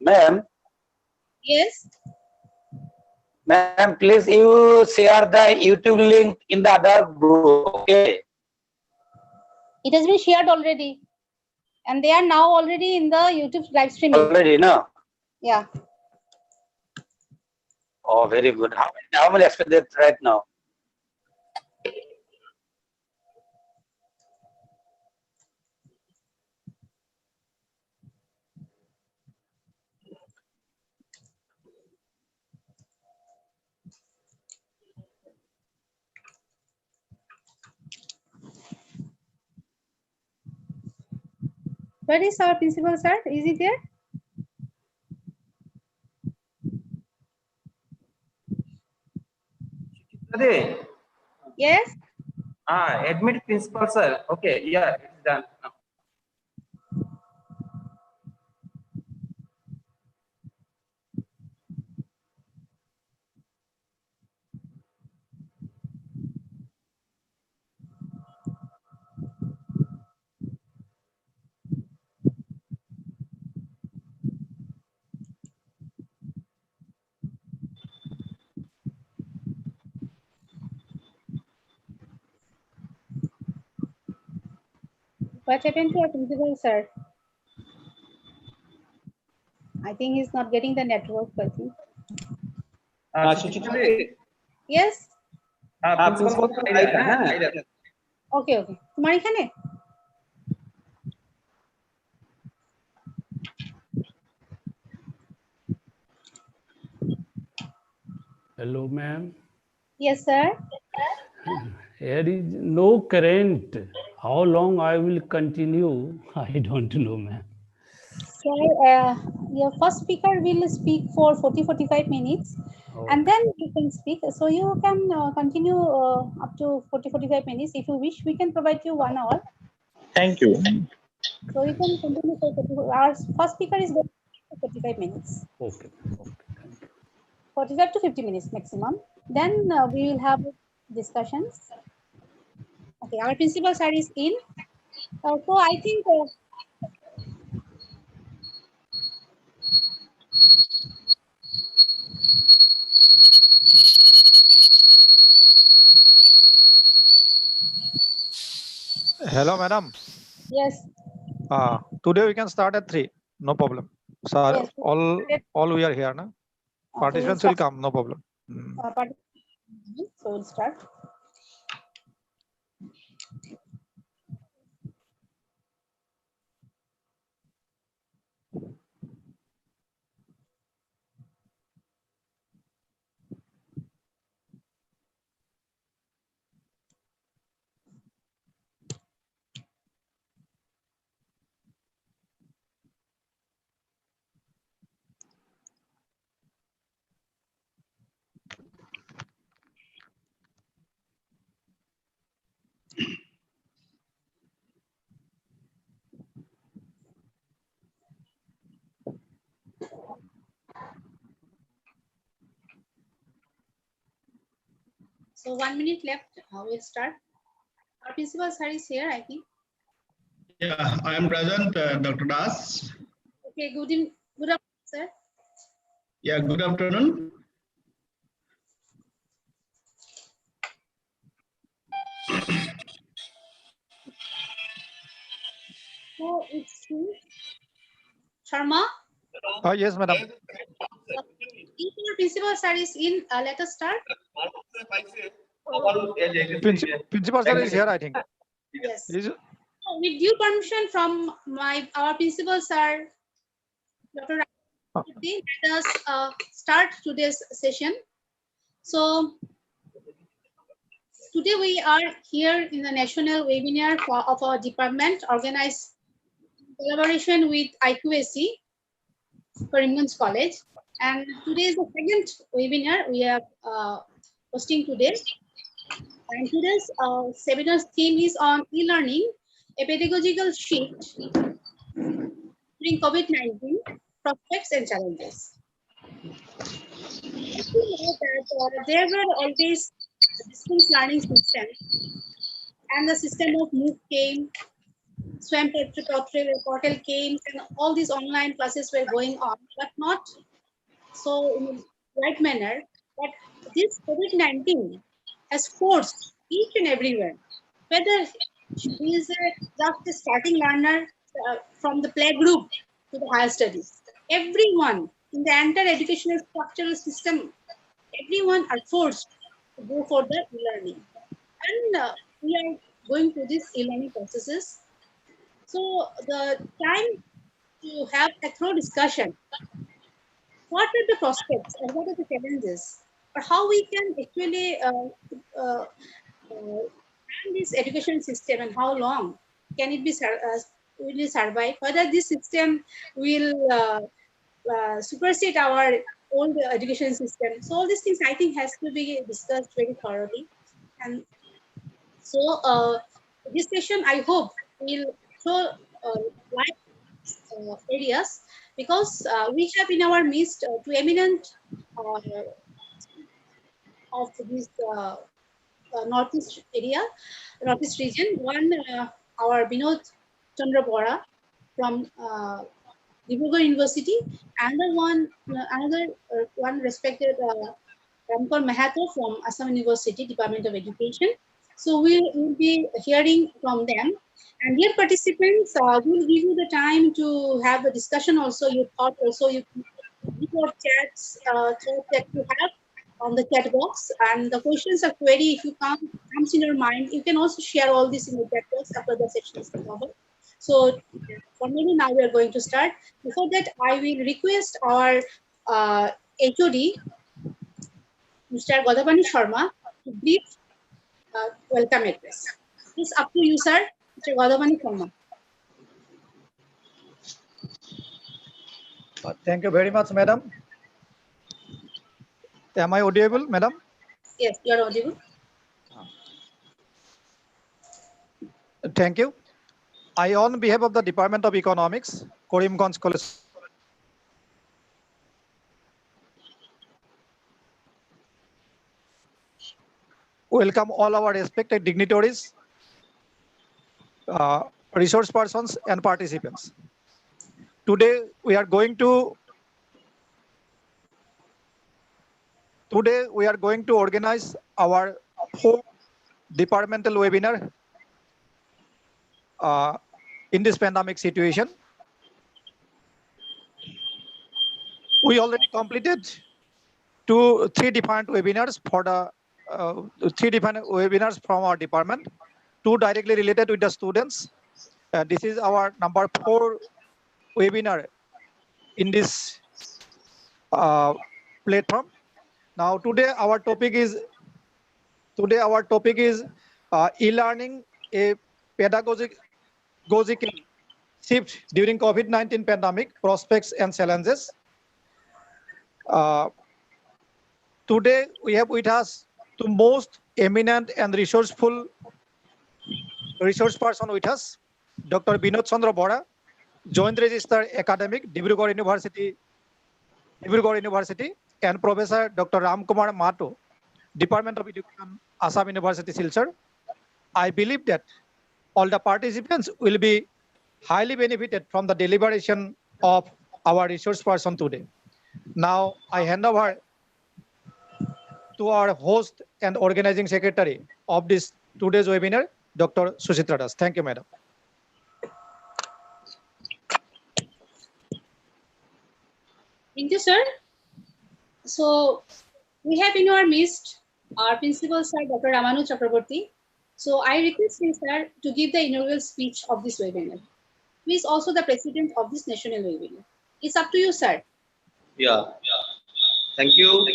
Ma'am. Yes. Ma'am, please you share the YouTube link in the other group. Okay. It has been shared already. And they are now already in the YouTube live streaming. Already, no? Yeah. Oh, very good. How many expected right now? Where is our principal, sir? Is he there? Yes. Admit principal, sir. Okay, yeah, it's done now. What happened to our principal, sir? I think he's not getting the network, I think. Yes. Okay, okay. তোমার এখানে? Hello, ma'am. Yes, sir. Here is no current. How long I will continue? I don't know, ma'am. Sir, your first speaker will speak for 40-45 minutes. Oh. And then you can speak. So you can continue up to 40-45 minutes. If you wish, we can provide you 1 hour. Thank you. So you can continue for 45. Our first speaker is going for 45 minutes. Okay. Okay. Thank you. 45 to 50 minutes maximum. Then we will have discussions. Okay, our principal sir is in. So I think Hello, madam. yes. Today we can start at 3. No problem. So Yes. all we are here, na? Participants will come. No problem. So we'll start. So 1 minute left. We'll start. Our principal sir is here, I think. Yeah, I am present, Dr. Das. Okay, good afternoon, sir. Yeah, good afternoon. So it's Sharma. Yes, madam. If your principal sir is in, let us start. Principal sir is here, I think. Yes. With due permission from our principal sir, Dr. Let us start today's session. So today we are here in the national webinar of our department, organized in collaboration with IQAC, Karimganj College. And today is the second webinar we are hosting today. And today's seminar's theme is on e-learning a pedagogical shift during COVID-19, prospects and challenges. We know that there were always distance learning systems, and the system of MOOC came, SWAM portal came, and all these online classes were going on, but not so in a right manner. But this COVID-19 has forced each and everyone, whether he is just a starting learner from the playgroup to the higher studies, everyone in the entire educational structural system, everyone are forced to go for the e-learning. And we are going through these e-learning processes. So the time to have a thorough discussion, what are the prospects and what are the challenges, or how we can actually run this education system and how long can it be will it survive? Whether this system will supersede our old education system. So all these things I think has to be discussed very thoroughly. And so this session I hope will show light areas because we have in our midst two eminent uh, of this northeast area, northeast region. One, our Binod Chandra Bora from Dibrugad University, another one respected Ramkar Mahato from Assam University, Department of Education. So we'll be hearing from them. And dear participants, we'll give you the time to have a discussion also, your thought also, you give your chats, thoughts that you have on the chat box. And the questions or query, if you comes in your mind, you can also share all this in the chat box after the session is over. So formally now we are going to start. Before that, I will request our HOD, Mr. Godapani Sharma, to brief welcome address. It's up to you, sir. Mr. Godapani Sharma. Thank you very much, madam. Am I audible, madam? Yes, you are audible. Thank you. I, on behalf of the Department of Economics, Karimganj College, welcome all our respected dignitaries, resource persons, and participants. Today we are going to organize our fourth departmental webinar in this pandemic situation. We already completed three different webinars for the three different webinars from our department, two directly related with the students. This is our number 4 webinar in this platform. Now today our topic is e-learning, a pedagogical shift during COVID-19 pandemic, prospects and challenges. Today we have with us the most eminent and resourceful resource person with us, Dr. Binod Chandra Bora, Joint Register Academic, Dibrugad University, and Professor Dr. Ramkumar Mato, Department of Education, Assam University, Silchar. I believe that all the participants will be highly benefited from the deliberation of our resource person today. Now I hand over to our host and organizing secretary of this today's webinar, Dr. Suchitra Das. Thank you, madam. Thank you, sir. So we have in our midst our principal, sir, Dr. Ramanu Chakraborty. So I request you, sir, to give the inaugural speech of this webinar. He is also the president of this national webinar. It's up to you, sir. Yeah. Thank you,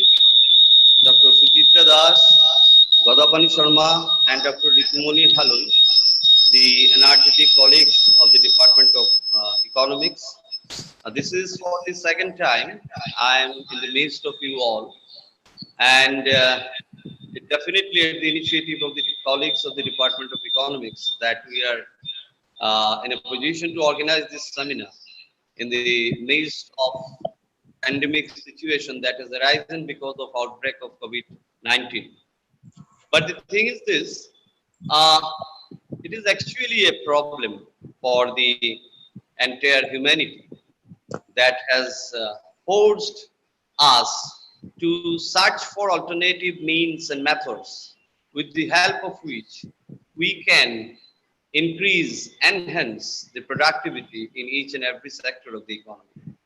Dr. Suchitra Das, Godapani Sharma, and Dr. Rikumoni Halul, the energetic colleagues of the Department of Economics. This is for the second time I am in the midst of you all, and definitely at the initiative of the colleagues of the Department of Economics that we are in a position to organize this seminar in the midst of pandemic situation that has arisen because of outbreak of COVID-19. But the thing is this, uh, it is actually a problem for the entire humanity that has forced us to search for alternative means and methods with the help of which we can increase, enhance the productivity in each and every sector of the economy.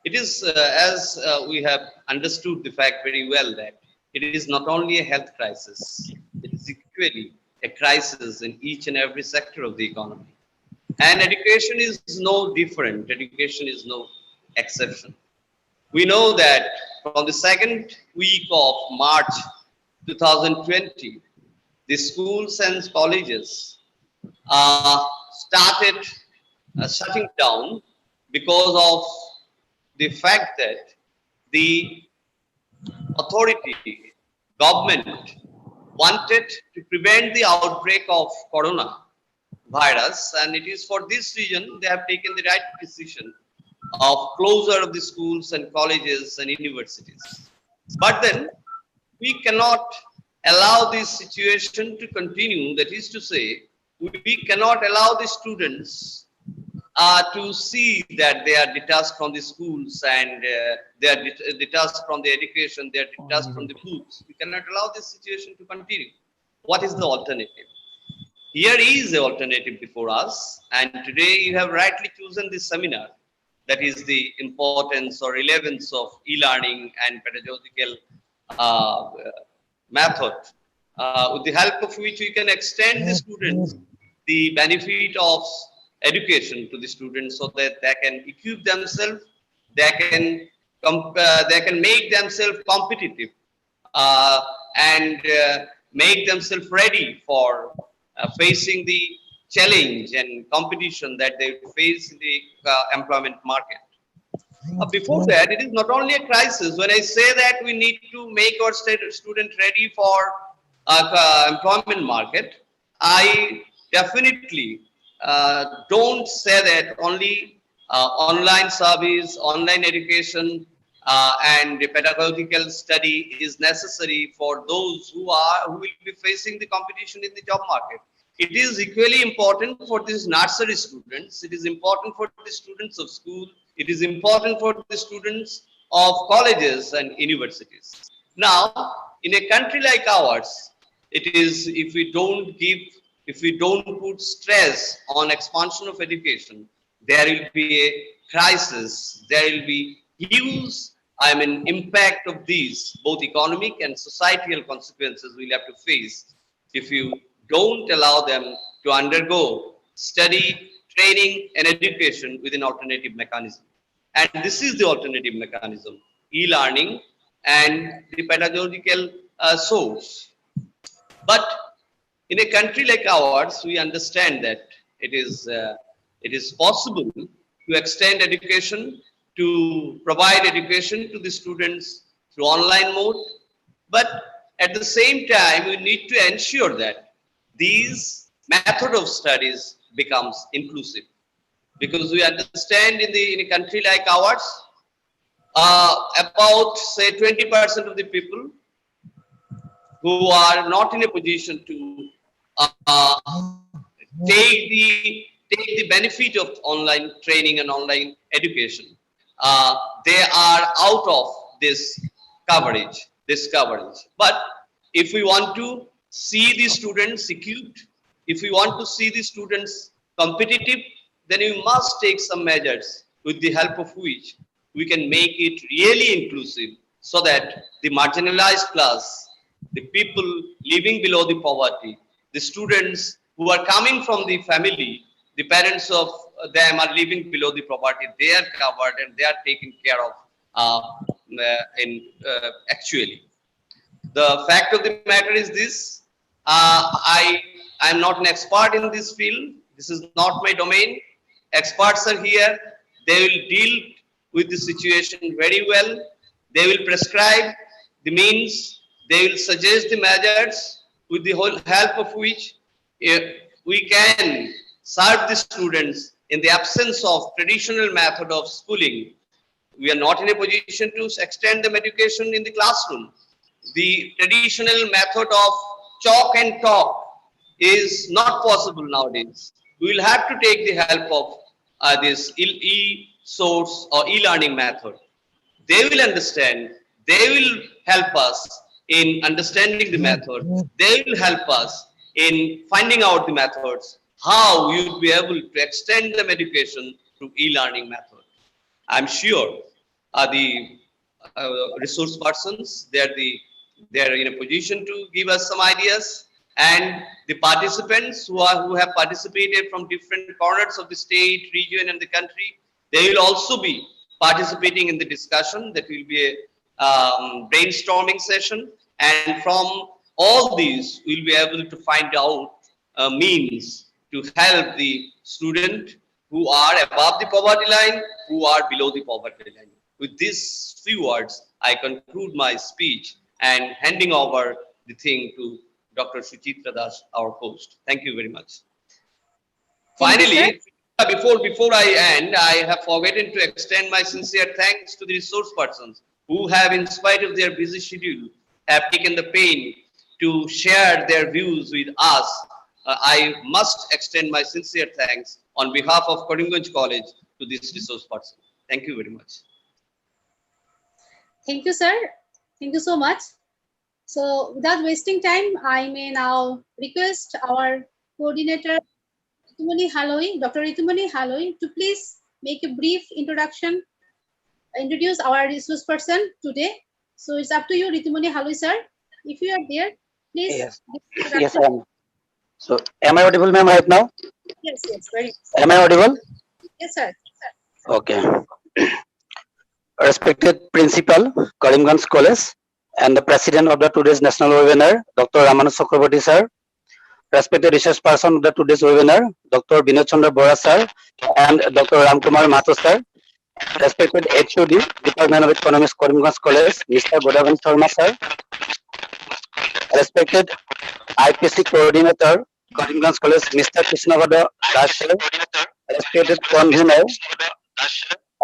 It is, as we have understood the fact very well, that it is not only a health crisis, it is equally a crisis in each and every sector of the economy. And education is no different, education is no exception. We know that from the second week of March 2020, the schools and colleges started shutting down because of the fact that the authority, government wanted to prevent the outbreak of corona virus, and it is for this reason they have taken the right decision of closure of the schools and colleges and universities. But then we cannot allow this situation to continue. That is to say, we cannot allow the students to see that they are detached from the schools and they are detached from the education, they are detached from the books. We cannot allow this situation to continue. What is the alternative? Here is the alternative before us, and today you have rightly chosen this seminar. That is the importance or relevance of e-learning and pedagogical uh, method, with the help of which we can extend the students the benefit of education to the students so that they can equip themselves, they can make themselves competitive uh, and make themselves ready for facing the challenge and competition that they face in the employment market. Before that, it is not only a crisis. When I say that we need to make our student ready for employment market, I definitely don't say that only online service, online education, and pedagogical study is necessary for those who will be facing the competition in the job market. It is equally important for these nursery students. It is important for the students of school. It is important for the students of colleges and universities. Now, in a country like ours, it is if we don't put stress on expansion of education, there will be a crisis. There will be huge, impact of these, both economic and societal consequences we'll have to face if you don't allow them to undergo study, training, and education with an alternative mechanism. And this is the alternative mechanism, e-learning and the pedagogical source. But in a country like ours, we understand that it is possible to extend education, to provide education to the students through online mode. But at the same time, we need to ensure that these method of studies becomes inclusive, because we understand in a country like ours, about say 20% of the people who are not in a position to uh, take the benefit of online training and online education. They are out of this coverage. But if we want to see the students equipped, if we want to see the students competitive, then we must take some measures with the help of which we can make it really inclusive, so that the marginalized class, the people living below the poverty, the students who are coming from the family, the parents of them are living below the poverty, they are covered and they are taken care of actually. The fact of the matter is this, I am not an expert in this field. This is not my domain. Experts are here. They will deal with the situation very well. They will prescribe the means. They will suggest the measures with the whole help of which we can serve the students in the absence of traditional method of schooling. We are not in a position to extend the education in the classroom. The traditional method of chalk and talk is not possible nowadays. We will have to take the help of this e-source or e-learning method. They will understand, they will help us in understanding the method, they will help us in finding out the methods, how you will be able to extend the education through e-learning method. I'm sure the resource persons, they're in a position to give us some ideas, and the participants who have participated from different corners of the state, region, and the country, they will also be participating in the discussion. That will be a brainstorming session, and from all these, we'll be able to find out means to help the student who are above the poverty line, who are below the poverty line. With these few words, I conclude my speech and handing over the thing to Dr. Suchitra Das, our host. Thank you very much. Thank you, Finally, before I end, I have forgotten to extend my sincere thanks to the resource persons who have, in spite of their busy schedule, have taken the pain to share their views with us. I must extend my sincere thanks on behalf of Karimganj College to this resource person. Thank you very much. Thank you, sir. Thank you so much. So without wasting time, I may now request our coordinator, Dr. Ritumani Haloi, to please make a brief introduction, introduce our resource person today. So it's up to you, Ritumani Haloi, sir. If you are there, please. Yes. Yes, I am. So, am I audible, ma'am, right now? Yes, very. Am I audible? Yes, sir. Okay. Respected Principal, Karimganj College, and the President of the today's national webinar, Dr. Ramanus Chakraborty, sir. Respected research person of the today's webinar, Dr. Binod Chandra Bora, sir, and Dr. Ramkumar Mato, sir. Respected HOD, Department of Economics, Karimganj College, Mr. Godavan Sharma, sir. Respected IPC Coordinator, Karimganj College, Mr. Krishnavada Das, sir. Respected Convener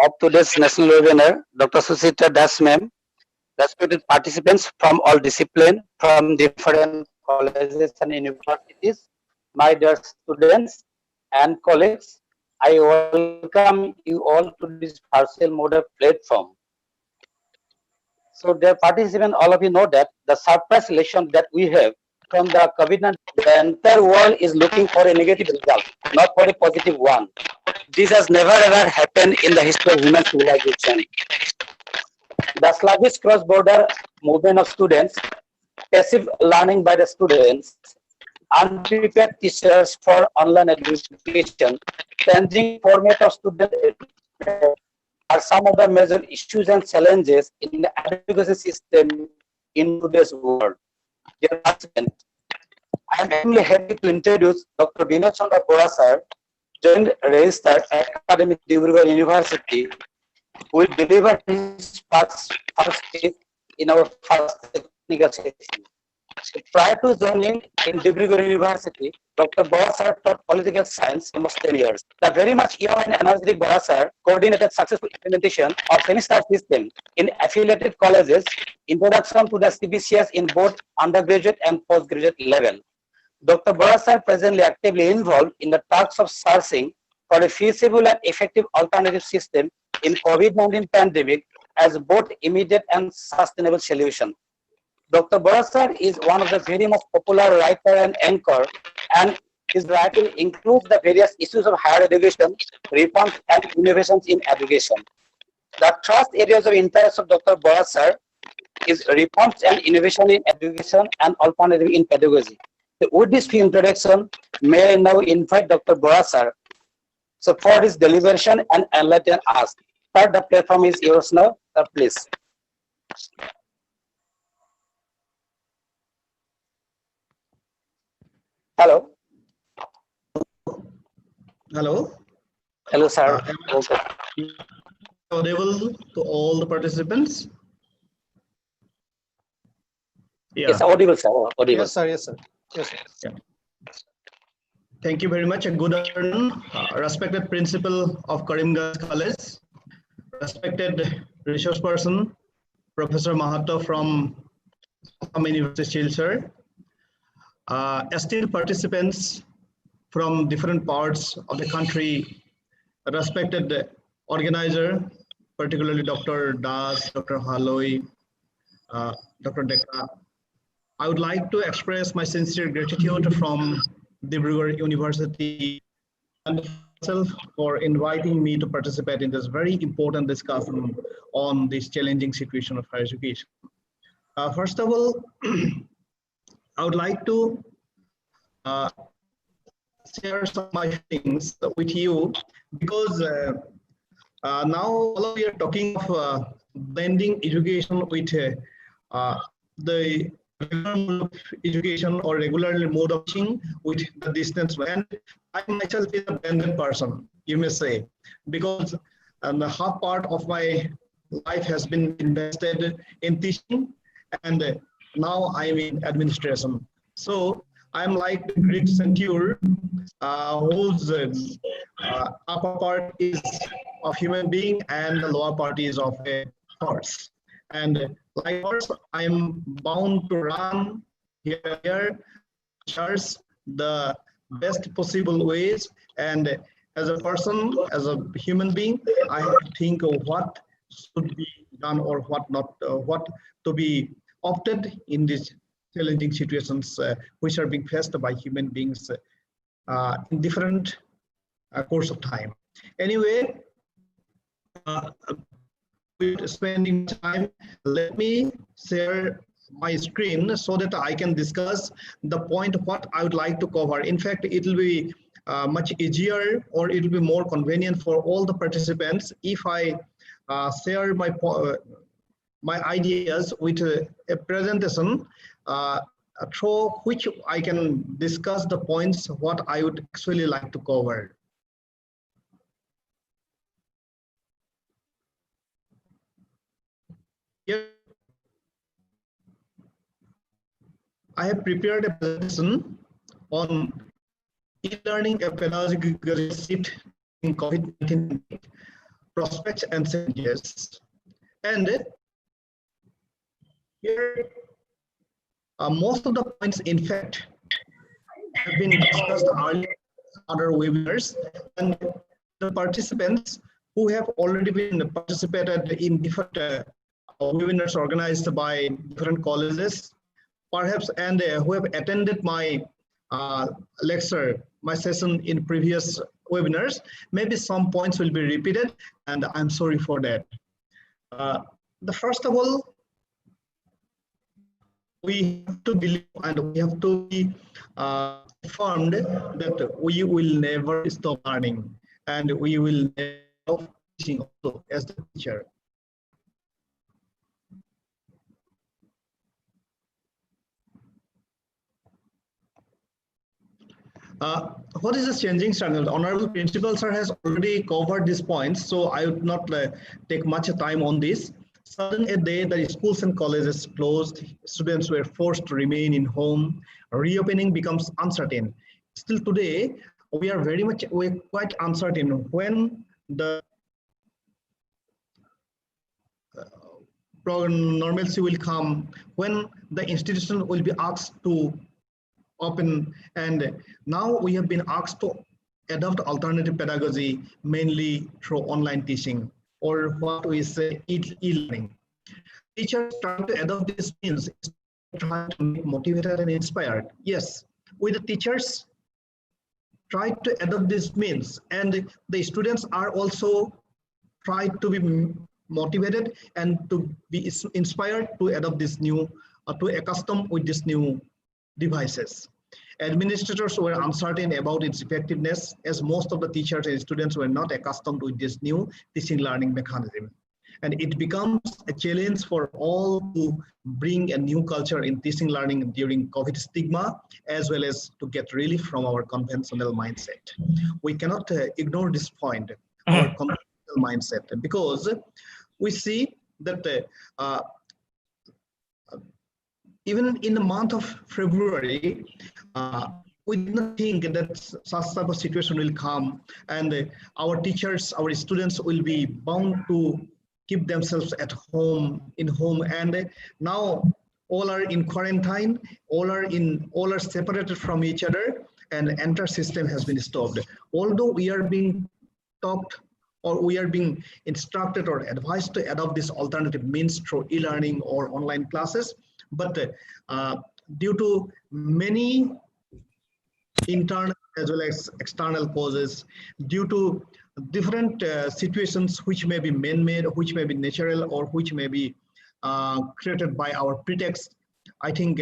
of today's national webinar, Dr. Suchitra Das, ma'am. Respected participants from all disciplines, from different colleges and universities, my dear students and colleagues, I welcome you all to this partial model platform. So, dear participants, all of you know that the surprise election that we have from the COVID-19, the entire world is looking for a negative result, not for a positive one. This has never ever happened in the history of human civilization. The sluggish cross-border movement of students, passive learning by the students, unprepared teachers for online education, changing format of student education are some of the major issues and challenges in the education system in today's world. Dear participants, I am extremely happy to introduce Dr. Binod Chandra Bora, sir, joined registered academic Dibrugarh University, will deliver his first speech in our first technical session. Prior to joining in Dibrugarh University, Dr. Bora sir taught political science for almost 10 years. The very much young and energetic Bora sir coordinated successful implementation of semester system in affiliated colleges, introduction to the CBCS in both undergraduate and postgraduate level. Dr. Bora sir presently actively involved in the tasks of searching for a feasible and effective alternative system in COVID-19 pandemic as both immediate and sustainable solution. Dr. Bora sir is one of the very most popular writer and anchor, and his writing includes the various issues of higher education, reforms and innovations in education. The thrust areas of interest of Dr. Bora sir is reforms and innovation in education and alternative in pedagogy. So with this introduction, may I now invite Dr. Bora sir so for his deliberation and enlighten us. Sir, the platform is yours now. Sir, please. Hello. Hello. Hello, sir. Am I audible to all the participants? Yeah. Yes, audible, sir. Audible. Yes, sir. Yes, sir. Yes, sir. Yeah. Thank you very much and good afternoon, respected principal of Karimganj College, respected resource person, Professor Mahato from Assam University, Silchar, esteemed participants from different parts of the country, respected organizer, particularly Dr. Das, Dr. Haloi, Dr. Deka. I would like to express my sincere gratitude from Dibrugarh University and myself for inviting me to participate in this very important discussion on this challenging situation of higher education. First of all, I would like to share some of my feelings with you because now all of you are talking of blending education with the regular mode of education or regular mode of teaching with the distance. And I myself is a blended person, you may say, because the half part of my life has been invested in teaching, and now I'm in administration. So I'm like the Greek centaur whose upper part is of human being and the lower part is of a horse. And like horse, I'm bound to run here, church the best possible ways. And as a person, as a human being, I have to think of what should be done or what not, what to be opted in these challenging situations which are being faced by human beings in different course of time. Anyway, with spending time, let me share my screen so that I can discuss the point of what I would like to cover. In fact, it will be much easier or it will be more convenient for all the participants if I share my ideas with a presentation through which I can discuss the points what I would actually like to cover. Here, I have prepared a presentation on e-learning a pedagogical shift in COVID-19 prospects and challenges. And here, most of the points, in fact, have been discussed earlier in other webinars, and the participants who have already been participated in different webinars organized by different colleges, perhaps, and who have attended my lecture, my session in previous webinars, maybe some points will be repeated, and I'm sorry for that. The first of all, we have to believe and we have to be affirmed that we will never stop learning and we will never stop teaching also as the teacher. What is the changing standard? Honorable Principal Sir has already covered these points, so I would not take much time on this. Sudden a day, the schools and colleges closed, students were forced to remain in home, reopening becomes uncertain. Still today, we're quite uncertain when the normalcy will come, when the institution will be asked to open, and now we have been asked to adopt alternative pedagogy mainly through online teaching or what we say e-learning. Teachers trying to adopt this means trying to make motivated and inspired. Yes, with the teachers try to adopt this means, and the students are also tried to be motivated and to be inspired to adopt this new, to accustom with this new devices. Administrators were uncertain about its effectiveness as most of the teachers and students were not accustomed with this new teaching learning mechanism. And it becomes a challenge for all to bring a new culture in teaching learning during COVID stigma, as well as to get relief from our conventional mindset. We cannot ignore this point, our conventional mindset, because we see that even in the month of February, we did not think that such type of situation will come, and our teachers, our students will be bound to keep themselves at home, in home, and now all are in quarantine, all are separated from each other, and the entire system has been stopped. Although we are being taught, or we are being instructed or advised to adopt this alternative means through e-learning or online classes, but due to many internal as well as external causes, due to different situations which may be man-made, which may be natural, or which may be created by our pretext, I think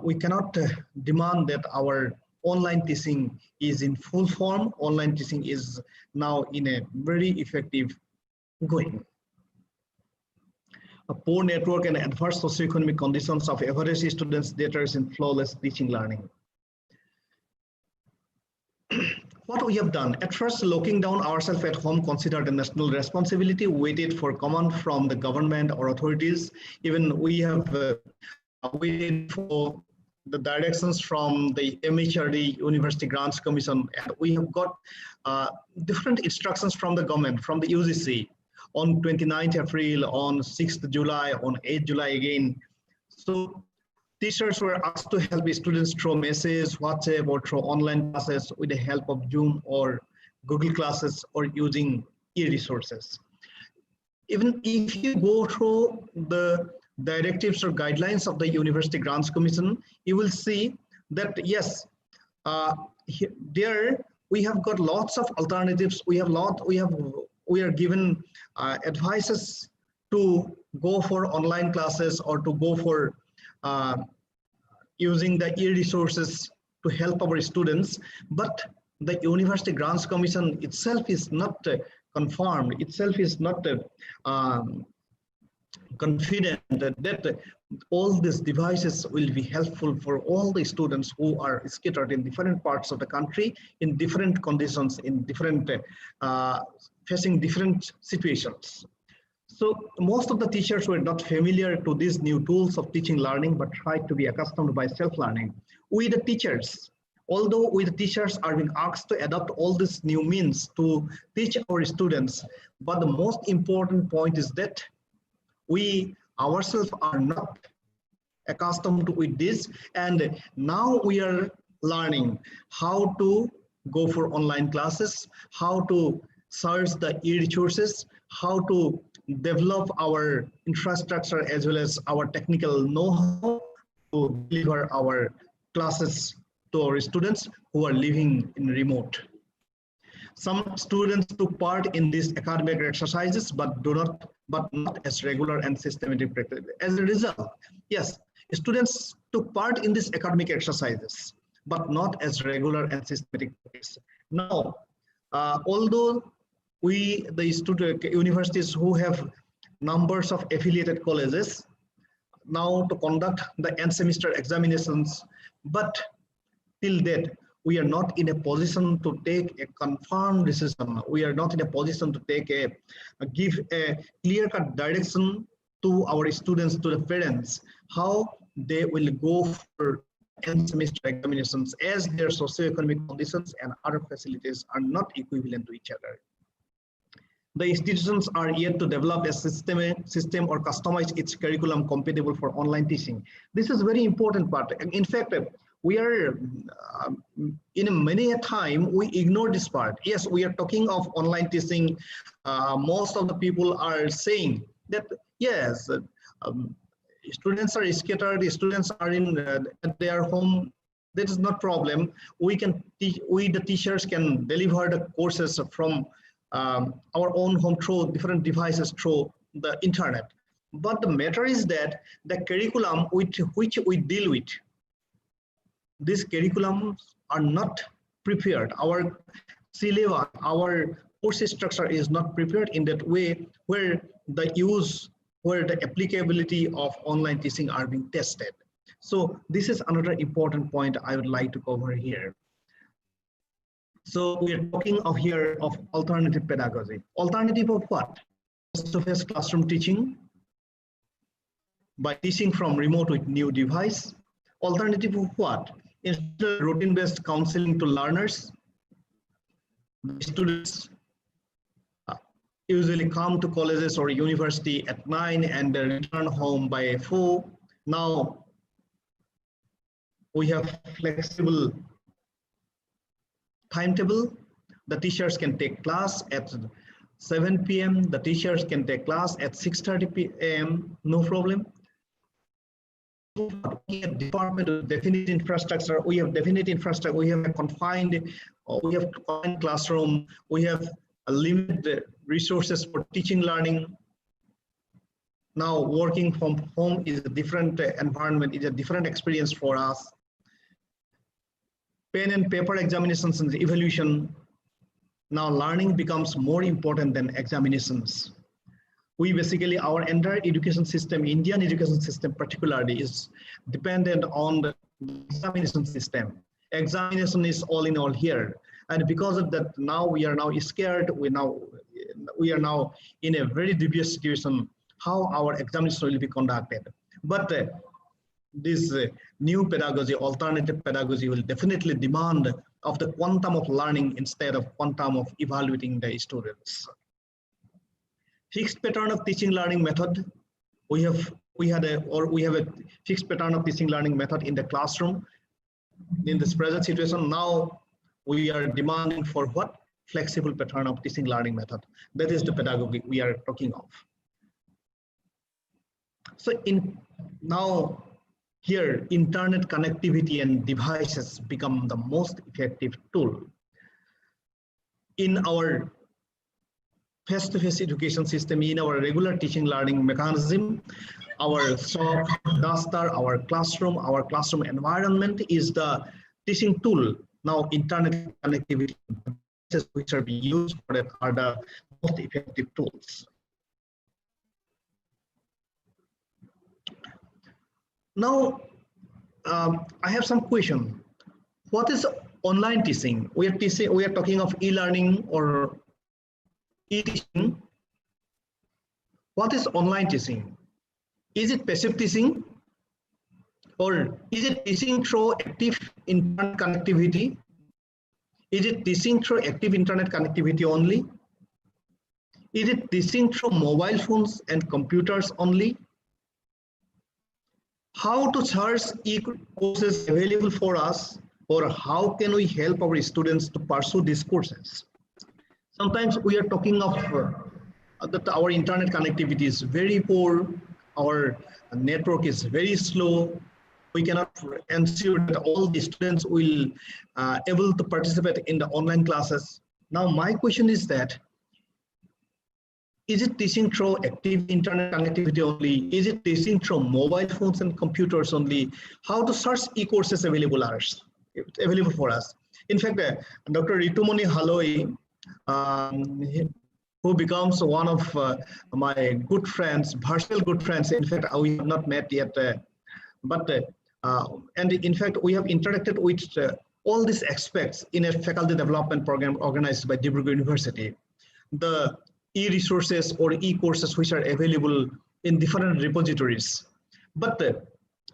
we cannot demand that our online teaching is in full form. Online teaching is now in a very effective going. A poor network and adverse socioeconomic conditions of average students debtors in flawless teaching learning. What we have done, at first locking down ourselves at home considered a national responsibility, waited for command from the government or authorities. Even we have waited for the directions from the MHRD, University Grants Commission, and we have got different instructions from the government, from the UGC, on 29th April, on 6th July, on 8th July again. So teachers were asked to help students through messages, WhatsApp, or through online classes with the help of Zoom or Google Classes, or using e-resources. Even if you go through the directives or guidelines of the University Grants Commission, you will see that yes, there we have got lots of alternatives. We are given advices to go for online classes or to go for using the e-resources to help our students, but the University Grants Commission itself is not confirmed, itself is not confident that all these devices will be helpful for all the students who are scattered in different parts of the country, in different conditions, in different facing different situations. So most of the teachers were not familiar to these new tools of teaching learning, but tried to be accustomed by self-learning. We the teachers, although we the teachers are being asked to adopt all these new means to teach our students, but the most important point is that we ourselves are not accustomed with this, and now we are learning how to go for online classes, how to search the e-resources, how to develop our infrastructure as well as our technical know-how to deliver our classes to our students who are living in remote. Some students took part in these academic exercises, but not as regular and systematic practice. As a result, yes, students took part in these academic exercises, but not as regular and systematic practice. Now, although the universities who have numbers of affiliated colleges now to conduct the end semester examinations, but till that we are not in a position to take a confirmed decision. We are not in a position to take give a clear-cut direction to our students, to the parents, how they will go for end semester examinations, as their socioeconomic conditions and other facilities are not equivalent to each other. The institutions are yet to develop a system or customize its curriculum compatible for online teaching. This is a very important part. In fact, we are in many a time we ignore this part. Yes, we are talking of online teaching. Most of the people are saying that yes, students are scattered, students are in at their home. That is not problem. We can teach. We the teachers can deliver the courses from our own home through different devices through the internet. But the matter is that the curriculum with which we deal with, these curriculums are not prepared. Our syllabus, our course structure is not prepared in that way where the applicability of online teaching are being tested. So this is another important point I would like to cover here. So we are talking of here of alternative pedagogy. Alternative of what? Face-to-face classroom teaching by teaching from remote with new device. Alternative of what? instead of routine-based counseling to learners, the students usually come to colleges or university at 9 and return home by 4. Now we have flexible timetable. The teachers can take class at 7 p.m. The teachers can take class at 6:30 p.m. No problem. We have department with definite infrastructure. We have definite infrastructure. We have a confined classroom. We have a limited resources for teaching learning. Now working from home is a different environment, is a different experience for us. Pen and paper examinations and evaluation. Now learning becomes more important than examinations. We basically, our entire education system, Indian education system particularly, is dependent on the examination system. Examination is all in all here. And because of that, now we are now scared. We are now in a very dubious situation how our examination will be conducted. But this new pedagogy, alternative pedagogy, will definitely demand of the quantum of learning instead of quantum of evaluating the students. Fixed pattern of teaching learning method. We have a fixed pattern of teaching learning method in the classroom. In this present situation, now we are demanding for what? Flexible pattern of teaching learning method. That is the pedagogy we are talking of. So now here, internet connectivity and devices become the most effective tool. In our face-to-face education system, in our regular teaching learning mechanism, our chalk, duster, our classroom environment is the teaching tool. Now internet connectivity which are being used for that are the most effective tools. Now I have some question. What is online teaching? We are talking of e-learning or e-teaching. What is online teaching? Is it passive teaching? Or is it teaching through active internet connectivity? Is it teaching through active internet connectivity only? Is it teaching through mobile phones and computers only? How to search e-courses available for us, or how can we help our students to pursue these courses? Sometimes we are talking of that our internet connectivity is very poor, our network is very slow. We cannot ensure that all the students will able to participate in the online classes. Now my question is that, is it teaching through active internet connectivity only? Is it teaching through mobile phones and computers only? How to search e-courses available for us? In fact, Dr. Ritumoni Haloi, who becomes one of my good friends, virtual good friends. In fact, we have not met yet, and in fact, we have interacted with all these aspects in a faculty development program organized by Dibrugarh University. The e-resources or e-courses which are available in different repositories. But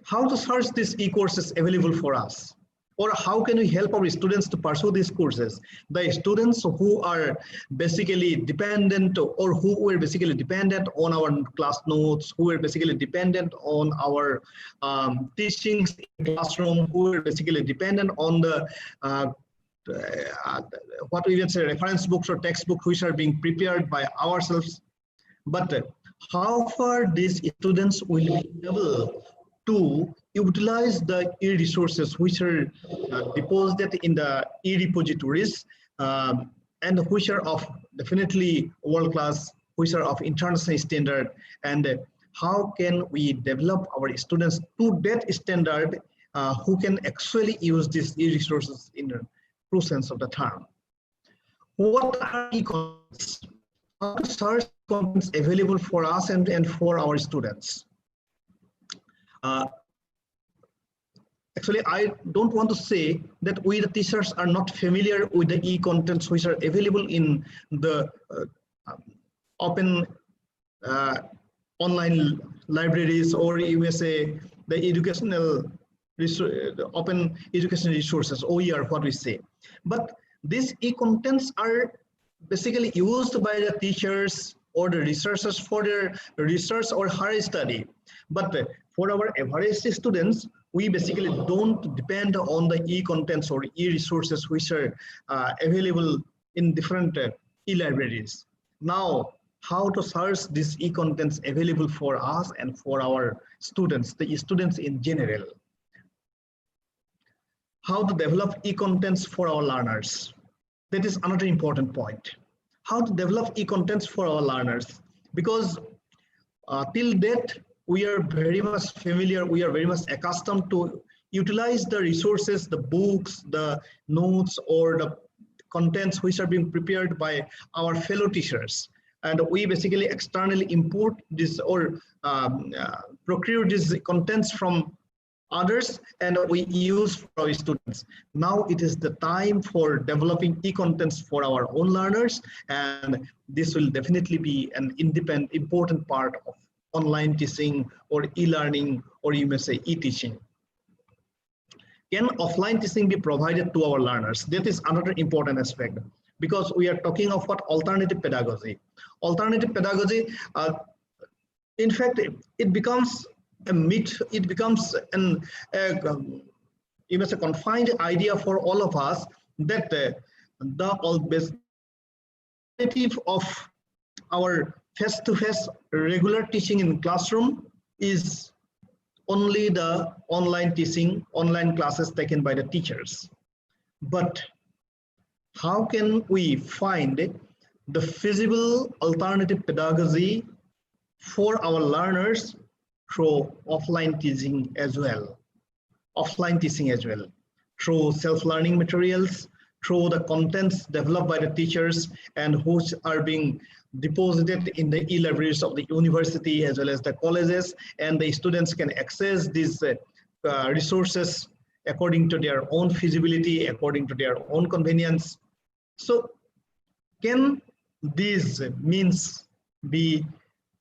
how to search these e-courses available for us? Or how can we help our students to pursue these courses? The students who are basically dependent, or who were basically dependent on our class notes, who were basically dependent on our teachings in classroom, who were basically dependent on the what we can say reference books or textbooks which are being prepared by ourselves. But how far these students will be able to utilize the e-resources which are deposited in the e-repositories and which are of definitely world class, which are of international standard, and how can we develop our students to that standard who can actually use these e-resources in the true sense of the term. What are e-contents? How to search contents available for us and for our students? Actually, I don't want to say that we the teachers are not familiar with the e-contents which are available in the open online libraries, or you may say the educational open education resources, OER, what we say. But these e-contents are basically used by the teachers or the researchers for their research or higher study. But for our average students, we basically don't depend on the e-contents or e-resources which are available in different e-libraries. Now, how to search these e-contents available for us and for our students, the students in general. How to develop e-contents for our learners. That is another important point. How to develop e-contents for our learners, because till date we are very much familiar, we are very much accustomed to utilize the resources, the books, the notes, or the contents which are being prepared by our fellow teachers, and we basically externally import this or procure these contents from others, and we use for our students. Now it is the time for developing e-contents for our own learners, and this will definitely be an independent, important part of online teaching or e-learning, or you may say e-teaching. Can offline teaching be provided to our learners? That is another important aspect, because we are talking of what alternative pedagogy. Alternative pedagogy, in fact, it becomes a myth, it becomes an you must a confined idea for all of us that the alternative of our face-to-face regular teaching in classroom is only the online teaching, online classes taken by the teachers. But how can we find the feasible alternative pedagogy for our learners through offline teaching as well, through self-learning materials, through the contents developed by the teachers and which are being deposited in the e-libraries of the university as well as the colleges, and the students can access these resources according to their own feasibility, according to their own convenience. So can these means be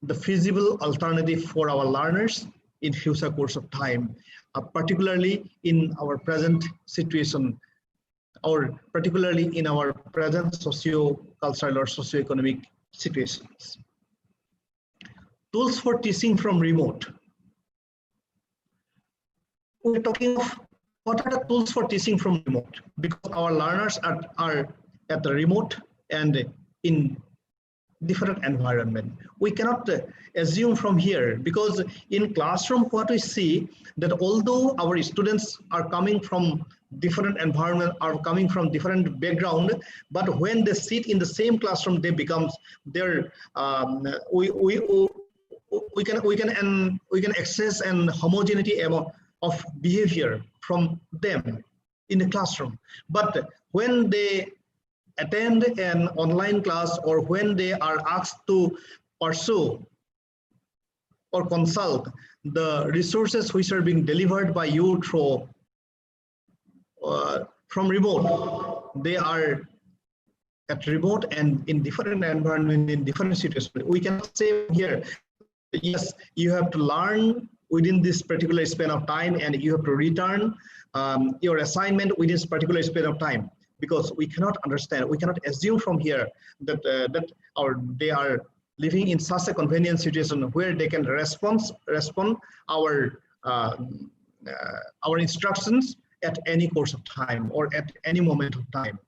the feasible alternative for our learners in future course of time, particularly in our present situation, or particularly in our present socio-cultural or socio-economic situations? Tools for teaching from remote. We're talking of what are the tools for teaching from remote, because our learners are at the remote and in different environment. We cannot assume from here, because in classroom what we see that although our students are coming from different environment, are coming from different background, but when they sit in the same classroom, they becomes their we can access an homogeneity of behavior from them in the classroom. But when they attend an online class, or when they are asked to pursue or consult the resources which are being delivered by you through from remote, they are at remote and in different environment, in different situations. We cannot say here, yes, you have to learn within this particular span of time and you have to return your assignment within this particular span of time, because we cannot understand, we cannot assume from here that they are living in such a convenient situation where they can respond our instructions at any course of time or at any moment of time.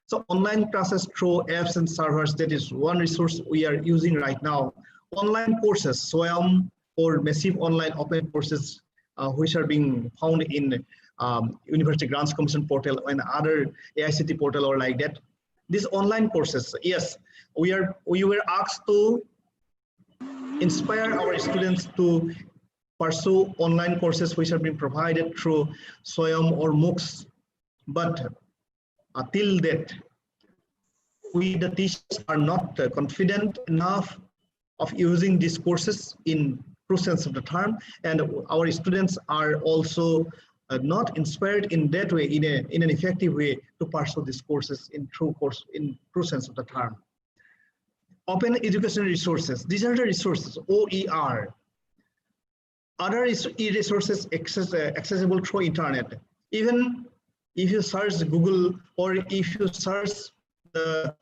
So online classes through apps and servers, that is one resource we are using right now. Online courses, SWAYAM, or massive online open courses, which are being found in University Grants Commission portal and other AICT portal or like that. These online courses, yes, we were asked to inspire our students to pursue online courses which have been provided through SWAYAM or MOOCs. But till that, we the teachers are not confident enough of using these courses in true sense of the term, and our students are also not inspired in that way, in an effective way, to pursue these courses in true sense of the term. Open educational resources. These are the resources, OER. other e-resources accessible through internet. Even if you search Google or if you search the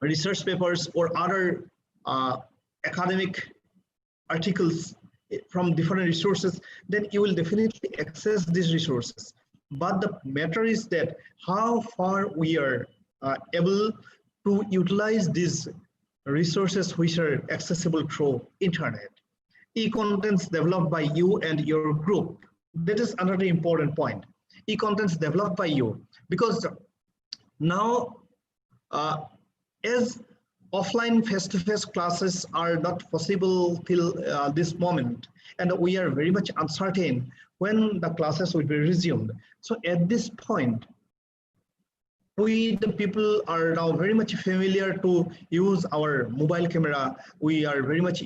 research papers or other academic articles from different resources, then you will definitely access these resources. But the matter is that how far we are able to utilize these resources which are accessible through internet. E-contents developed by you and your group. That is another important point. E-contents developed by you, because now as offline face-to-face classes are not possible till this moment, and we are very much uncertain when the classes will be resumed. So at this point, we the people are now very much familiar to use our mobile camera. We are very much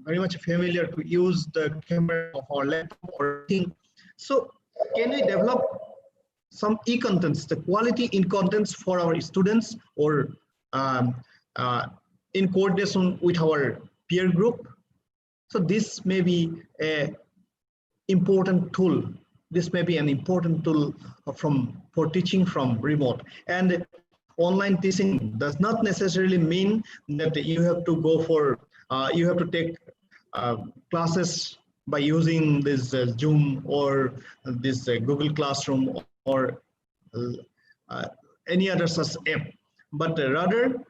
very much familiar to use the camera of our laptop or thing. So can we develop some e-contents, the quality in contents for our students, or in coordination with our peer group? So this may be a important tool. This may be an important tool for teaching from remote. And online teaching does not necessarily mean that you have to go for, you have to take classes by using this Zoom or this Google Classroom or any other such app. But rather,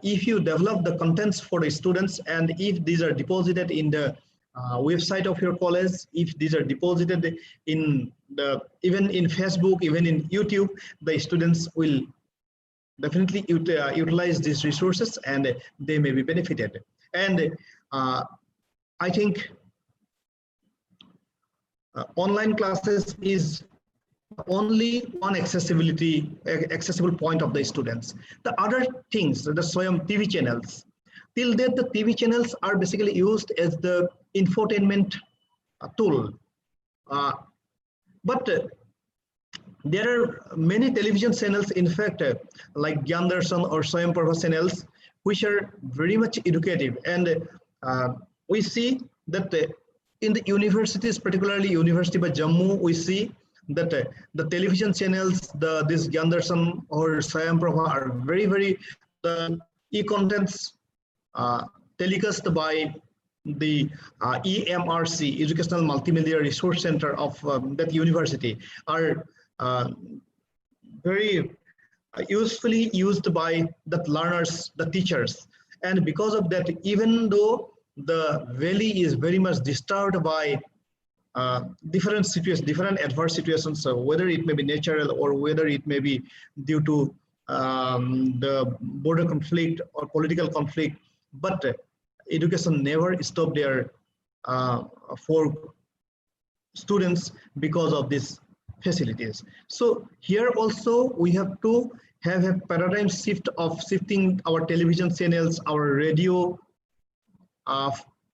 if you develop the contents for the students, and if these are deposited in the website of your college, if these are deposited in the, even in Facebook, even in YouTube, the students will definitely utilize these resources and they may be benefited. And I think online classes is only one accessible point of the students. The other things, the Swayam TV channels, till that the TV channels are basically used as the infotainment tool. But there are many television channels, in fact, like Gyandarshan or Swayam Prabha channels, which are very much educative. And we see that in the universities, particularly University of Jammu, we see that the television channels, this Gyandarshan or Swayam Prabha are very the e-contents telecast by the EMRC, Educational Multimedia Resource Center of that university, are very usefully used by the learners, the teachers. And because of that, even though the valley is very much disturbed by different situations, different adverse situations, so whether it may be natural or whether it may be due to the border conflict or political conflict, but education never stopped there for students because of these facilities. So here also we have to have a paradigm shift of shifting our television channels, our radio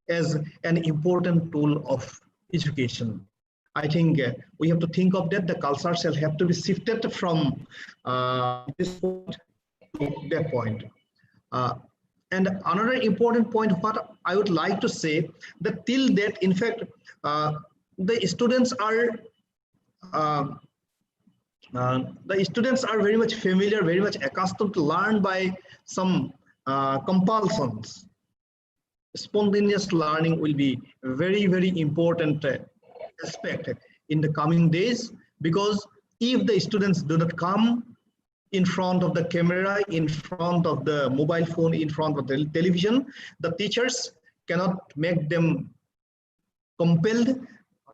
as an important tool of education. I think we have to think of that. The culture shall have to be shifted from this point to that point. And another important point, what I would like to say, that till that, in fact, the students are very much familiar, very much accustomed to learn by some compulsions. Spontaneous learning will be a very important aspect in the coming days, because if the students do not come in front of the camera, in front of the mobile phone, in front of the television, the teachers cannot make them compelled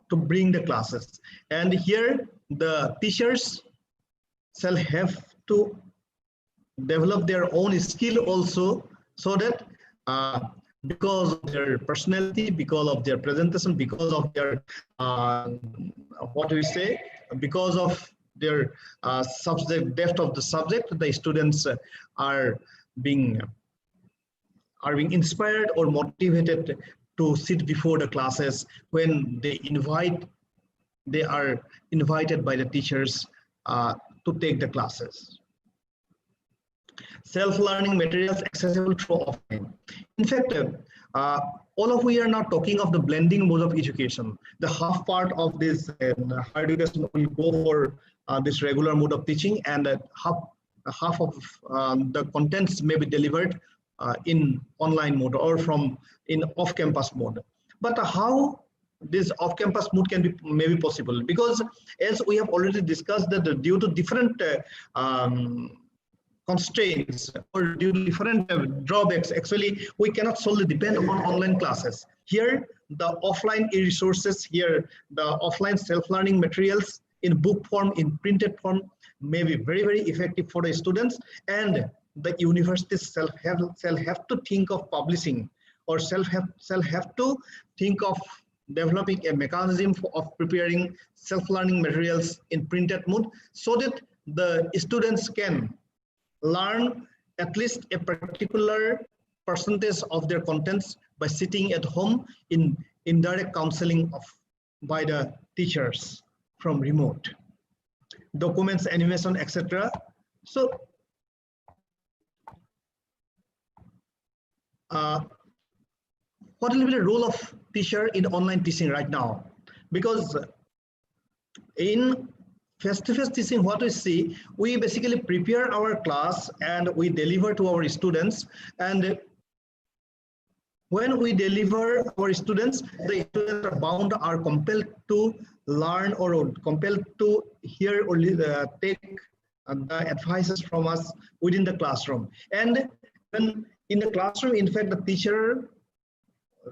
to bring the classes. And here the teachers shall have to develop their own skill also, so that because of their personality, because of their presentation, because of their what do we say, because of their subject depth of the subject, the students are being inspired or motivated to sit before the classes when they are invited by the teachers to take the classes. Self-learning materials accessible through offline. In fact, all of we are now talking of the blending mode of education. The half part of this higher education will go for this regular mode of teaching, and half of the contents may be delivered in online mode or in off-campus mode. But how this off-campus mode can be maybe possible? Because as we have already discussed, that due to different constraints or due to different drawbacks, actually we cannot solely depend on online classes. Here the offline resources, here the offline self-learning materials in book form, in printed form, may be very, very effective for the students, and the universities shall have to think of publishing, or shall have to think of developing a mechanism of preparing self-learning materials in printed mode, so that the students can learn at least a particular percentage of their contents by sitting at home in indirect counseling by the teachers from remote. Documents, animation, etc. So what will be the role of teacher in online teaching right now? Because in face-to-face teaching, what we see, we basically prepare our class and we deliver to our students, and when we deliver our students, the students are bound, are compelled to learn or compelled to hear or take the advices from us within the classroom. And when in the classroom, in fact, the teacher,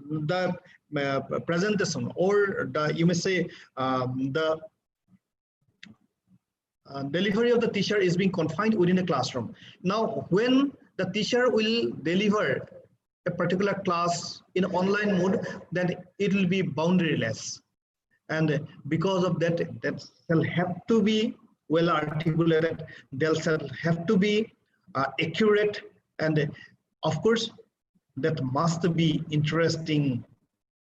the presentation, or the, you may say, the delivery of the teacher is being confined within the classroom. Now, when the teacher will deliver a particular class in online mode, then it will be boundaryless. And because of that, that shall have to be well articulated, they shall have to be accurate, and of course, that must be interesting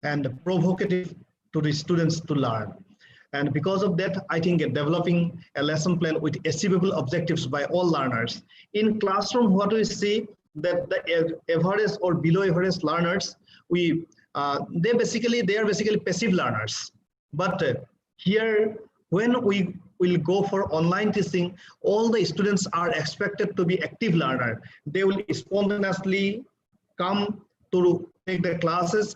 and provocative to the students to learn. And because of that, I think developing a lesson plan with achievable objectives by all learners. In classroom, what we see that the average or below average learners, they are basically passive learners. But here, when we will go for online teaching, all the students are expected to be active learner. They will spontaneously come to take the classes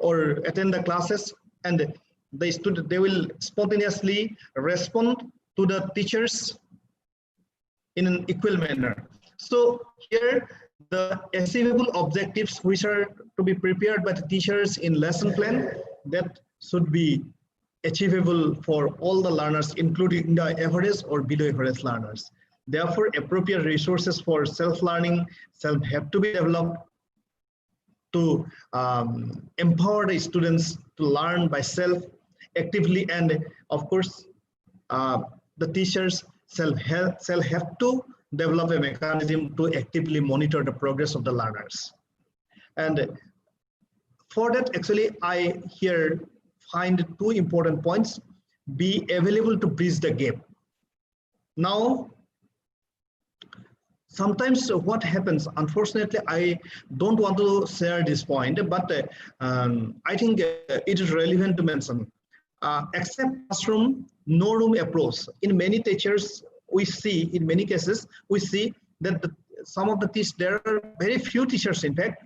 or attend the classes, and they will spontaneously respond to the teachers in an equal manner. So here, the achievable objectives which are to be prepared by the teachers in lesson plan, that should be achievable for all the learners, including the average or below average learners. Therefore, appropriate resources for self-learning shall have to be developed to empower the students to learn by self actively, and of course the teachers shall have to develop a mechanism to actively monitor the progress of the learners. And for that, actually, I here find two important points: be available to bridge the gap. Now, sometimes what happens, unfortunately, I don't want to share this point, but I think it is relevant to mention. Except classroom, no room approach. In many teachers, we see, in many cases, we see that some of the teachers, there are very few teachers, in fact,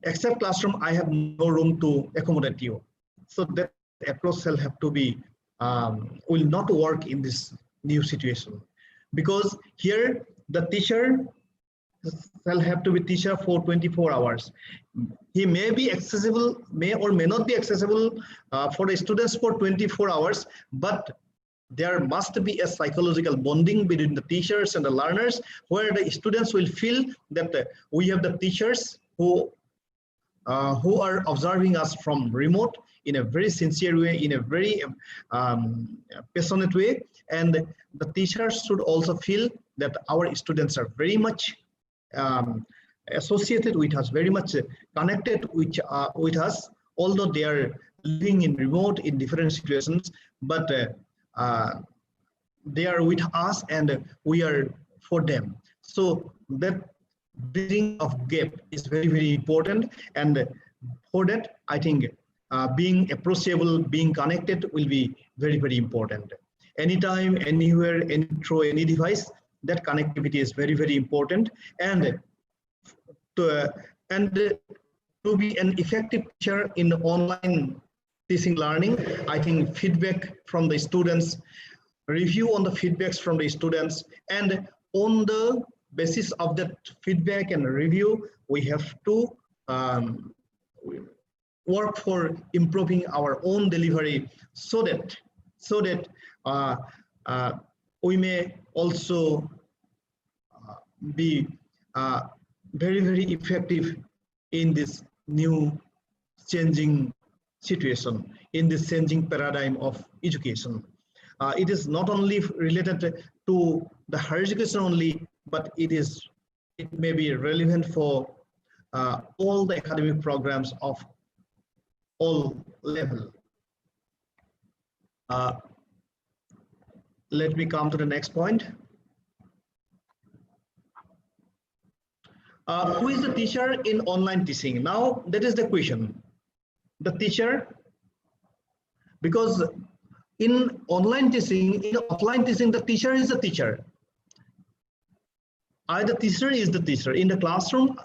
except classroom, I have no room to accommodate you. So that approach shall have to be, will not work in this new situation. Because here, the teacher shall have to be teacher for 24 hours. He may be accessible, may or may not be accessible for the students for 24 hours, but there must be a psychological bonding between the teachers and the learners, where the students will feel that we have the teachers who are observing us from remote in a very sincere way, in a very passionate way, and the teachers should also feel that our students are very much associated with us, very much connected with us, although they are living in remote in different situations, but they are with us and we are for them. So that bridging of gap is very, very important. And for that, I think being approachable, being connected will be very, very important. Anytime, anywhere, through any device, that connectivity is very, very important. And to be an effective teacher in online teaching learning, I think feedback from the students, review on the feedbacks from the students, and on the basis of that feedback and review, we have to work for improving our own delivery so that we may also be very, very effective in this new changing situation, in this changing paradigm of education. It is not only related to the higher education only, but it may be relevant for all the academic programs of all level. Let me come to the next point. Who is the teacher in online teaching? Now, that is the question. The teacher, because in online teaching, in offline teaching, the teacher is the teacher. The teacher is the teacher in the classroom.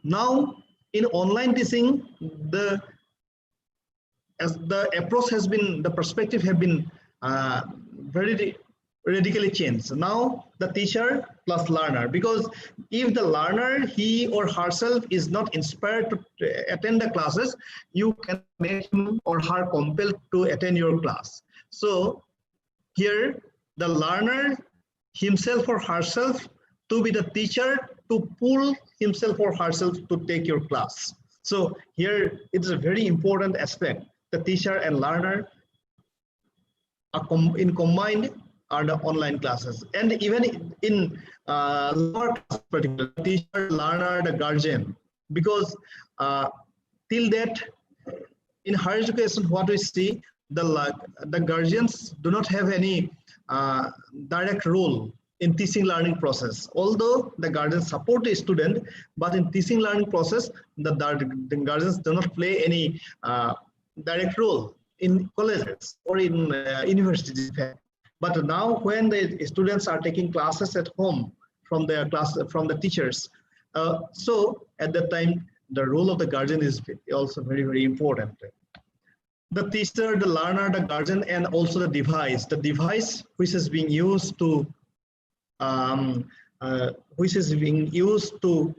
Now, in online teaching, as the approach has been, the perspective have been very radically changed. Now the teacher plus learner, because if the learner, he or herself, is not inspired to attend the classes, you can make him or her compelled to attend your class. So here the learner himself or herself to be the teacher, to pull himself or herself to take your class. So here it's a very important aspect. The teacher and learner are combined are the online classes. And even in lower class, particular teacher, learner, the guardian, because till that in higher education, what we see, the guardians do not have any direct role in teaching learning process. Although the guardians support the student, but in teaching learning process, the guardians do not play any direct role in colleges or in universities. But now when the students are taking classes at home from their class, from the teachers, so at that time, the role of the guardian is also very, very important. The teacher, the learner, the guardian, and also the device which is being used to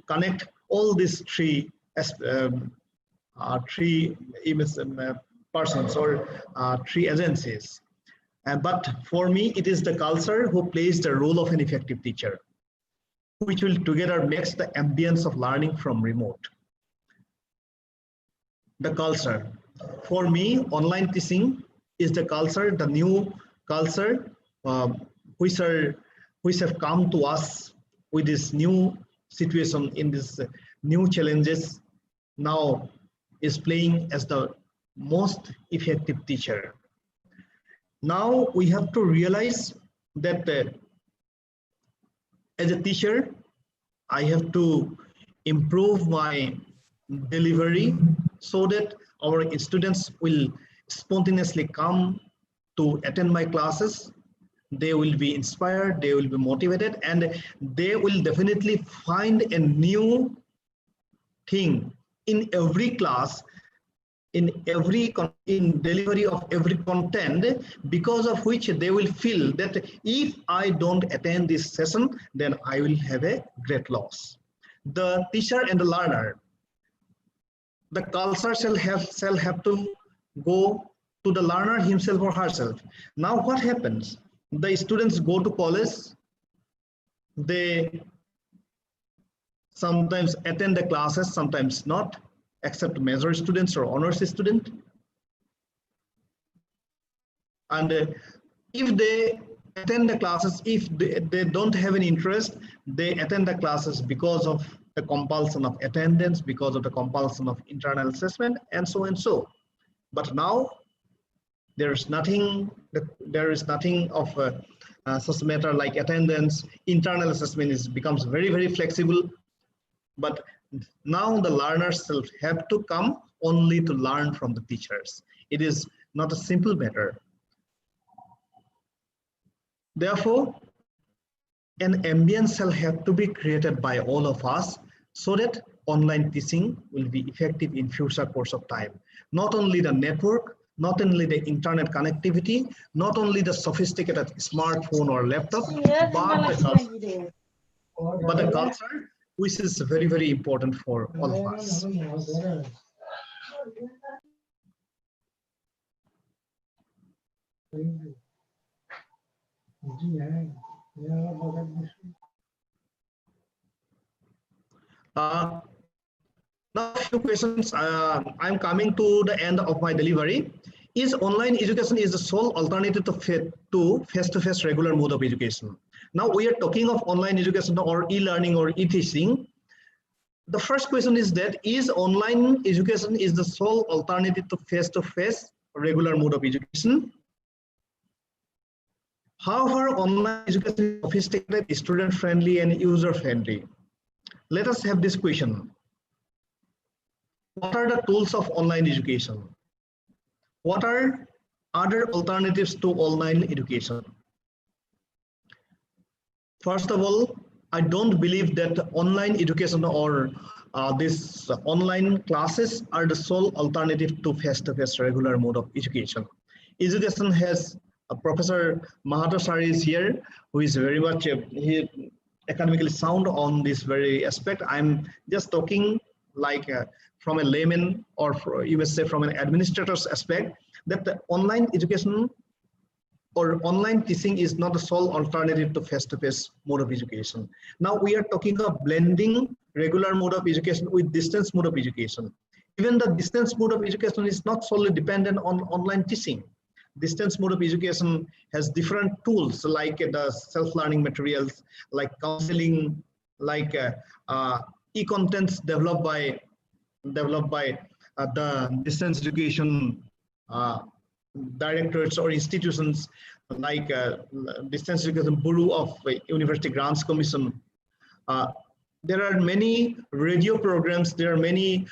connect all these three persons or three agencies. But for me, it is the culture who plays the role of an effective teacher, which will together makes the ambience of learning from remote. The culture. For me, online teaching is the culture, the new culture, which have come to us with this new situation, in this new challenges, now is playing as the most effective teacher. Now we have to realize that as a teacher, I have to improve my delivery so that our students will spontaneously come to attend my classes. They will be inspired, they will be motivated, and they will definitely find a new thing in every class, in delivery of every content, because of which they will feel that if I don't attend this session, then I will have a great loss. The teacher and the learner, the culture shall have to go to the learner himself or herself. Now what happens? The students go to college, they sometimes attend the classes, sometimes not, except major students or honors student. And if they attend the classes, if they don't have any interest, they attend the classes because of the compulsion of attendance, because of the compulsion of internal assessment, and so and so. But now there is nothing of such matter like attendance. Internal assessment becomes very, very flexible. But now the learners have to come only to learn from the teachers. It is not a simple matter. Therefore, an ambience shall have to be created by all of us so that online teaching will be effective in future course of time. Not only the network, not only the internet connectivity, not only the sophisticated smartphone or laptop, but the culture, which is very, very important for all of us. Now, a few questions. I'm coming to the end of my delivery. Is online education is the sole alternative to face-to-face regular mode of education? Now we are talking of online education or e-learning or e-teaching. The first question is that is online education is the sole alternative to face-to-face regular mode of education? However, online education is sophisticated, student-friendly, and user-friendly. Let us have this question. What are the tools of online education? What are other alternatives to online education? First of all, I don't believe that online education or this online classes are the sole alternative to face-to-face regular mode of education. Education has Professor Mahato sir is here, who is very much academically sound on this very aspect. I'm just talking like from a layman or you may say from an administrator's aspect, that the online education or online teaching is not the sole alternative to face-to-face mode of education. Now we are talking of blending regular mode of education with distance mode of education. Even the distance mode of education is not solely dependent on online teaching. Distance mode of education has different tools like the self-learning materials, like counseling, like e-contents developed by the distance education directorates or institutions like Distance Education Bureau of University Grants Commission. There are many radio programs, there are many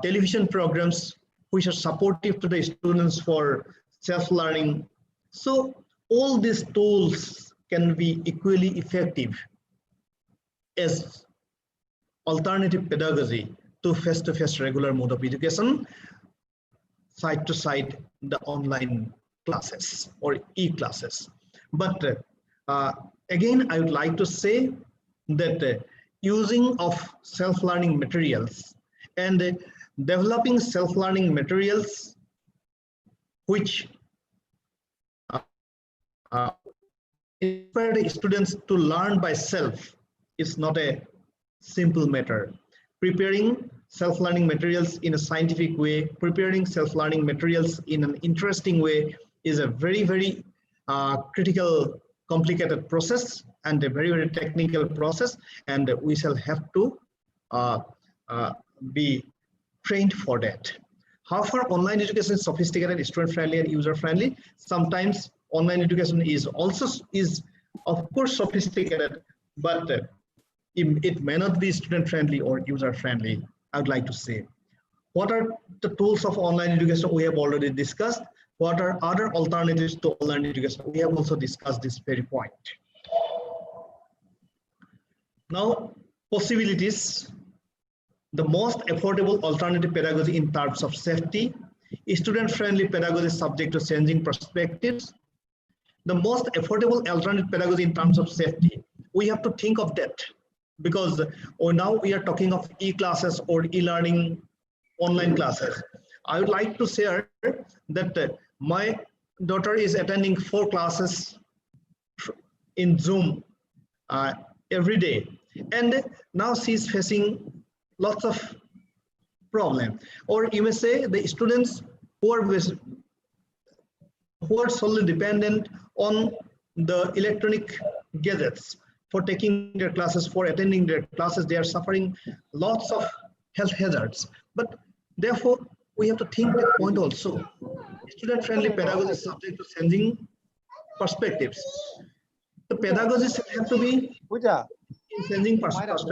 television programs which are supportive to the students for self-learning. So all these tools can be equally effective as alternative pedagogy to face-to-face regular mode of education, side to side the online classes or e-classes. But again, I would like to say that using of self-learning materials and developing self-learning materials which inspire the students to learn by self is not a simple matter. Preparing self-learning materials in a scientific way, preparing self-learning materials in an interesting way is a very, very critical, complicated process and a very, very technical process, and we shall have to be trained for that. However, online education is sophisticated, student-friendly, and user-friendly. Sometimes online education is of course sophisticated, but it may not be student-friendly or user-friendly. I would like to say, what are the tools of online education we have already discussed? What are other alternatives to online education? We have also discussed this very point. Now, possibilities. The most affordable alternative pedagogy in terms of safety, student-friendly pedagogy subject to changing perspectives. The most affordable alternative pedagogy in terms of safety. We have to think of that because now we are talking of e-classes or e-learning online classes. I would like to share that my daughter is attending 4 classes in Zoom every day, and now she's facing lots of problem, or you may say the students who are solely dependent on the electronic gadgets for taking their classes, for attending their classes, they are suffering lots of health hazards. But therefore, we have to think that point also. Student-friendly pedagogy is subject to changing perspectives. The pedagogy have to be in changing perspectives.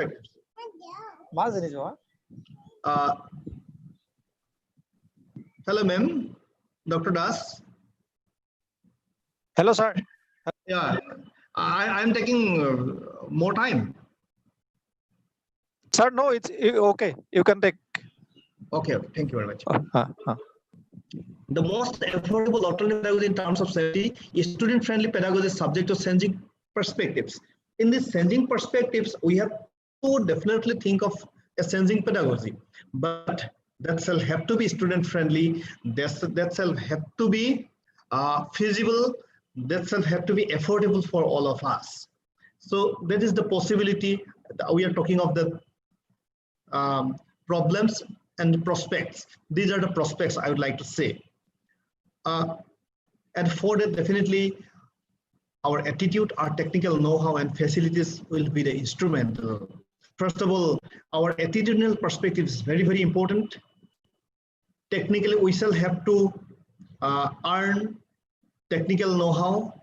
Hello, ma'am. Dr. Das. Hello, sir. Yeah, I'm taking more time. Sir, no, it's okay. You can take. Okay, thank you very much. The most affordable alternative pedagogy in terms of safety is student-friendly pedagogy subject to changing perspectives. In these changing perspectives, we have to definitely think of a changing pedagogy, but that shall have to be student-friendly, that shall have to be feasible, that shall have to be affordable for all of us. So that is the possibility. We are talking of the problems and prospects. These are the prospects I would like to say. And for that, definitely our attitude, our technical know-how and facilities will be the instrumental. First of all, our attitudinal perspective is very, very important. Technically, we shall have to earn technical know-how.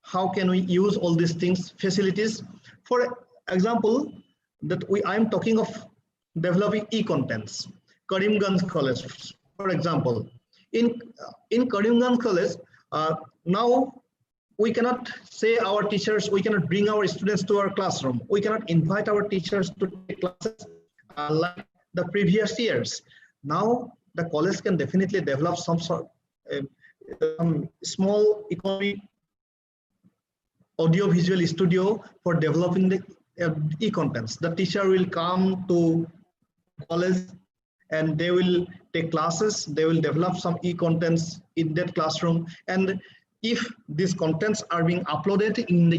How can we use all these things, facilities? For example, I'm talking of developing e-contents. Karimganj College, for example, in Karimganj College, now we cannot say our teachers, we cannot bring our students to our classroom. We cannot invite our teachers to take classes like the previous years. Now the college can definitely develop some sort some small economic audio-visual studio for developing the e-contents. The teacher will come to college and they will take classes, they will develop some e-contents in that classroom, and if these contents are being uploaded in the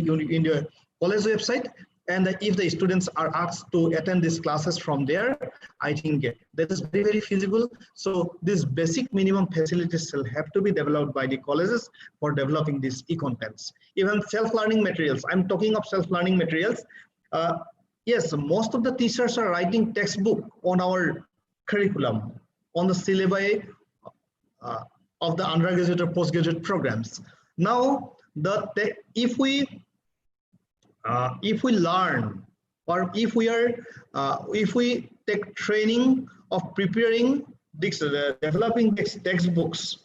college website, and if the students are asked to attend these classes from there, I think that is very, very feasible. So these basic minimum facilities will have to be developed by the colleges for developing these e-contents. Even self-learning materials, I'm talking of self-learning materials. Yes, most of the teachers are writing textbook on our curriculum, on the syllabi of the undergraduate or postgraduate programs. Now, if we learn, or if we take training of preparing developing textbooks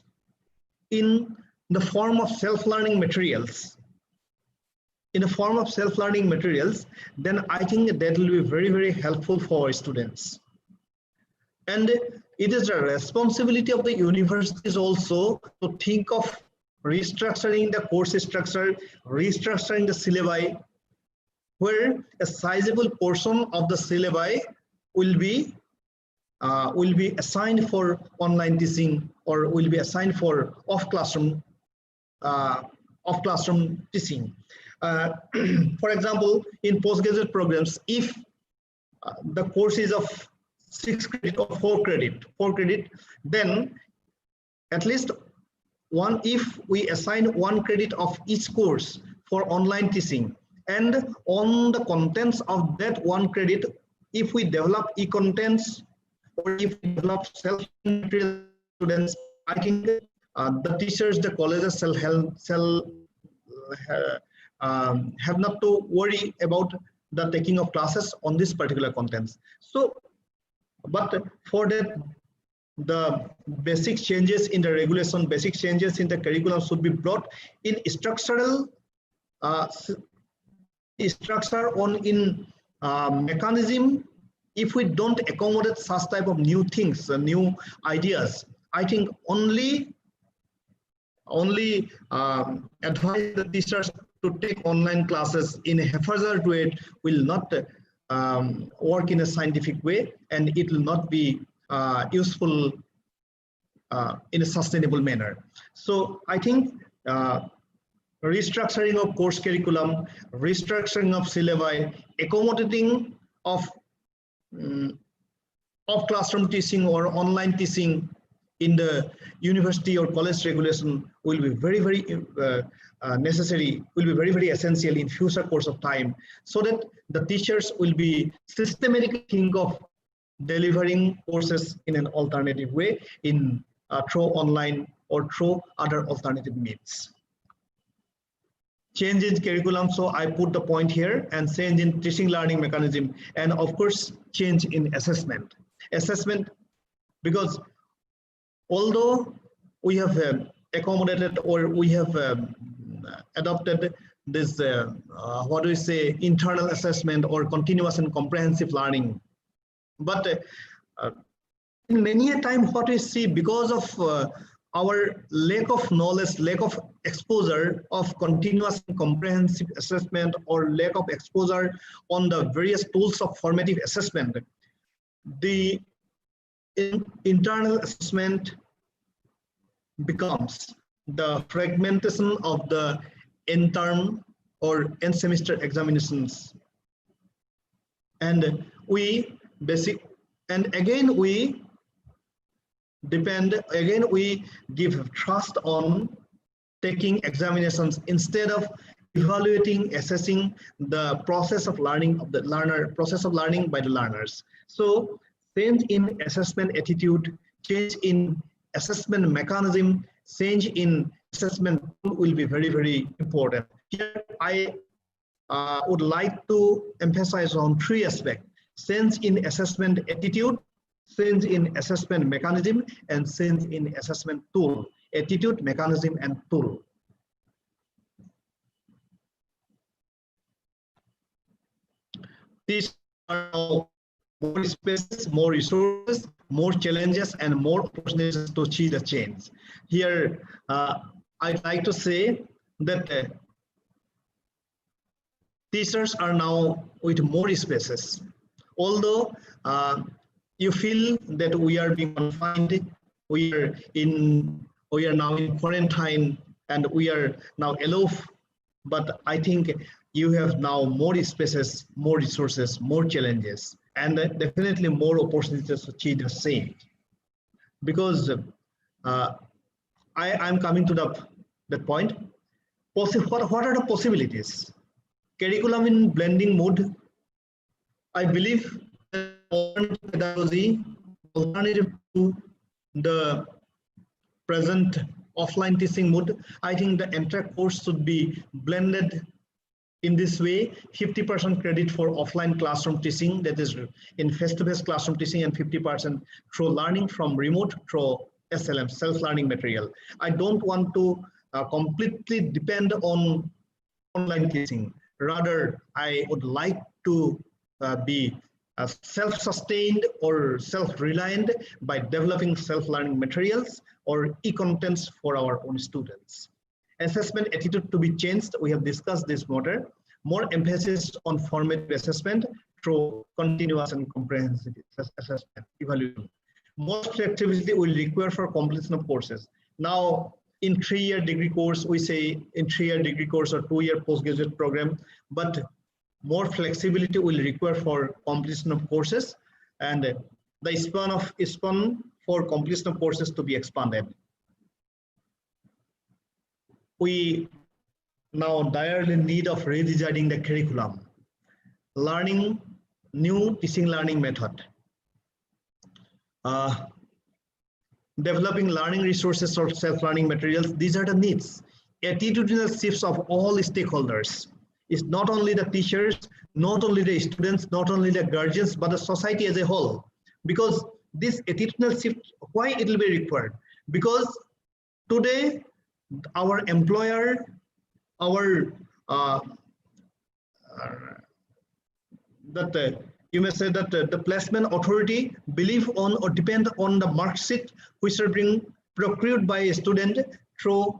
in the form of self-learning materials, then I think that will be very, very helpful for our students. And it is the responsibility of the universities also to think of restructuring the course structure, restructuring the syllabi, where a sizable portion of the syllabi will be assigned for online teaching, or will be assigned for off-classroom teaching. For example, in postgraduate programs, if the course is of 6 credit or 4 credit, then at least if we assign 1 credit of each course for online teaching, and on the contents of that 1 credit, if we develop e-contents or if we develop self-material students, I think the teachers, the colleges have not to worry about the taking of classes on this particular contents. So, but for that, the basic changes in the regulation, basic changes in the curriculum should be brought in structural structure in mechanism. If we don't accommodate such type of new things, new ideas, I think only advise the teachers to take online classes in a haphazard way will not work in a scientific way, and it will not be useful in a sustainable manner. So I think restructuring of course curriculum, restructuring of syllabi, accommodating of classroom teaching or online teaching in the university or college regulation will be very, very necessary, will be very, very essential in future course of time, so that the teachers will be systematically think of delivering courses in an alternative way, in through online or through other alternative means. change in curriculum, so I put the point here, and change in teaching learning mechanism, and of course change in assessment. Because although we have accommodated, or we have adopted this what do we say, internal assessment or continuous and comprehensive learning, but in many a time what we see, because of our lack of knowledge, lack of exposure of continuous and comprehensive assessment, or lack of exposure on the various tools of formative assessment, the internal assessment becomes the fragmentation of the end term or end semester examinations, and we give trust on taking examinations instead of evaluating, assessing the process of learning of the learner, process of learning by the learners. So change in assessment attitude, change in assessment mechanism, change in assessment will be very, very important. Here I would like to emphasize on three aspects: change in assessment attitude, change in assessment mechanism, and change in assessment tool. Attitude, mechanism, and tool. These are now more spaces, more resources, more challenges, and more opportunities to achieve the change. Here, I'd like to say that teachers are now with more spaces. Although you feel that we are being confined, we are now in quarantine, and we are now aloof, but I think you have now more spaces, more resources, more challenges, and definitely more opportunities to achieve the same. Because I'm coming to that point. What are the possibilities? Curriculum in blending mode. I believe pedagogy, alternative to the present offline teaching mode, I think the entire course should be blended in this way: 50% credit for offline classroom teaching, that is in face-to-face classroom teaching, and 50% through learning from remote through SLM, self-learning material. I don't want to completely depend on online teaching. Rather, I would like to be self-sustained or self-reliant by developing self-learning materials or e-contents for our own students. Assessment attitude to be changed. We have discussed this matter. More emphasis on formative assessment through continuous and comprehensive assessment evaluation. More flexibility will require for completion of courses. Now, in 3-year degree course, we say in 3-year degree course or 2-year postgraduate program, but more flexibility will require for completion of courses, and the span for completion of courses to be expanded. We now direly need of redesigning the curriculum, learning new teaching learning method, developing learning resources or self-learning materials. These are the needs. Attitudinal shifts of all stakeholders. It's not only the teachers, not only the students, not only the guardians, but the society as a whole. Because this attitudinal shift, why it will be required? Because today, our employer, you may say that the placement authority believe on or depend on the mark sheet which are being procured by a student through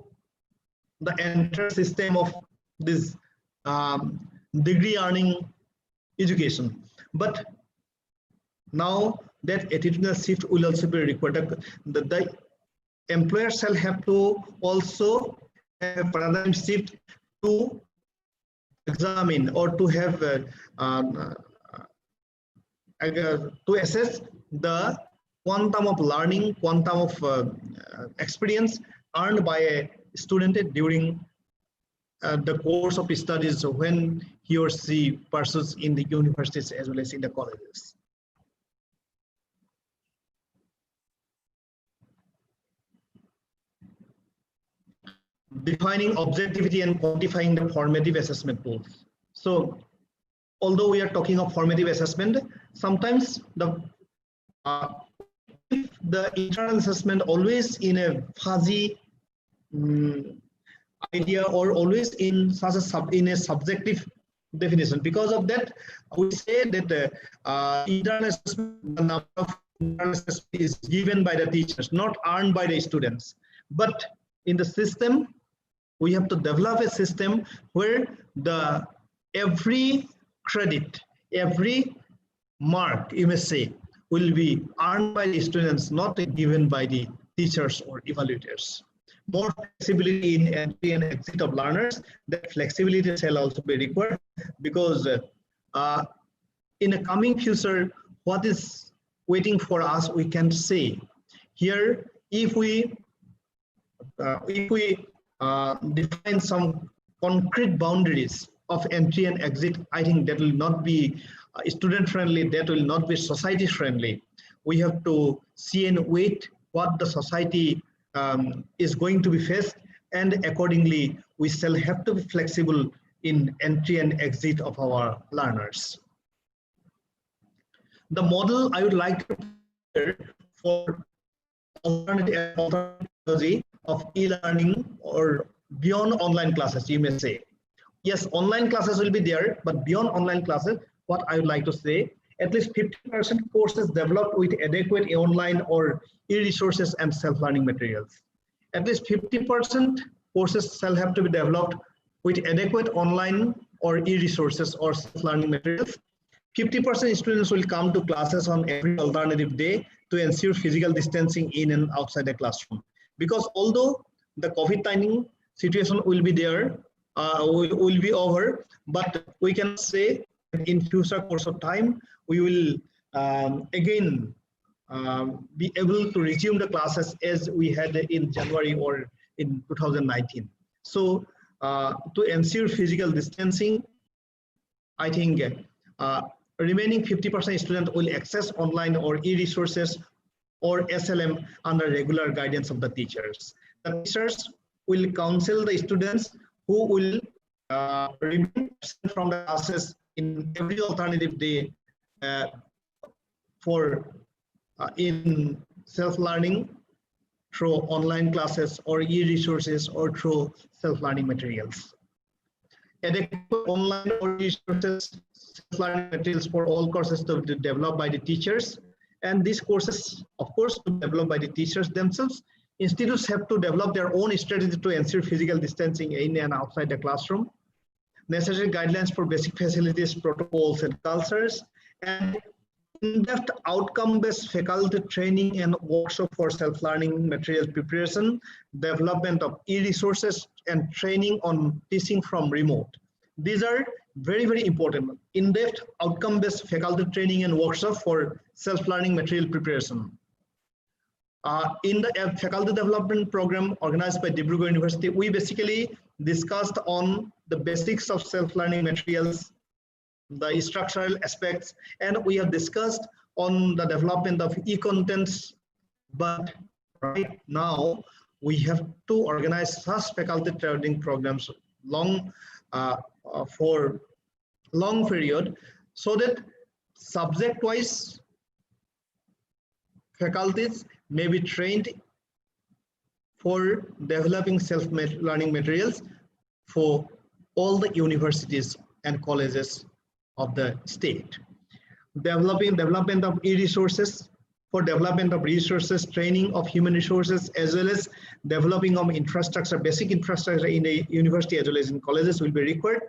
the entire system of this degree earning education. But now that attitudinal shift will also be required. The employer shall have to also have a paradigm shift to examine or to have to assess the quantum of learning, quantum of experience earned by a student during the course of studies when he or she pursues in the universities as well as in the colleges. defining objectivity and quantifying the formative assessment tools. So although we are talking of formative assessment, sometimes the internal assessment always in a fuzzy idea or always in such a subjective definition. Because of that, we say that the internal assessment, the number of internal assessment is given by the teachers, not earned by the students. But in the system, we have to develop a system where every credit, every mark, you may say, will be earned by the students, not given by the teachers or evaluators. More flexibility in entry and exit of learners. That flexibility shall also be required, because in a coming future, what is waiting for us, we can say. Here, if we define some concrete boundaries of entry and exit, I think that will not be student friendly, that will not be society friendly. We have to see and wait what the society is going to be faced, and accordingly we shall have to be flexible in entry and exit of our learners. The model I would like to share for alternative technology of e-learning or beyond online classes, you may say. Yes, online classes will be there, but beyond online classes, what I would like to say, at least 50% courses developed with adequate online or e-resources and self-learning materials. At least 50% courses shall have to be developed with adequate online or e-resources or self-learning materials. 50% students will come to classes on every alternative day to ensure physical distancing in and outside the classroom. Because although the COVID-19 situation will be there, will be over, but we can say in future course of time, we will again be able to resume the classes as we had in January or in 2019. So to ensure physical distancing, I think remaining 50% students will access online or e-resources or SLM under regular guidance of the teachers. The teachers will counsel the students who will remain absent from the classes in every alternative day in self-learning through online classes or e-resources or through self-learning materials. Adequate online or e-resources, self-learning materials for all courses to be developed by the teachers, and these courses, of course, to be developed by the teachers themselves. Institutes have to develop their own strategy to ensure physical distancing in and outside the classroom. Necessary guidelines for basic facilities, protocols, and cultures, and in-depth outcome-based faculty training and workshop for self-learning material preparation, development of e-resources, and training on teaching from remote. These are very, very important. In-depth outcome-based faculty training and workshop for self-learning material preparation. In the faculty development program organized by Dibrugarh University, we basically discussed on the basics of self-learning materials, the structural aspects, and we have discussed on the development of e-contents. But right now, we have to organize such faculty training programs for long period, so that subject-wise faculties may be trained for developing self-learning materials for all the universities and colleges of the state. Development of e-resources, for development of resources, training of human resources, as well as developing of infrastructure, basic infrastructure in a university as well as in colleges will be required,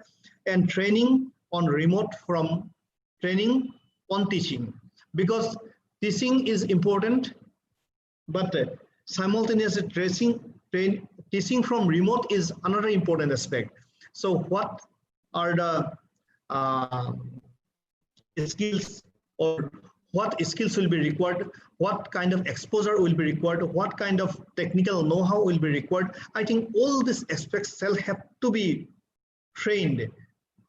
and training on remote from training on teaching, because teaching is important, but simultaneously teaching from remote is another important aspect. So what are the skills, or what skills will be required, what kind of exposure will be required, what kind of technical know-how will be required? I think all these aspects shall have to be trained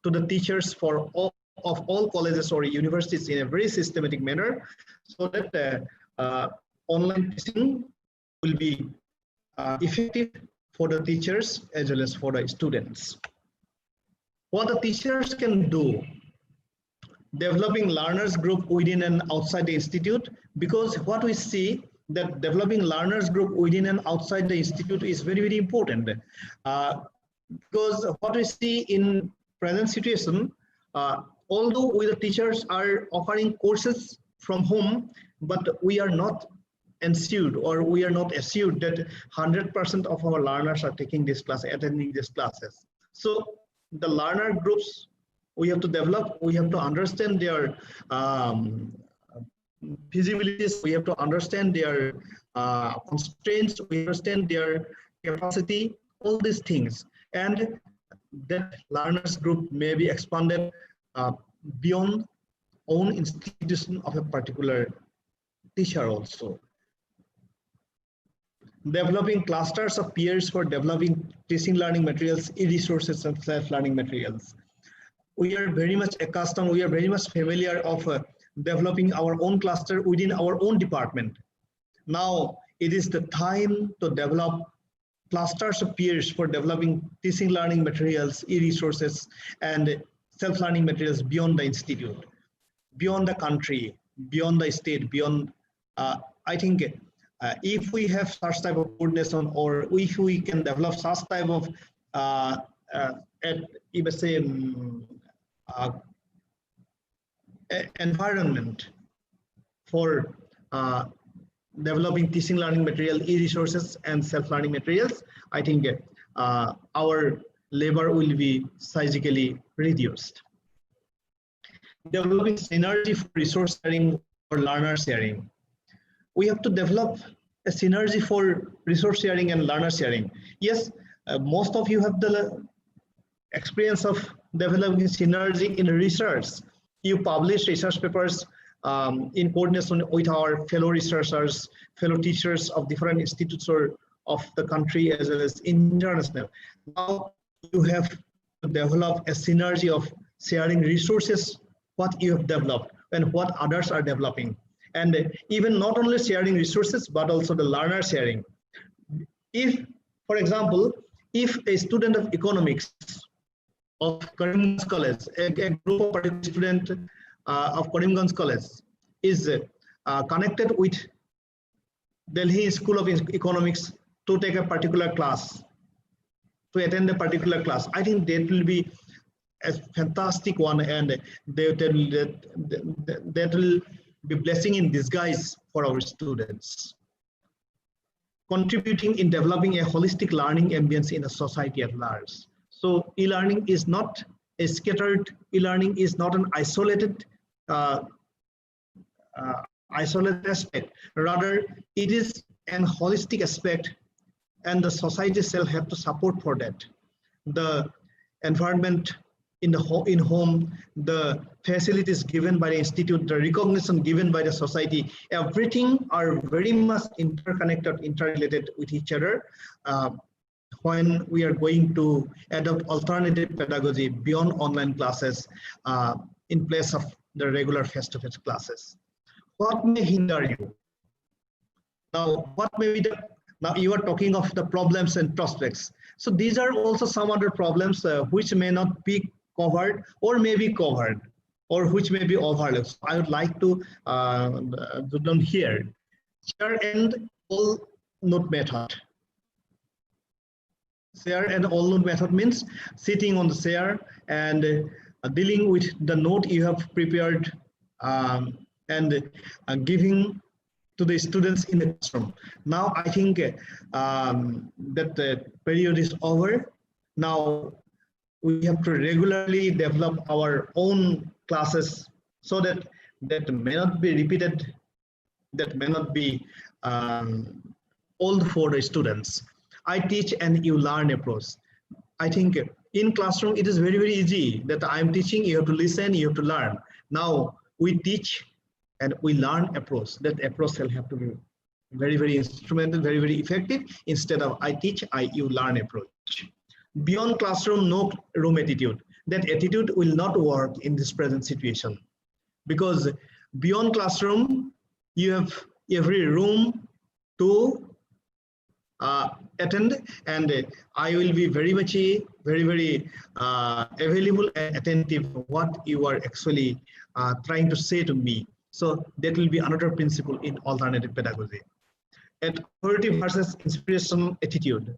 to the teachers for all colleges or universities in a very systematic manner, so that online teaching will be effective for the teachers as well as for the students. What the teachers can do, developing learners group within and outside the institute, because what we see that developing learners group within and outside the institute is very, very important. Because what we see in present situation, although we the teachers are offering courses from home, but we are not ensured, or we are not assured that 100% of our learners are taking this class, attending these classes. So the learner groups we have to develop, we have to understand their feasibilities, we have to understand their constraints, we understand their capacity, all these things. And that learners group may be expanded beyond own institution of a particular teacher also. Developing clusters of peers for developing teaching learning materials, e-resources and self-learning materials. We are very much accustomed, we are very much familiar of developing our own cluster within our own department. Now it is the time to develop clusters of peers for developing teaching learning materials, e-resources and self-learning materials beyond the institute, beyond the country, beyond the state, beyond, I think if we have such type of coordination, or if we can develop such type of environment for developing teaching learning material, e-resources and self-learning materials, I think our labor will be sizably reduced. Developing synergy for resource sharing or learner sharing. We have to develop a synergy for resource sharing and learner sharing. Yes, most of you have the experience of developing synergy in research. You publish research papers in coordination with our fellow researchers, fellow teachers of different institutes or of the country as well as international. Now you have to develop a synergy of sharing resources, what you have developed and what others are developing. And even not only sharing resources, but also the learner sharing. If, for example, if a student of economics of Karimganj College, a group of particular students of Karimganj College is connected with Delhi School of Economics to take a particular class, to attend a particular class, I think that will be a fantastic one, and that will be blessing in disguise for our students. Contributing in developing a holistic learning ambience in a society at large. So e-learning is not a scattered, e-learning is not an isolated aspect. Rather, it is an holistic aspect, and the society itself have to support for that. The environment in home, the facilities given by the institute, the recognition given by the society, everything are very much interconnected, interrelated with each other. When we are going to adopt alternative pedagogy beyond online classes in place of the regular face-to-face classes. What may hinder you? Now, what may be the, now you are talking of the problems and prospects. So these are also some other problems which may not be covered or may be covered, or which may be overlooked. So I would like to do them here. Share and all note method. Share and all note method means sitting on the chair and dealing with the note you have prepared and giving to the students in the classroom. Now I think that the period is over. Now we have to regularly develop our own classes so that that may not be repeated, that may not be old for the students. I teach and you learn approach. I think in classroom it is very, very easy that I'm teaching, you have to listen, you have to learn. Now we teach and we learn approach. That approach will have to be very, very instrumental, very, very effective, instead of I teach, you learn approach. Beyond classroom, no room attitude. That attitude will not work in this present situation, because beyond classroom, you have every room to attend, and I will be very much very available and attentive what you are actually trying to say to me. So that will be another principle in alternative pedagogy. At authority versus inspiration attitude,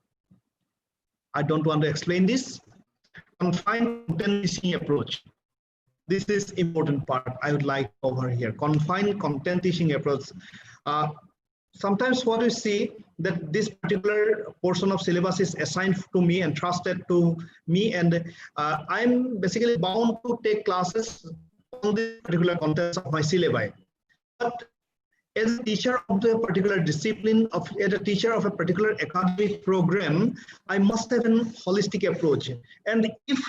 I don't want to explain this. Confined content teaching approach. This is important part I would like over here. Confined content teaching approach. Sometimes what we see that this particular portion of syllabus is assigned to me and trusted to me, and I'm basically bound to take classes on the particular contents of my syllabi. But as a teacher of the particular discipline, as a teacher of a particular academic program, I must have a holistic approach. And if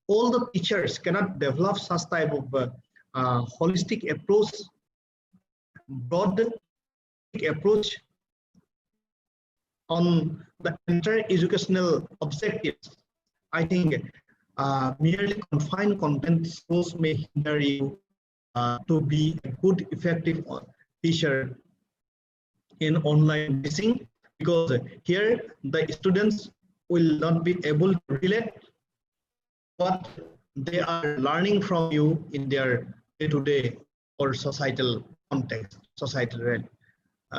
all the teachers cannot develop such type of holistic approach, broad approach on the entire educational objectives, I think merely confined content schools may hinder you to be a good, effective teacher in online teaching, because here the students will not be able to relate what they are learning from you in their day-to-day or societal context, societal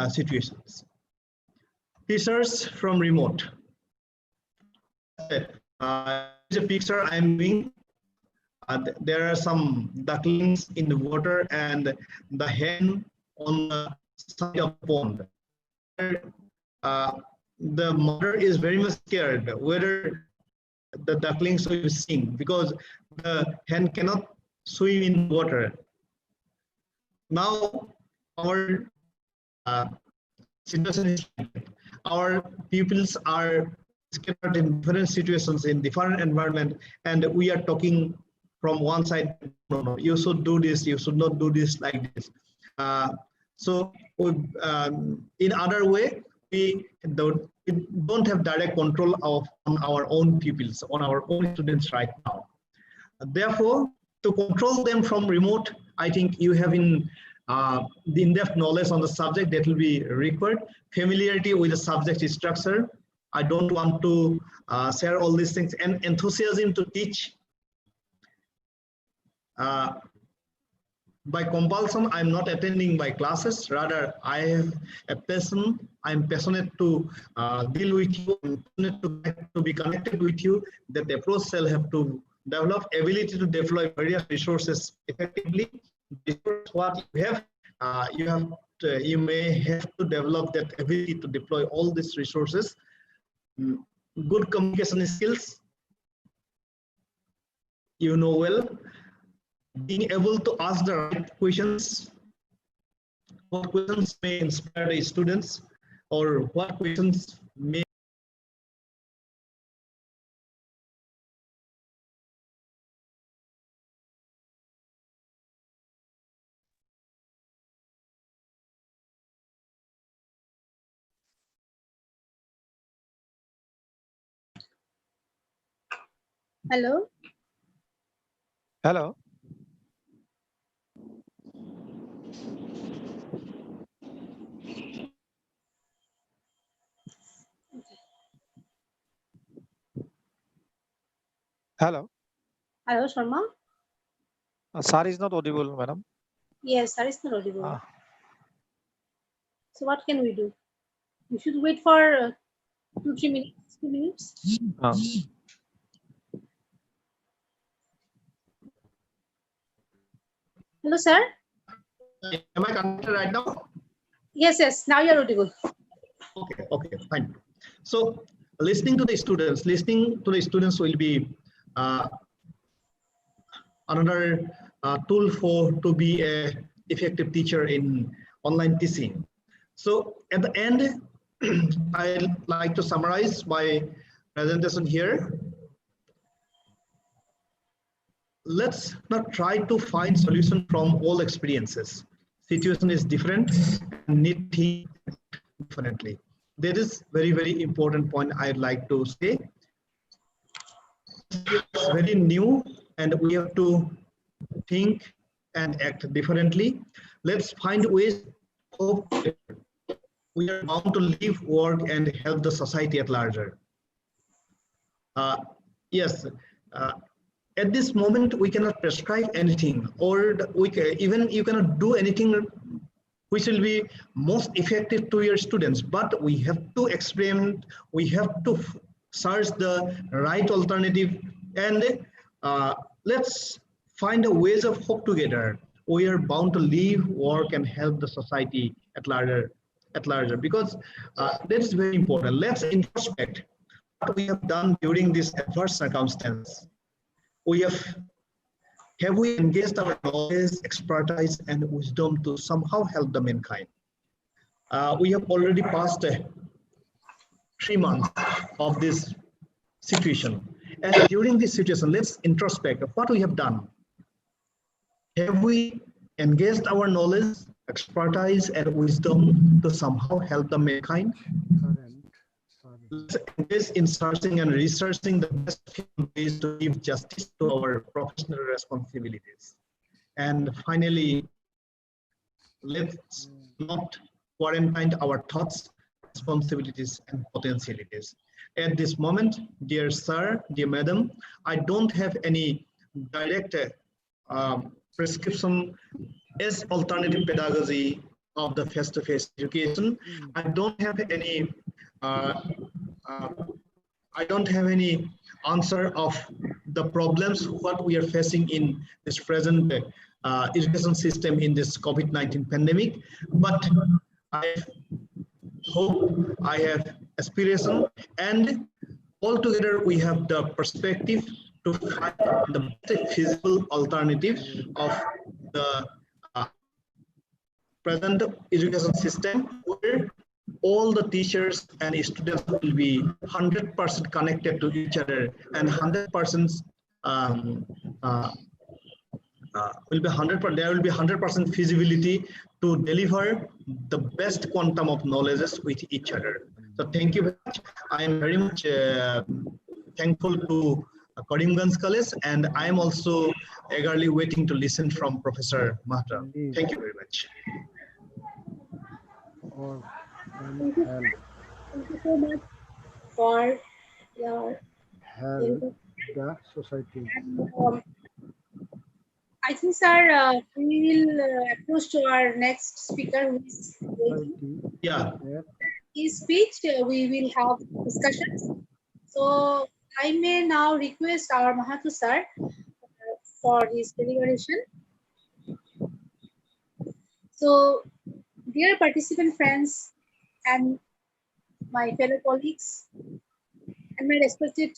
situations. Teachers from remote. It's a picture I'm doing. There are some ducklings in the water and the hen on the side of the pond. The mother is very much scared whether the ducklings will sink, because the hen cannot swim in water. Now our situation is like that. Our pupils are scattered in different situations, in different environment, and we are talking from one side, no, you should do this, you should not do this, like this. So in other way, we don't have direct control on our own pupils, on our own students right now. Therefore, to control them from remote, I think you have the in-depth knowledge on the subject that will be required, familiarity with the subject structure. I don't want to share all these things, and enthusiasm to teach. By compulsion, I'm not attending my classes. Rather, I have a passion. I'm passionate to deal with you, I'm passionate to be connected with you. That approach shall have to develop ability to deploy various resources effectively. What you have, you may have to develop that ability to deploy all these resources. Good communication skills, you know well. Being able to ask the right questions. What questions may inspire the students, or what questions may Hello. Hello. Hello. Hello, Sharma. Sir is not audible, madam. Yes, sir is not audible. Ah. So what can we do? We should wait for 2-3 minutes. 2 minutes. Hello, sir. Am I connected right now? Yes. Now you're audible. Okay, fine. So listening to the students will be another tool to be a effective teacher in online teaching. So at the end, I'd like to summarize my presentation here. Let's not try to find solution from all experiences. Situation is different and need to think differently. That is very important point I'd like to say. It's very new and we have to think and act differently. Let's find ways of we are bound to live, work, and help the society at larger. Yes, at this moment we cannot prescribe anything, or even you cannot do anything which will be most effective to your students, but we have to experiment, we have to search the right alternative, and let's find a ways of hope together. We are bound to live, work, and help the society at larger, because that is very important. Let's introspect what we have done during this adverse circumstance. Have we engaged our knowledge, expertise, and wisdom to somehow help the mankind? We have already passed 3 months of this situation. And during this situation, let's introspect what we have done. Have we engaged our knowledge, expertise, and wisdom to somehow help the mankind? Let's engage in searching and researching the best ways to give justice to our professional responsibilities. And finally, let's not quarantine our thoughts, responsibilities, and potentialities. At this moment, dear sir, dear madam, I don't have any direct prescription as alternative pedagogy of the face-to-face education. I don't have any answer of the problems what we are facing in this present education system in this COVID-19 pandemic, but I hope, I have aspiration, and altogether we have the perspective to find the best feasible alternative of the present education system, where all the teachers and students will be 100% connected to each other, and 100% will be 100%. There will be 100% feasibility to deliver the best quantum of knowledges with each other. So thank you very much. I am very much thankful to Karimganj College, and I am also eagerly waiting to listen from Professor Mahta. Thank you very much. Thank you so much for your help the society. and, I think, sir, we will approach to our next speaker who is waiting. Yeah. His speech, we will have discussions. So I may now request our Mahato sir for his deliberation. So, dear participant friends and my fellow colleagues and my respected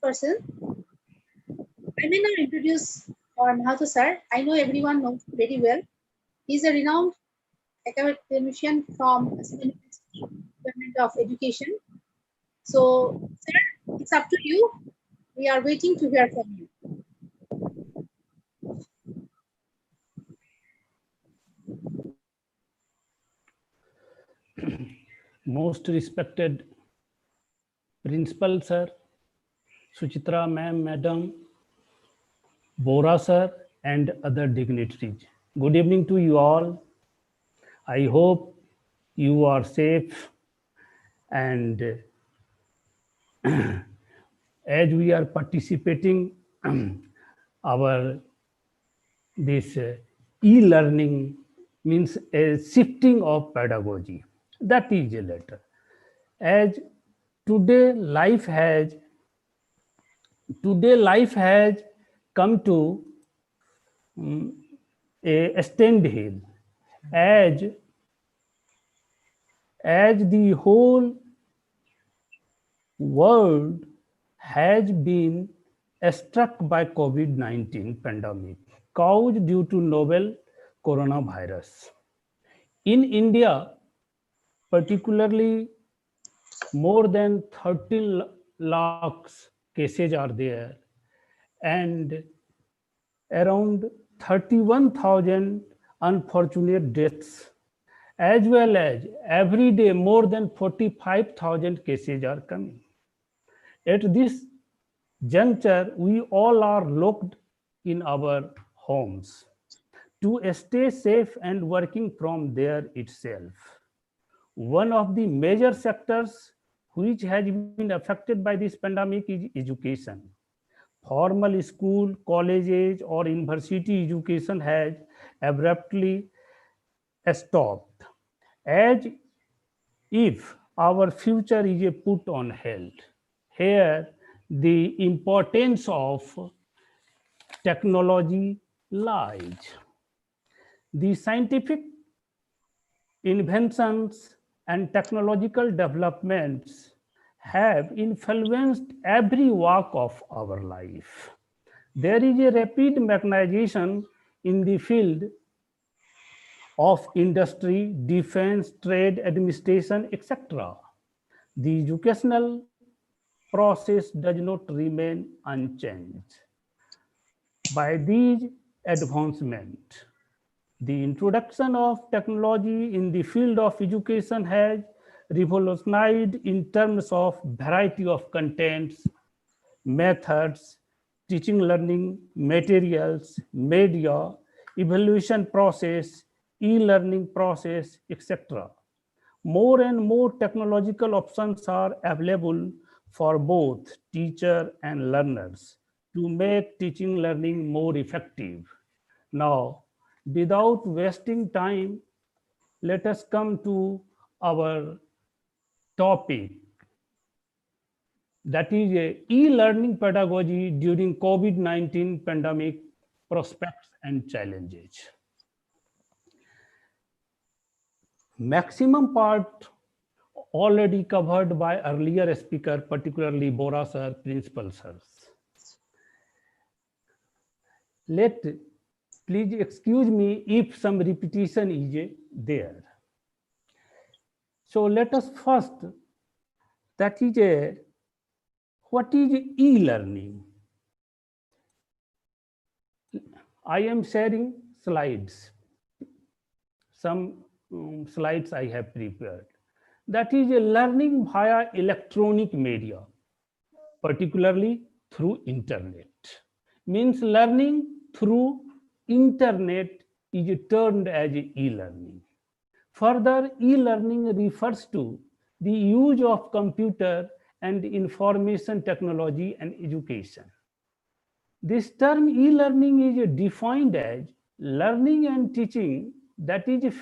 person, I may now introduce our Mahato sir. I know everyone knows very well. He is a renowned academician from the Department of Education. So, sir, it's up to you. We are waiting to hear from you. Most respected Principal Sir, Suchitra Ma'am, Madam, Bora Sir, and other dignitaries. Good evening to you all. I hope you are safe, and as we are participating our this e-learning means a shifting of pedagogy. That is a letter. As today life has come to a standstill, as the whole world has been struck by COVID-19 pandemic caused due to novel coronavirus. In India, particularly, more than 30 lakhs cases are there, and around 31,000 unfortunate deaths, as well as every day more than 45,000 cases are coming. At this juncture, we all are locked in our homes. to stay safe and working from there itself. One of the major sectors which has been affected by this pandemic is education. Formal school, colleges, or university education has abruptly stopped, as if our future is put on hold. Here, the importance of technology lies. The scientific inventions and technological developments have influenced every walk of our life. There is a rapid mechanization in the field of industry, defense, trade, administration, etc. The educational process does not remain unchanged by these advancements. The introduction of technology in the field of education has revolutionized in terms of variety of contents, methods, teaching learning materials, media, evaluation process, e-learning process, etc. More and more technological options are available for both teacher and learners to make teaching learning more effective. Now, without wasting time, let us come to our topic, that is e-learning pedagogy during COVID-19 pandemic, prospects and challenges. Maximum part already covered by earlier speaker, particularly Bora sir, principal sirs. Please excuse me if some repetition is there. So let us first, that is what is e-learning? I am sharing slides. Some slides I have prepared. That is a learning via electronic media, particularly through internet. Means learning through internet is termed as e-learning. Further, e-learning refers to the use of computer and information technology and education. This term e-learning is defined as learning and teaching that is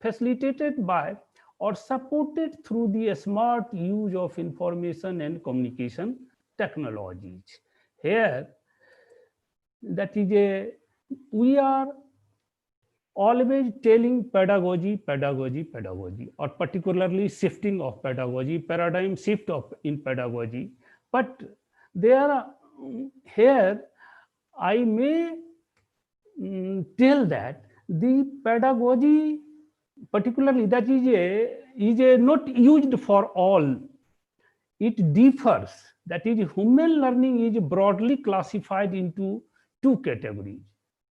facilitated by or supported through the smart use of information and communication technologies. Here, that is we are always telling pedagogy, or particularly shifting of pedagogy, paradigm shift in pedagogy. But there, here, I may tell that the pedagogy, particularly that is not used for all. It differs. That is, human learning is broadly classified into two categories.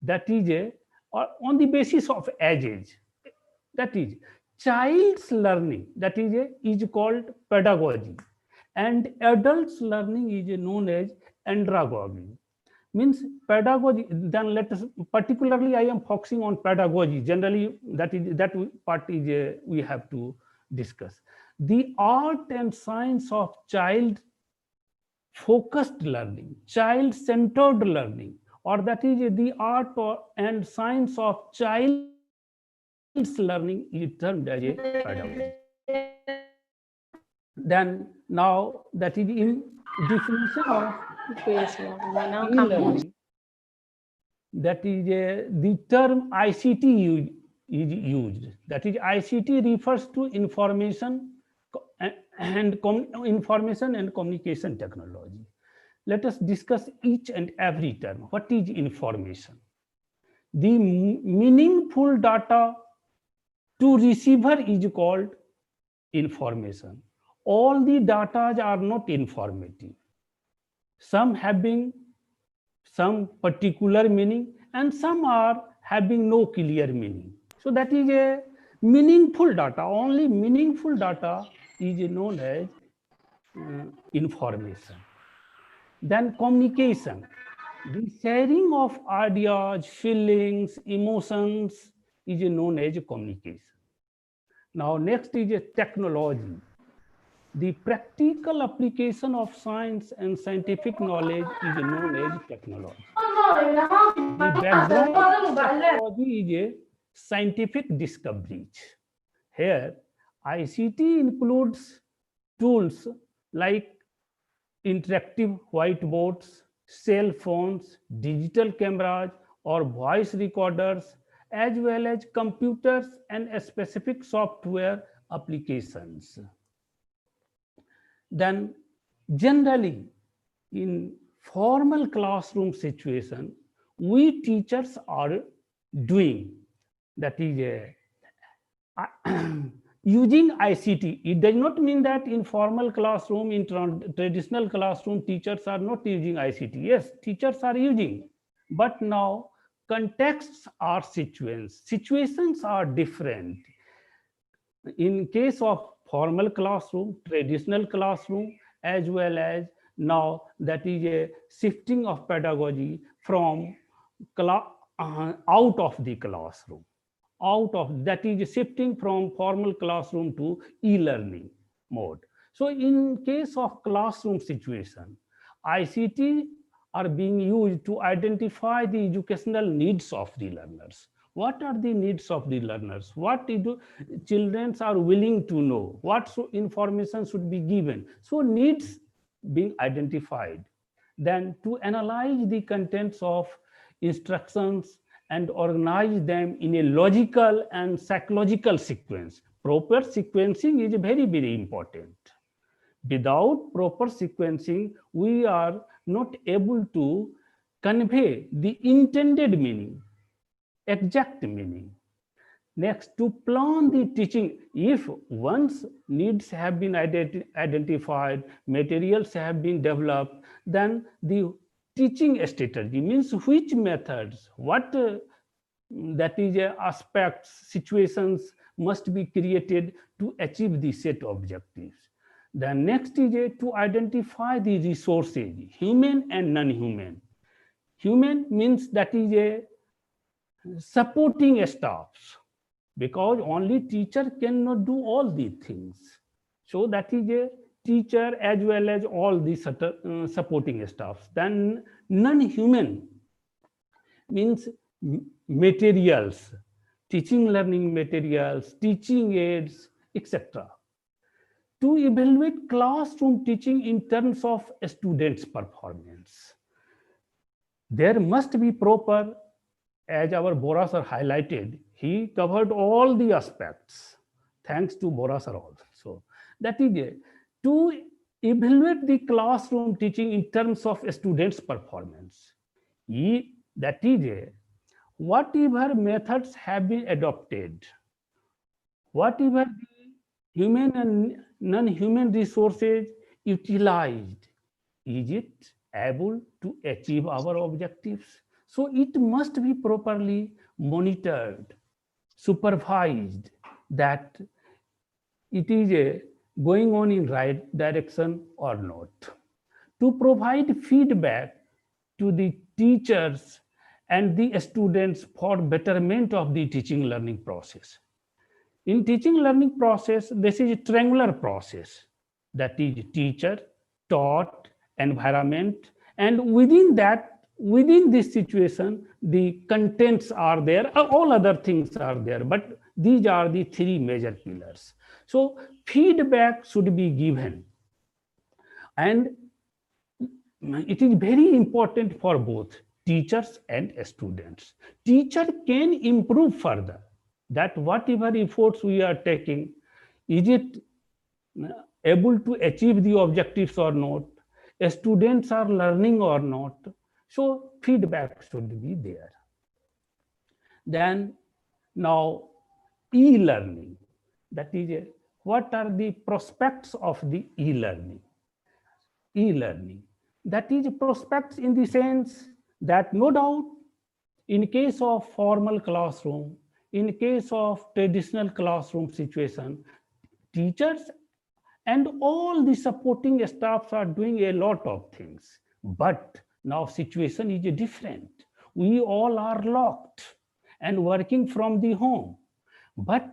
That is on the basis of ages. That is, child's learning, that is called pedagogy, and adults learning is known as andragogy. Means pedagogy. Then let us, particularly I am focusing on pedagogy. Generally, that part is we have to discuss. The art and science of child focused learning, child centered learning, or that is the art and science of child's learning is termed as a pedagogy. Then now that is in definition of e-learning, that is the term ICT is used. That is, ICT refers to information and communication technology. Let us discuss each and every term. What is information? The meaningful data to receiver is called information. All the data are not informative. Some having some particular meaning and some are having no clear meaning. So that is a meaningful data. Only meaningful data is known as information. Then communication. The sharing of ideas, feelings, emotions is known as communication. Now, next is a technology. The practical application of science and scientific knowledge is known as technology. The background of technology is a scientific discoveries. Here, ICT includes tools like interactive whiteboards, cell phones, digital cameras, or voice recorders, as well as computers and specific software applications. Then, generally, in formal classroom situation, we teachers are doing, that is using ICT. It does not mean that in formal classroom, in traditional classroom, teachers are not using ICT. Yes, teachers are using, but now contexts are situations are different. In case of formal classroom, traditional classroom, as well as now that is a shifting of pedagogy from out of the classroom, out of, that is shifting from formal classroom to e-learning mode. So in case of classroom situation, ICT are being used to identify the educational needs of the learners. What are the needs of the learners? What do children are willing to know? What information should be given? So needs being identified. Then to analyze the contents of instructions and organize them in a logical and psychological sequence. Proper sequencing is very, very important. Without proper sequencing, we are not able to convey the intended meaning, exact meaning. Next, to plan the teaching, if once needs have been identified, materials have been developed, then the teaching strategy means which methods, what that is aspects, situations must be created to achieve the set objectives. The next is to identify the resources, human and non-human. Human means that is a supporting staffs, because only teacher cannot do all the things. So that is a teacher as well as all the supporting staffs. Then non-human means materials, teaching learning materials, teaching aids, etc. To evaluate classroom teaching in terms of students' performance, there must be proper, as our Bora sir highlighted, he covered all the aspects. Thanks to Bora sir also. So that is it. To evaluate the classroom teaching in terms of students' performance, that is it. Whatever methods have been adopted, whatever the human and non-human resources utilized, is it able to achieve our objectives? So it must be properly monitored, supervised, that it is going on in right direction or not. To provide feedback to the teachers and the students for betterment of the teaching learning process. In teaching learning process, this is a triangular process, that is teacher, taught, environment, and within that, within this situation, the contents are there, all other things are there, but these are the three major pillars. So feedback should be given, and it is very important for both teachers and students. Teacher can improve further, that whatever efforts we are taking, is it able to achieve the objectives or not? Students are learning or not? So feedback should be there. Then now e-learning, that is what are the prospects of the e-learning? E-learning, that is prospects in the sense that no doubt in case of formal classroom, in case of traditional classroom situation, teachers and all the supporting staffs are doing a lot of things, but Now situation is different. We all are locked and working from the home. But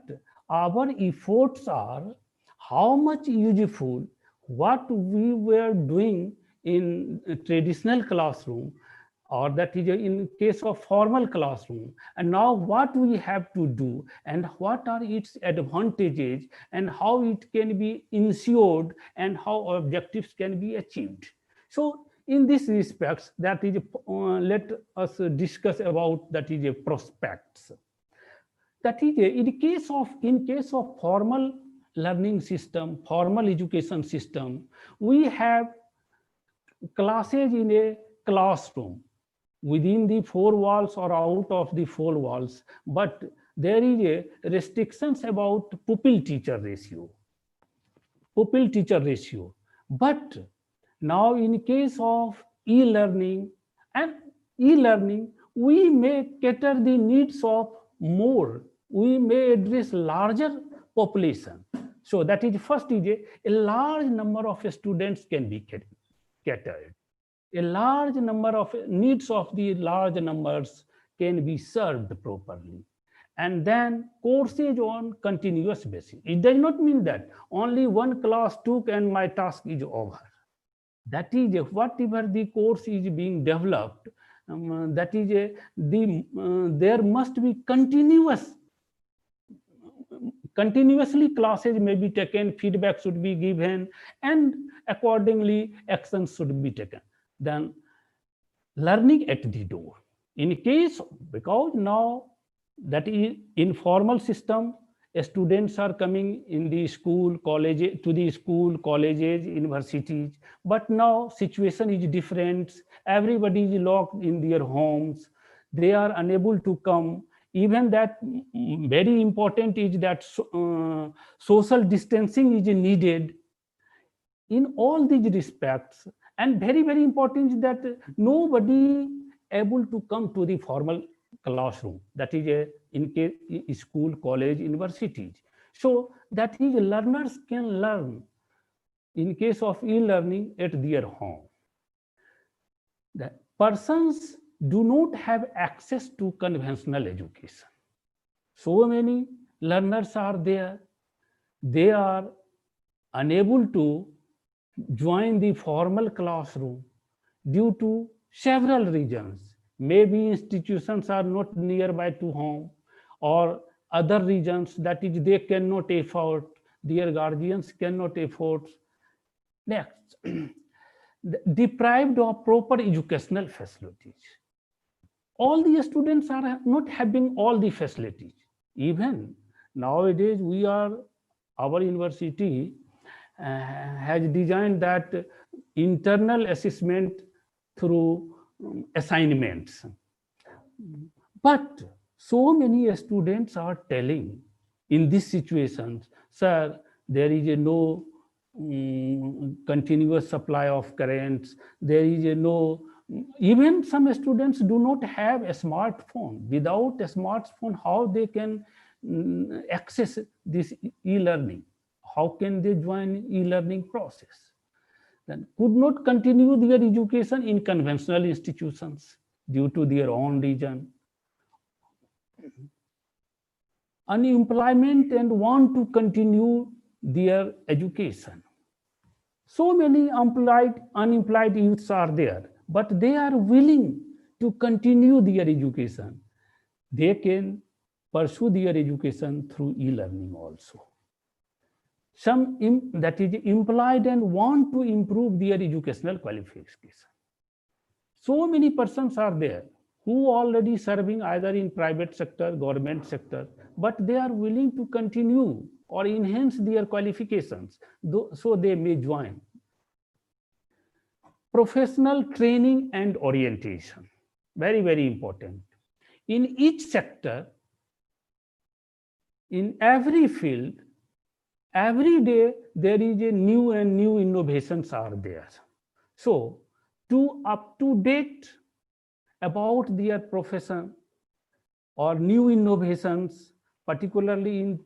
our efforts are how much useful what we were doing in a traditional classroom, or that is in case of formal classroom, and now what we have to do and what are its advantages and how it can be ensured and how objectives can be achieved. So in this respects, that is let us discuss about that is a prospects. That is in case of formal learning system, formal education system, we have classes in a classroom within the four walls or out of the four walls, but there is a restrictions about pupil teacher ratio. But now in case of e-learning, and e-learning, we may cater the needs of more, we may address larger population. So that is first is a large number of students can be catered. A large number of needs of the large numbers can be served properly. And then courses on continuous basis. It does not mean that only one class took and my task is over. That is whatever the course is being developed, that is there must be continuously classes may be taken, feedback should be given, and accordingly actions should be taken. Then learning at the door. In case, because now that is informal system, students are coming in the school, college, to the school, colleges, universities, but now situation is different. Everybody is locked in their homes. They are unable to come. Even that very important is that social distancing is needed in all these respects. And very, very important is that nobody able to come to the formal classroom, that is in case school, college, universities. So that is learners can learn in case of e-learning at their home. The persons do not have access to conventional education. So many learners are there. They are unable to join the formal classroom due to several reasons. Maybe institutions are not nearby to home, or other reasons, that is they cannot afford, their guardians cannot afford. Next, deprived of proper educational facilities. All the students are not having all the facilities. Even nowadays our university has designed that internal assessment through assignments. But so many students are telling in this situation, sir, there is no continuous supply of currents, there is no, even some students do not have a smartphone. Without a smartphone, how they can access this e-learning? How can they join e-learning process? Then could not continue their education in conventional institutions due to their own reason. Unemployment and want to continue their education. So many unemployed youths are there, but they are willing to continue their education. They can pursue their education through e-learning also. Some that is employed and want to improve their educational qualification. So many persons are there who already serving either in private sector, government sector, but they are willing to continue or enhance their qualifications, so they may join. Professional training and orientation, very, very important. In each sector, in every field, every day there is a new and new innovations are there. So to up to date about their profession or new innovations, particularly in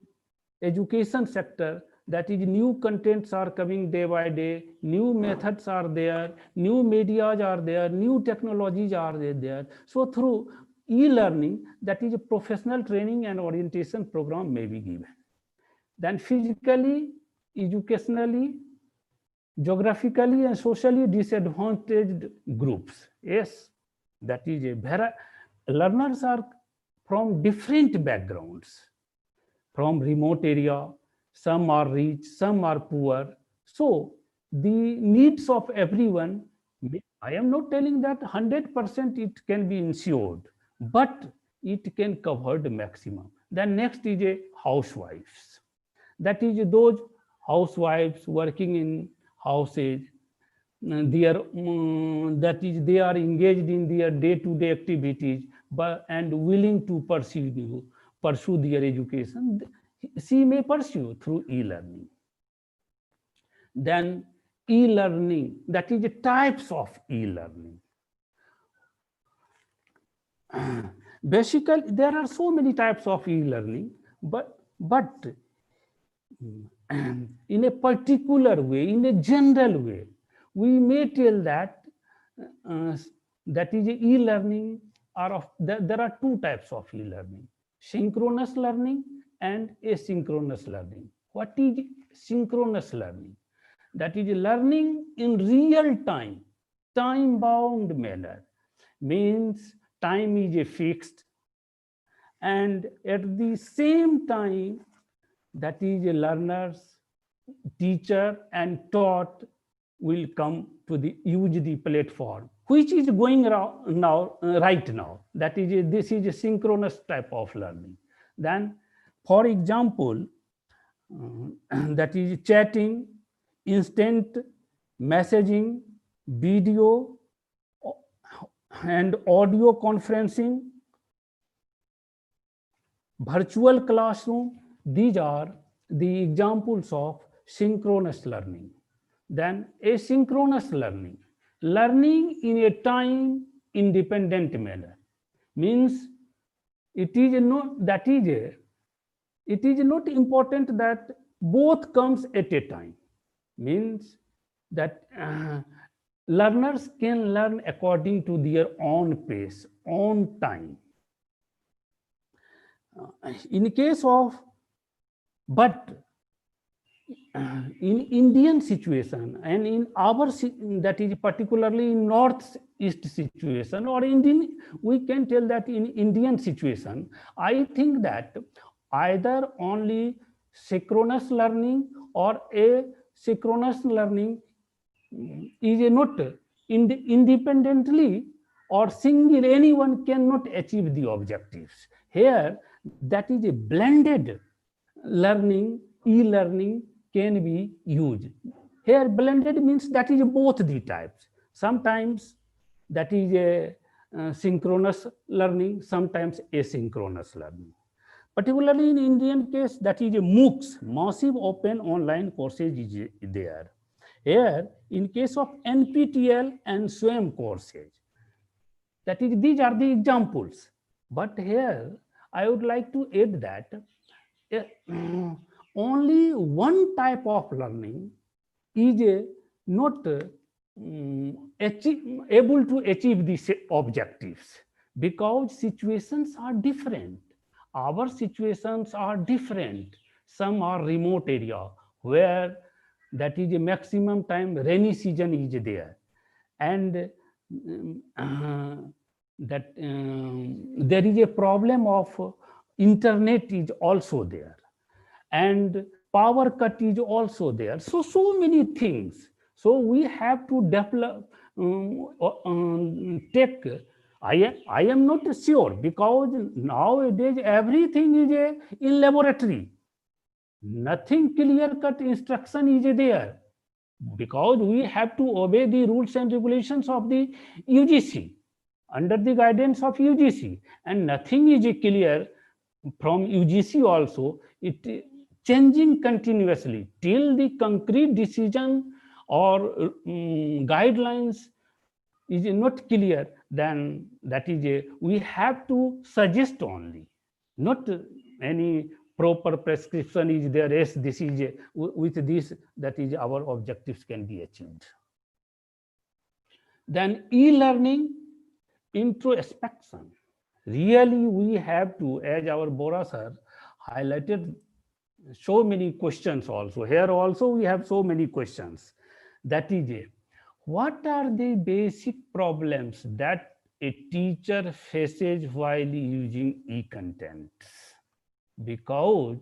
education sector, that is new contents are coming day by day, new methods are there, new medias are there, new technologies are there. So through e-learning, that is a professional training and orientation program may be given. Then physically, educationally, geographically and socially disadvantaged groups. Yes, that is a learners are from different backgrounds, from remote area, some are rich, some are poor. So the needs of everyone, I am not telling that 100% it can be ensured, but it can cover the maximum. Then next is a housewives. That is those housewives working in houses, that is they are engaged in their day-to-day activities and willing to pursue their education. She may pursue through e-learning. Then e-learning, that is the types of e-learning. Basically, there are so many types of e-learning, but in a particular way, in a general way, we may tell that that is e-learning there are two types of e-learning: synchronous learning and asynchronous learning. What is synchronous learning? That is learning in real time, time-bound manner. Means time is a fixed, and at the same time, that is a learners, teacher and taught will come to use the platform, which is going now right now. That is this is a synchronous type of learning. Then, for example, that is chatting, instant messaging, video and audio conferencing, virtual classroom. These are the examples of synchronous learning. Then asynchronous learning, learning in a time independent manner, means it is not important that both comes at a time. Means that learners can learn according to their own pace, own time. In case of, but in Indian situation and in our, that is particularly in Northeast situation or Indian, we can tell that in Indian situation, I think that either only synchronous learning or asynchronous learning is not independently or single, anyone cannot achieve the objectives. Here, that is a blended learning, e-learning can be used. Here, blended means that is both the types. Sometimes that is a synchronous learning, sometimes asynchronous learning. Particularly in Indian case, that is a MOOCs, massive open online courses is there. Here, in case of NPTEL and SWAYAM courses, that is, these are the examples. But here, I would like to add that only one type of learning is not able to achieve these objectives, because situations are different. Our situations are different. Some are remote area where that is a maximum time rainy season is there, and that there is a problem of internet is also there, and power cut is also there. So many things. So we have to develop, take. I am not sure, because nowadays everything is in laboratory. Nothing clear-cut instruction is there, because we have to obey the rules and regulations of the UGC, under the guidance of UGC, and nothing is clear from UGC also. It changing continuously till the concrete decision or guidelines is not clear. Then that is we have to suggest only, not any proper prescription is there. Yes, this is with this, that is our objectives can be achieved. Then e-learning introspection. Really, we have to, as our Bora sir highlighted, so many questions also. Here also we have so many questions. That is, what are the basic problems that a teacher faces while using e-contents? Because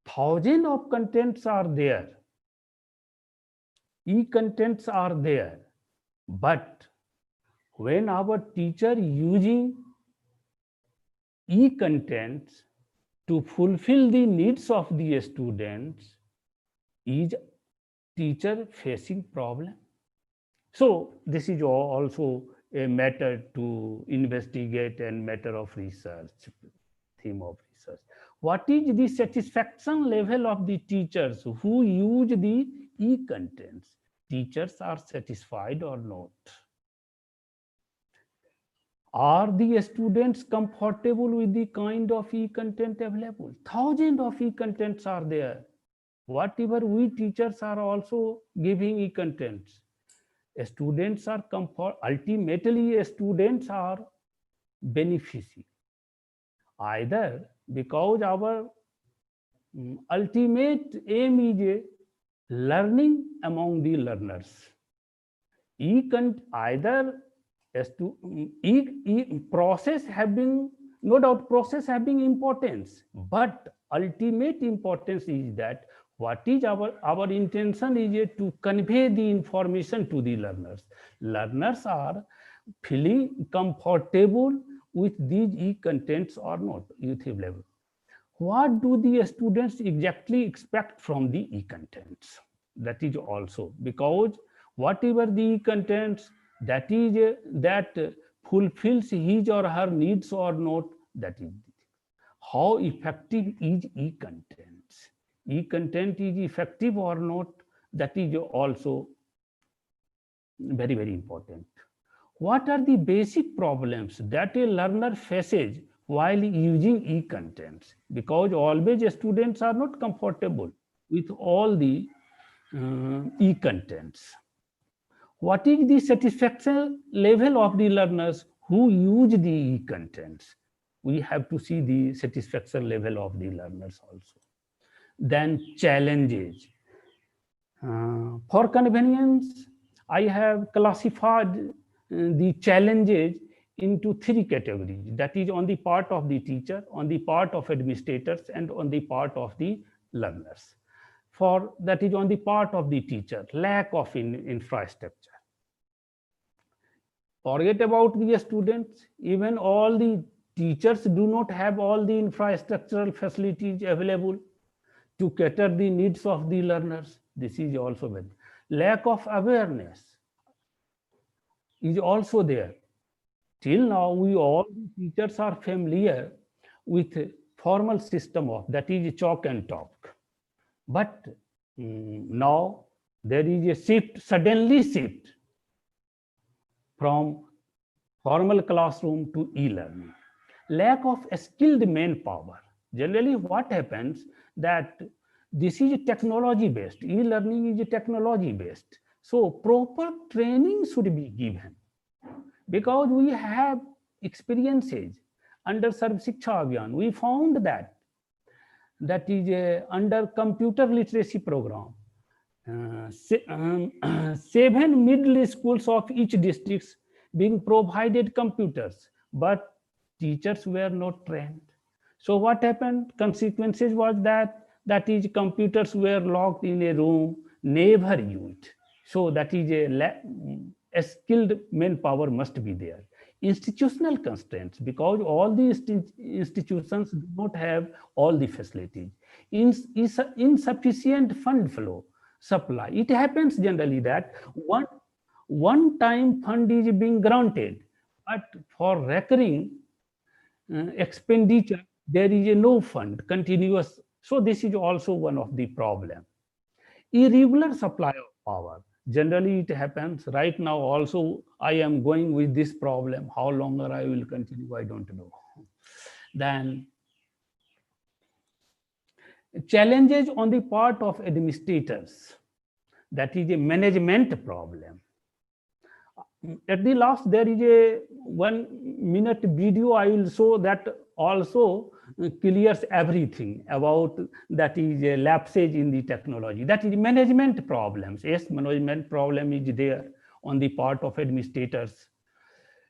thousands of contents are there, e-contents are there, but when our teacher using e-contents to fulfill the needs of the students, is teacher facing problem? So this is also a matter to investigate and matter of research, theme of research. What is the satisfaction level of the teachers who use the e-contents? Teachers are satisfied or not? Are the students comfortable with the kind of e-content available? Thousands of e-contents are there. Whatever we teachers are also giving e-contents, students are ultimately students are beneficiary, either because our ultimate aim is a learning among the learners. Either process having, no doubt process having importance, but ultimate importance is that what is our intention is to convey the information to the learners. Learners are feeling comfortable with these e-contents or not, youth level. What do the students exactly expect from the e-contents? That is also because whatever the e-contents that is that fulfills his or her needs or not, that is how effective is e-contents. E-content is effective or not, that is also very, very important. What are the basic problems that a learner faces while using e-contents? Because always students are not comfortable with all the e-contents. What is the satisfaction level of the learners who use the e-contents? We have to see the satisfaction level of the learners also. Then challenges. For convenience, I have classified the challenges into three categories. That is on the part of the teacher, on the part of administrators, and on the part of the learners. For that is on the part of the teacher, lack of infrastructure. Forget about the students, even all the teachers do not have all the infrastructural facilities available to cater the needs of the learners. This is also bad. Lack of awareness is also there. Till now, we all teachers are familiar with formal system of that is chalk and talk. But now there is a shift, suddenly shift from formal classroom to e-learning. Lack of skilled manpower. Generally, what happens that this is technology based. E-learning is technology based. So proper training should be given, because we have experiences under Sarv Shiksha Abhiyan. We found that is under computer literacy program. 7 middle schools of each district being provided computers, but teachers were not trained. So what happened? Consequences was that is computers were locked in a room, never used. So that is a skilled manpower must be there. Institutional constraints, because all the institutions do not have all the facilities. Insufficient fund flow supply. It happens generally that one time fund is being granted, but for recurring expenditure there is a no fund continuous. So this is also one of the problem. Irregular supply of power. Generally it happens right now also. I am going with this problem. How longer I will continue, I don't know. Then Challenges on the part of administrators, that is a management problem. At the last, there is a 1-minute video I will show that also clears everything about that is a lapses in the technology. That is management problems. Yes, management problem is there on the part of administrators.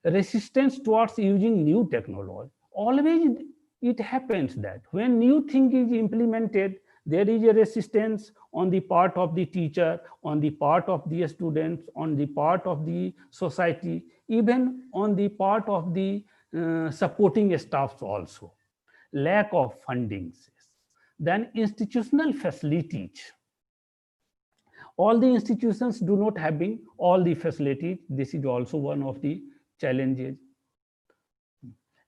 Resistance towards using new technology. Always it happens that when new thing is implemented, there is a resistance on the part of the teacher, on the part of the students, on the part of the society, even on the part of the supporting staffs also. Lack of fundings. Then institutional facilities. All the institutions do not having all the facilities. This is also one of the challenges.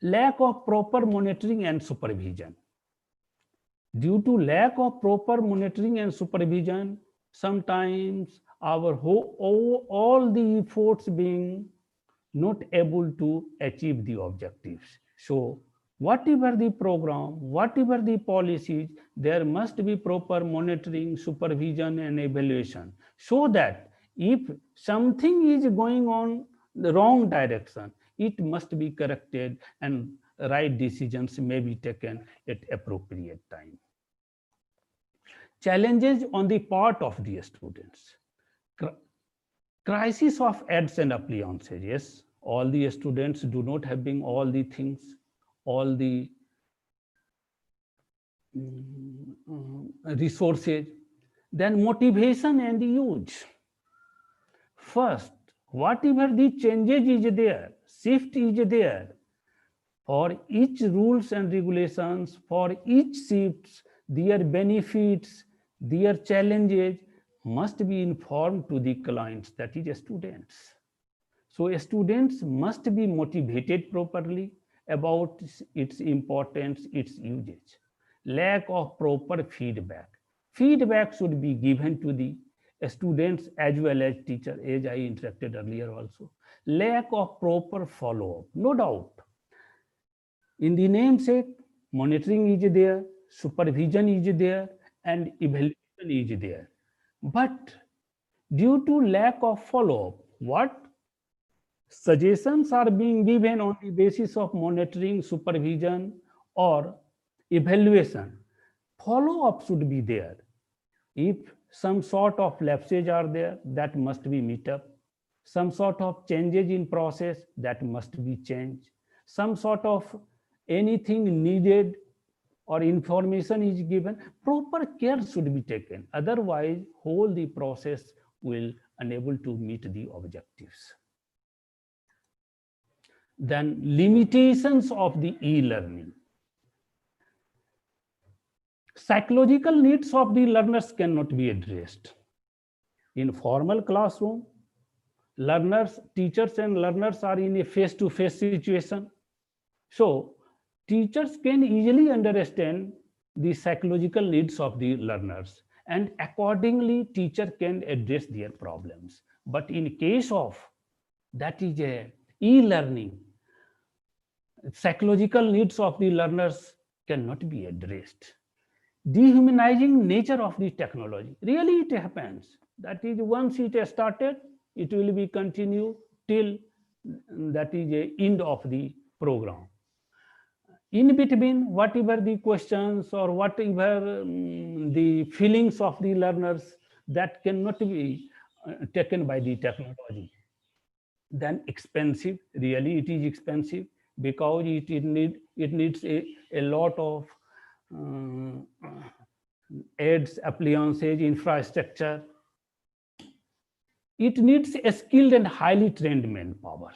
Lack of proper monitoring and supervision. Due to lack of proper monitoring and supervision, sometimes our all the efforts being not able to achieve the objectives. So whatever the program, whatever the policies, there must be proper monitoring, supervision, and evaluation, so that if something is going on the wrong direction, it must be corrected and right decisions may be taken at appropriate time. Challenges on the part of the students. Crisis of aids and appliances. Yes, all the students do not having all the things, all the resources. Then motivation and use. First, whatever the changes is there, shift is there, for each rules and regulations, for each shifts, their benefits, their challenges must be informed to the clients, that is students. So students must be motivated properly about its importance, its usage. Lack of proper feedback. Feedback should be given to the students as well as teacher, as I interacted earlier also. Lack of proper follow-up, no doubt. In the namesake, monitoring is there, supervision is there, and evaluation is there. But due to lack of follow-up, what suggestions are being given on the basis of monitoring, supervision, or evaluation? Follow-up should be there. If some sort of lapses are there, that must be met up. Some sort of changes in process, that must be changed. Some sort of anything needed or information is given, proper care should be taken. Otherwise, whole the process will unable to meet the objectives. Then limitations of the e-learning. Psychological needs of the learners cannot be addressed. In formal classroom, learners, teachers and learners are in a face-to-face situation. So teachers can easily understand the psychological needs of the learners, and accordingly teacher can address their problems. But in case of that is a e-learning, psychological needs of the learners cannot be addressed. Dehumanizing nature of the technology. Really it happens. That is, once it has started, it will be continued till that is the end of the program. In between, whatever the questions or whatever the feelings of the learners, that cannot be taken by the technology. Then expensive, really it is expensive, because it needs a lot of aids, appliances, infrastructure. It needs a skilled and highly trained manpower,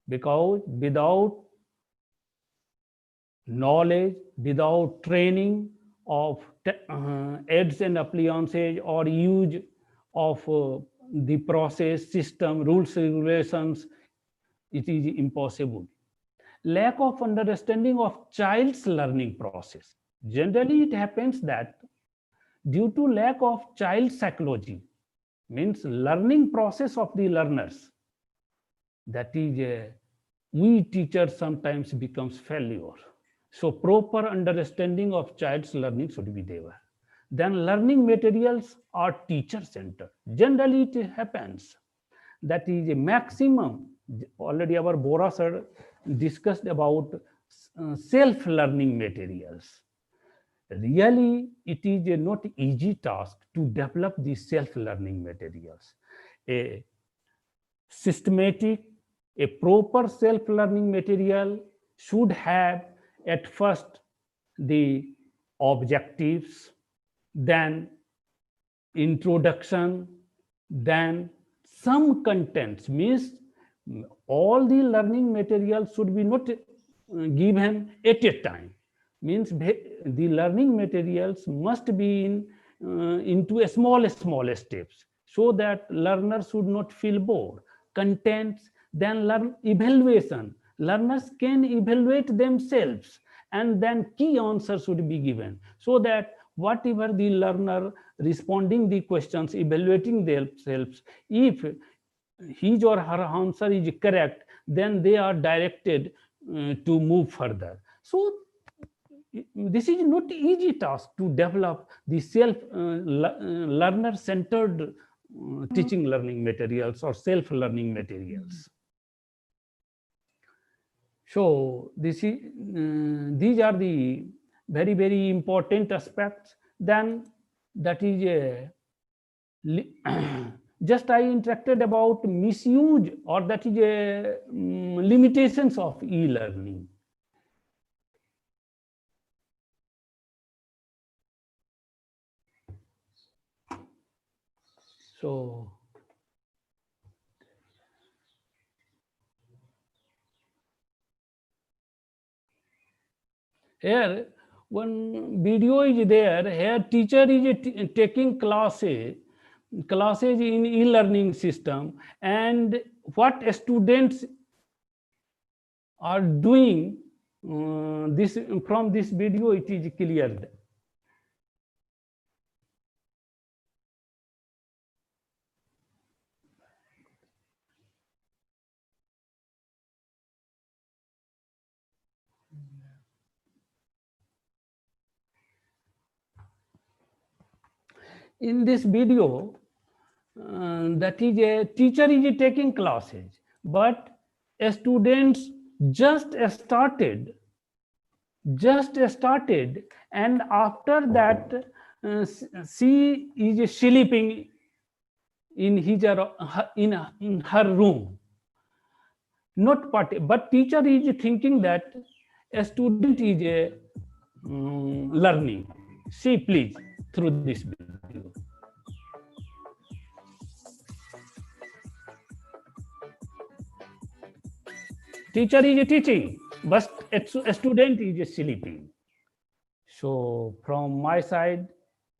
because without knowledge, without training of aids and appliances or use of the process, system, rules, regulations, it is impossible. Lack of understanding of child's learning process. Generally, it happens that due to lack of child psychology, means learning process of the learners, that is we teachers sometimes becomes failure. So proper understanding of child's learning should be there. Then learning materials are teacher centered. Generally it happens that is a maximum. Already our Bora sir discussed about self-learning materials. Really, it is a not easy task to develop these self-learning materials. A systematic, a proper self-learning material should have at first the objectives, then introduction, then some contents. Means all the learning materials should be not given at a time. Means the learning materials must be into a small steps, so that learners should not feel bored. Contents, then learn evaluation. Learners can evaluate themselves, and then key answers should be given, so that whatever the learner responding the questions, evaluating themselves, if his or her answer is correct, then they are directed to move further. So this is not easy task to develop the self learner centered teaching learning materials or self learning materials. So this is these are the very important aspects. Then that is a just I interacted about misuse, or that is a limitations of e-learning. So here one video is there. Here teacher is taking classes in e-learning system, and what students are doing this from this video it is clear. In this video, that is a teacher is taking classes, but students just started, and after that she is sleeping in his or in her room. Not part, but teacher is thinking that a student is a learning. See please through this video. Teacher is teaching, but a student is sleeping. So from my side,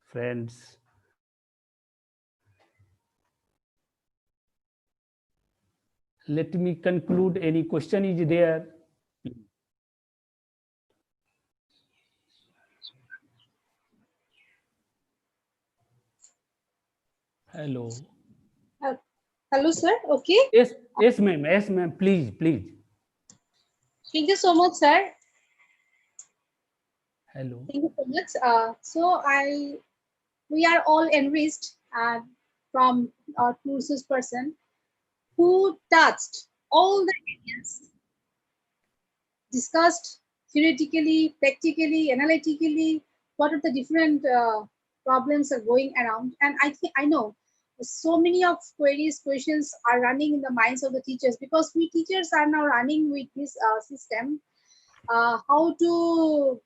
friends, let me conclude. Any question is there? Hello. Hello, sir. Okay. Yes, ma'am. Yes, ma'am. Please. Thank you so much, sir. Hello. Thank you so much. So we are all enriched from our courses person who touched all the areas discussed theoretically, practically, analytically, what are the different problems are going around. And I know so many of questions are running in the minds of the teachers, because we teachers are now running with this system, how to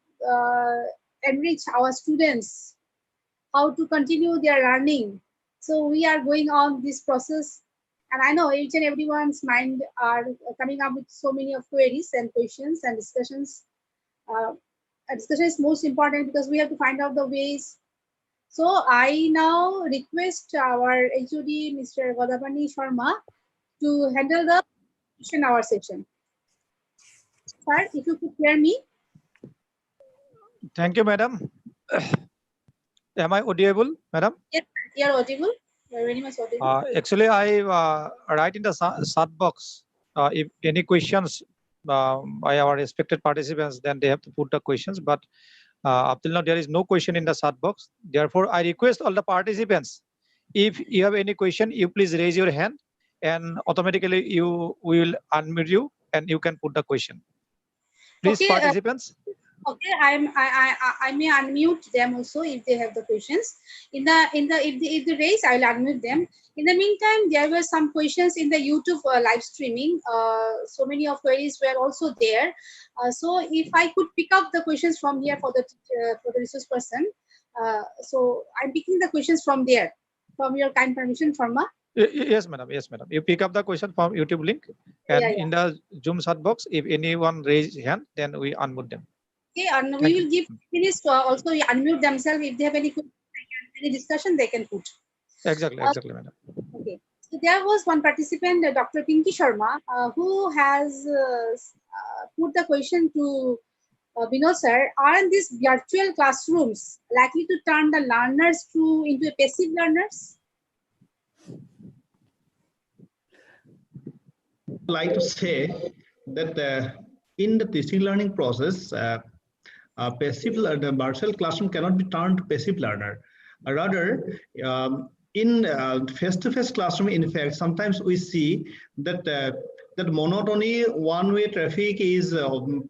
enrich our students, how to continue their learning. So we are going on this process, and I know each and everyone's mind are coming up with so many of queries and questions and discussions. A discussion is most important because we have to find out the ways. So I now request our HOD, Mr. Godapani Sharma, to handle the question hour session. Sir, if you could hear me. Thank you, madam. Am I audible, madam? Yes, you are audible. You are very much audible. Actually, I write in the chat box if any questions by our respected participants, then they have to put the questions. But up till now, there is no question in the chat box. Therefore, I request all the participants, if you have any question, you please raise your hand, and automatically we will unmute you, and you can put the question. Please, Okay, participants. Okay, I may unmute them also if they have the questions. If they raise, I'll unmute them. In the meantime, there were some questions in the YouTube live streaming. So many of queries were also there. So if I could pick up the questions from here for the resource person. So I'm picking the questions from there. From your kind permission, Farma. Yes, madam. Yes, madam. You pick up the question from YouTube link, and in the Zoom chat box, if anyone raise hand, then we unmute them. Okay, and we will give minutes to also unmute themselves if they have any discussion they can put. Exactly, madam. Okay, so there was one participant, Dr. Pinky Sharma, who has put the question to Vinod sir: aren't these virtual classrooms likely to turn the learners into passive learners? I'd like to say that in the teaching learning process, the virtual classroom cannot be turned to passive learner. Rather, in face-to-face classroom, in fact, sometimes we see that that monotony, one-way traffic is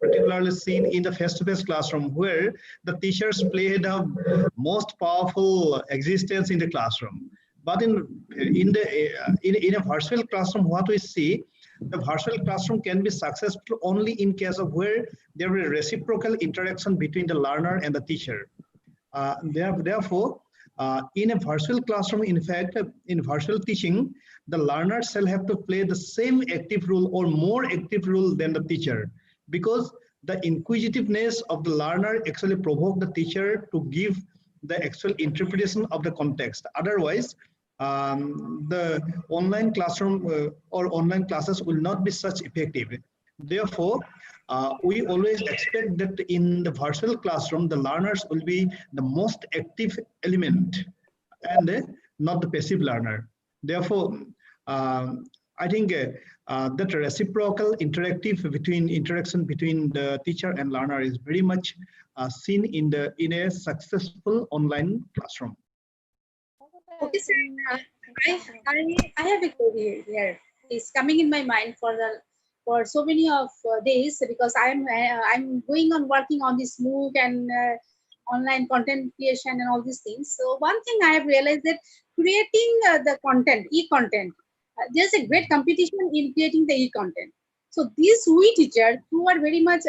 particularly seen in the face-to-face classroom, where the teachers play the most powerful existence in the classroom. But in a virtual classroom, what we see, the virtual classroom can be successful only in case of where there is reciprocal interaction between the learner and the teacher. Therefore, in a virtual classroom, in fact, in virtual teaching, the learner shall have to play the same active role or more active role than the teacher, because the inquisitiveness of the learner actually provoke the teacher to give the actual interpretation of the context. Otherwise, the online classroom or online classes will not be such effective. Therefore, we always expect that in the virtual classroom, the learners will be the most active element and not the passive learner. Therefore, I think that reciprocal interaction between the teacher and learner is very much seen in a successful online classroom. Okay, sir. I have a query here. It's coming in my mind for so many of days, because I'm going on working on this MOOC and online content creation and all these things. So one thing I have realized that creating the content, e-content, there's a great competition in creating the e-content. So these we teachers who are very much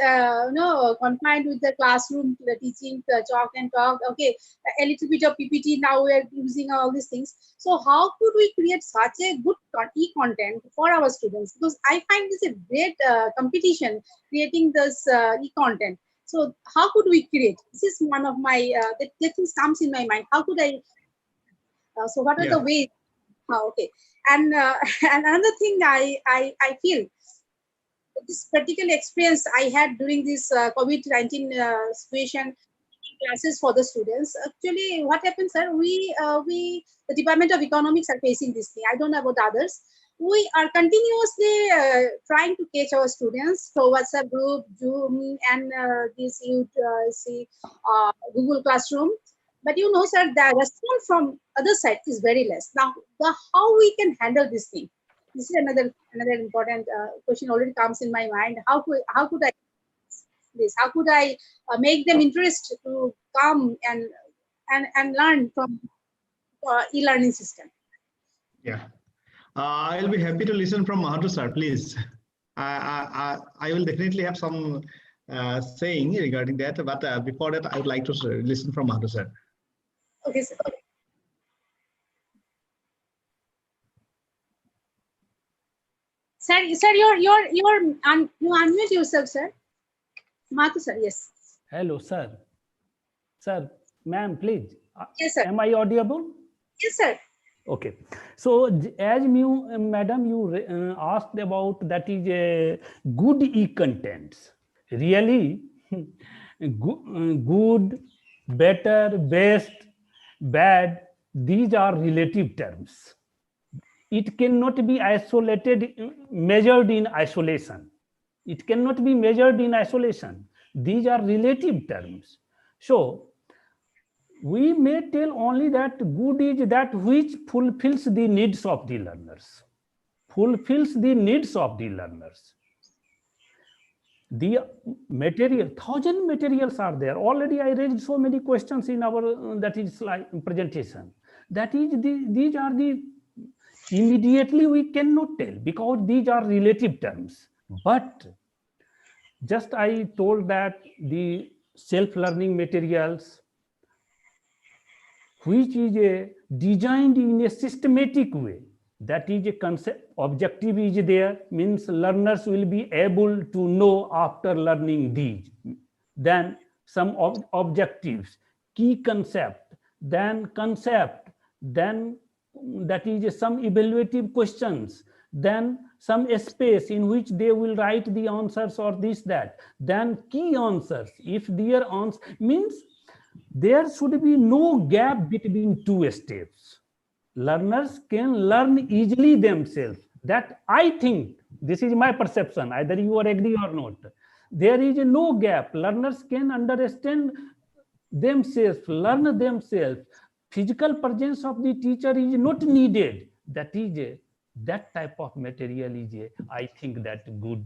confined with the classroom, the teaching, the chalk and talk. Okay, a little bit of PPT. Now we are using all these things. So how could we create such a good e-content for our students? Because I find this a great competition creating this e-content. So how could we create? This is one of my that things comes in my mind. How could I? So what are the ways? Okay, and and another thing I feel, this particular experience I had during this COVID-19 situation classes for the students. Actually, what happens, sir? The Department of Economics are facing this thing. I don't know about others. We are continuously trying to catch our students through WhatsApp group, Zoom, and this Google Classroom. But you know, sir, the response from other side is very less. Now, how we can handle this thing? This is another important question already comes in my mind. How could I this? How could I make them interested to come and learn from e-learning system? Yeah, I'll be happy to listen from Mahato sir. Please, I will definitely have some saying regarding that. But before that, I would like to listen from Mahato sir. Okay, sir. Sir, you unmute yourself, sir. Mathu, sir, yes. Hello, sir. Sir, ma'am, please. Yes, sir. Am I audible? Yes, sir. Okay. So, as madam, you asked about that is a good e-contents. Really, good, better, best, bad, these are relative terms. It cannot be isolated, measured in isolation. It cannot be measured in isolation. These are relative terms. So we may tell only that good is that which fulfills the needs of the learners. Fulfills the needs of the learners. The material, 1,000 materials are there. Already I raised so many questions in our that is slide presentation. That is these are the immediately we cannot tell because these are relative terms. But just I told that the self-learning materials, which is designed in a systematic way, that is a concept, objective is there, means learners will be able to know after learning these. Then some objectives, key concept, then that is some evaluative questions, then some space in which they will write the answers or this, that, then key answers. If their answer means there should be no gap between two steps. Learners can learn easily themselves. That I think, this is my perception, either you are agree or not. There is no gap. Learners can understand themselves, learn themselves. Physical presence of the teacher is not needed. That is that type of material is I think that good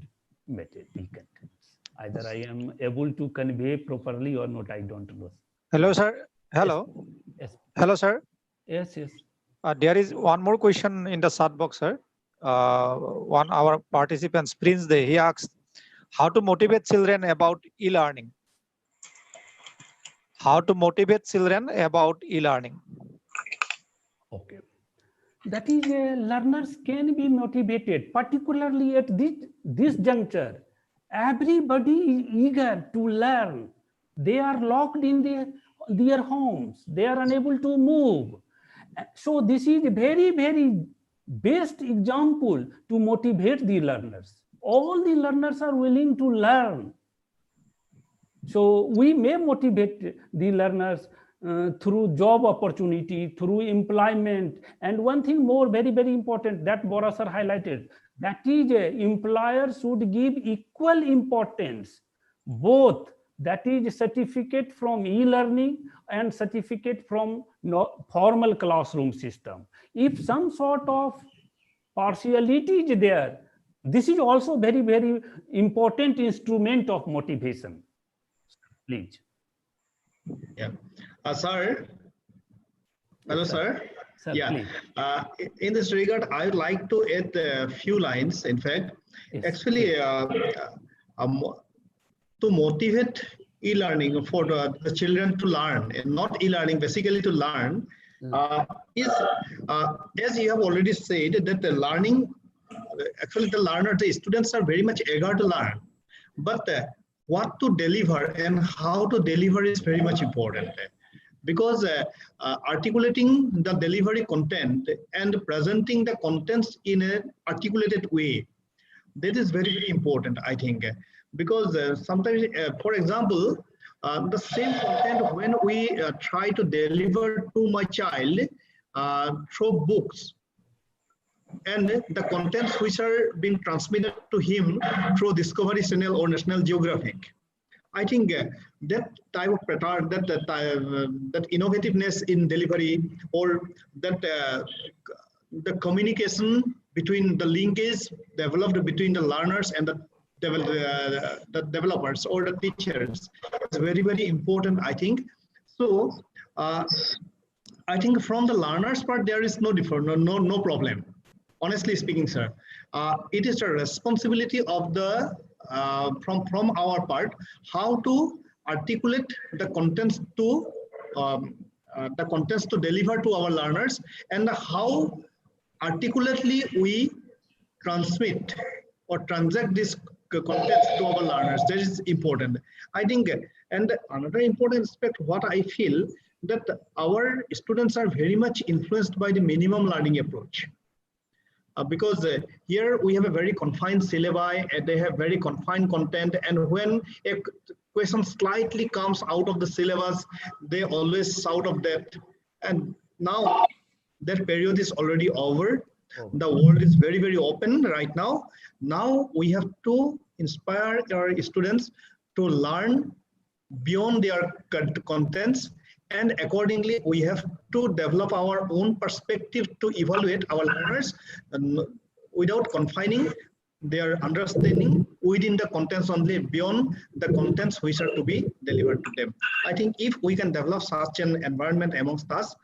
material contents. Either I am able to convey properly or not, I don't know. Hello, sir. Hello. Yes. Hello, sir. Yes, yes. There is one more question in the chat box, sir. One our participants, Prince Day, he asked, how to motivate children about e-learning? How to motivate children about e-learning? Okay. That is, learners can be motivated, particularly at this juncture. Everybody is eager to learn. They are locked in their homes. They are unable to move. So this is a very, very best example to motivate the learners. All the learners are willing to learn. So we may motivate the learners through job opportunity, through employment. And one thing more, very, very important that Bora sir highlighted, that is employers should give equal importance, both that is certificate from e-learning and certificate from formal classroom system. If some sort of partiality is there, this is also very, very important instrument of motivation. Please. Yeah. Sir. Hello, Yes, sir. Sir, Yeah. In this regard, I would like to add a few lines. In fact, yes. Actually, to motivate e-learning for the children to learn, and not e-learning, basically to learn, is as you have already said that the learning, actually the learner, the students are very much eager to learn, but what to deliver and how to deliver is very much important, because articulating the delivery content and presenting the contents in an articulated way, that is very, very important, I think, because sometimes, for example, the same content when we try to deliver to my child through books, and the contents which are being transmitted to him through Discovery Channel or National Geographic, I think that type of pattern, that innovativeness in delivery, or that the communication between the linkage developed between the learners and the developers or the teachers is very, very important, I think. So I think from the learners part, there is no problem. Honestly speaking, sir, it is a responsibility of the from our part how to articulate the contents to deliver to our learners, and how articulately we transmit or transact this contents to our learners. That is important, I think. And another important aspect, what I feel, that our students are very much influenced by the minimum learning approach. Because here we have a very confined syllabi, and they have very confined content, and when a question slightly comes out of the syllabus, they always shout of that. And now that period is already over. Oh. The world is very, very open right now. Now we have to inspire our students to learn beyond their contents, and accordingly we have to develop our own perspective to evaluate our learners without confining their understanding within the contents only, beyond the contents which are to be delivered to them. I think if we can develop such an environment amongst us,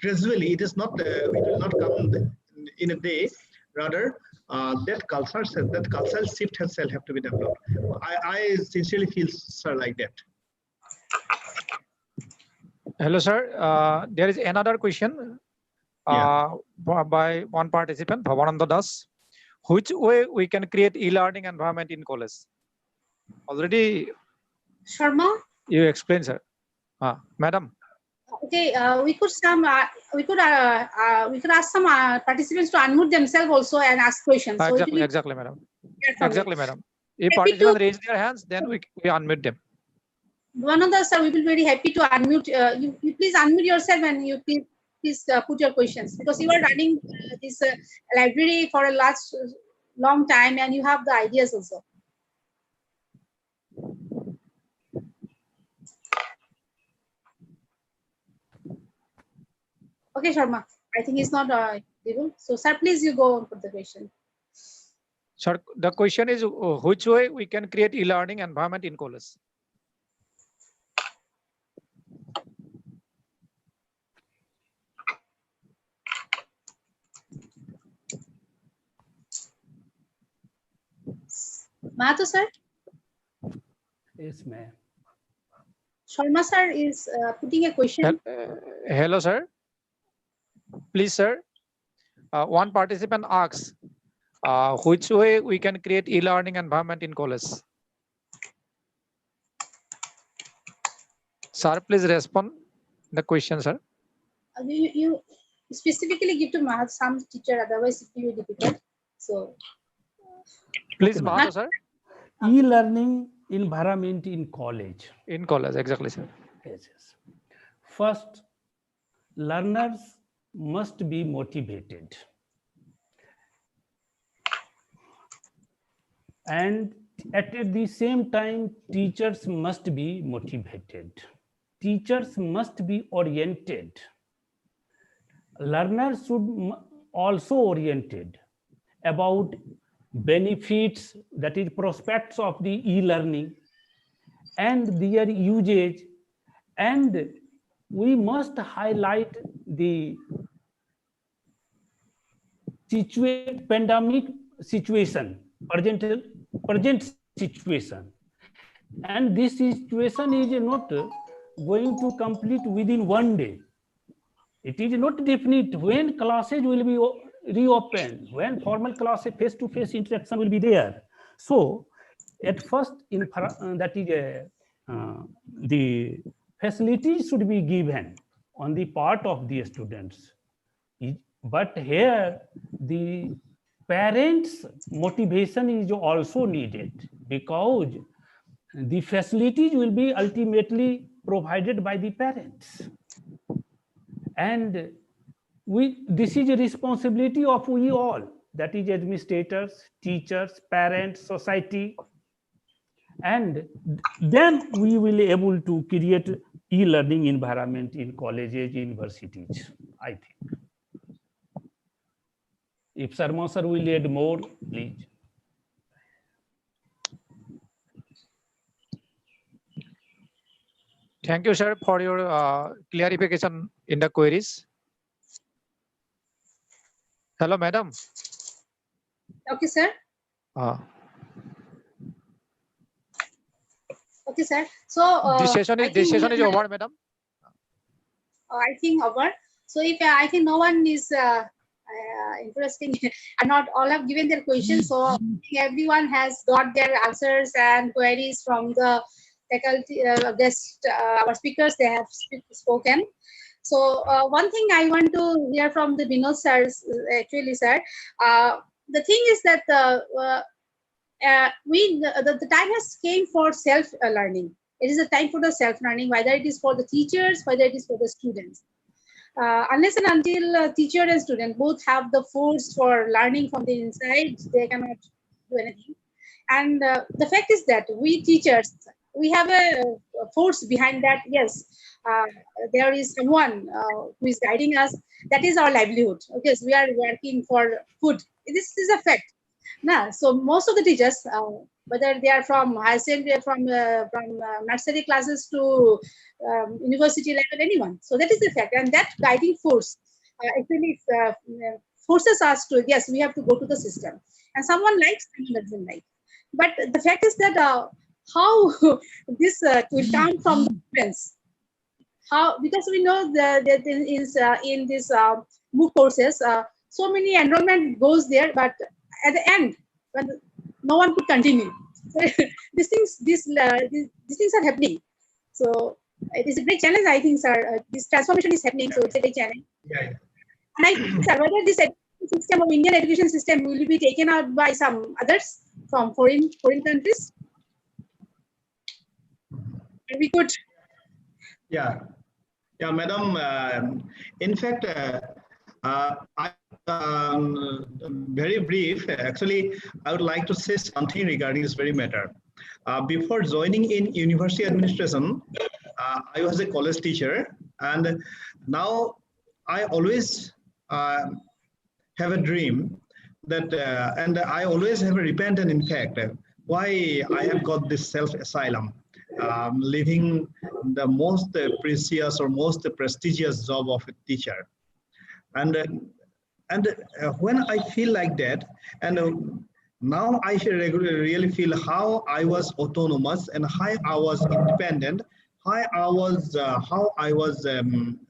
gradually, it will not come in a day. Rather, that cultural shift shall have to be developed. I sincerely feel, sir, like that. Hello, sir. There is another question by one participant, Bhavananda Das. Which way we can create e-learning environment in college? Already Sharma? you explained, sir. Madam. Okay, we could ask some participants to unmute themselves also and ask questions. So Exactly, madam. Exactly, madam. If participants raise their hands, then we unmute them. Bhavananda sir, we will be very happy to unmute. You please unmute yourself and you please put your questions, because you are running this library for a long time and you have the ideas also. Okay, Sharma, I think it's not able. So, sir, please you go on for the question. Sir, the question is which way we can create e-learning environment in college? Mahato sir? Yes, ma'am. Sharma sir is putting a question. Hello, sir. Please, sir. One participant asks, which way we can create e-learning environment in college? Sir, please respond the question, sir. You specifically give to Mahat, some teacher, otherwise it will be difficult. So, please, okay, Mahato, sir. E-learning environment in college. In college, exactly, sir. Yes, yes. First, learners must be motivated. And at the same time, teachers must be motivated. Teachers must be oriented. Learners should also oriented about benefits, that is prospects of the e-learning and their usage, and we must highlight the pandemic situation, present situation, and this situation is not going to complete within one day. It is not definite when classes will be reopened, when formal classes face-to-face interaction will be there. So at first, that is the facilities should be given on the part of the students. But here the parents' motivation is also needed, because the facilities will be ultimately provided by the parents. And this is a responsibility of we all, that is administrators, teachers, parents, society. And then we will be able to create e-learning environment in colleges, universities, I think. If Sharma sir will add more, please. Thank you, sir, for your clarification in the queries. Hello, madam. Okay, sir. Okay, sir. So this session is over, madam. I think over. So if I think no one is interesting, and not all have given their questions, so everyone has got their answers and queries from the faculty, guest, our speakers. They have spoken. So one thing I want to hear from the Vinod sir, actually, sir. The thing is that the time has came for self-learning. It is a time for the self-learning, whether it is for the teachers, whether it is for the students. unless and until teacher and student both have the force for learning from the inside, they cannot do anything. And the fact is that we teachers, we have a force behind that. Yes, uh, there is someone who is guiding us. That is our livelihood. Okay, so we are working for food. This is a fact. Nah, so most of the teachers, whether they are from high secondary, from nursery classes to university level, anyone. So that is the fact, and that guiding force actually forces us to, yes, we have to go to the system. And someone likes, someone doesn't like. But the fact is that how this will come from the parents. How, because we know that in this MOOC courses, so many enrollment goes there, but at the end, when no one could continue. So these things are happening. So it is a great challenge, I think, sir. This transformation is happening, so it's a great challenge. Yeah. And I think, sir, whether this education system of Indian education system will be taken out by some others from foreign countries, and we could. Yeah. Yeah, madam. In fact, I very brief. Actually, I would like to say something regarding this very matter. Before joining in university administration, I was a college teacher, and now I always have a dream that, and I always have a repentance. In fact, why I have got this self asylum. Living the most precious or most prestigious job of a teacher, and when I feel like that, and now I really feel how I was autonomous and how I was independent, how I was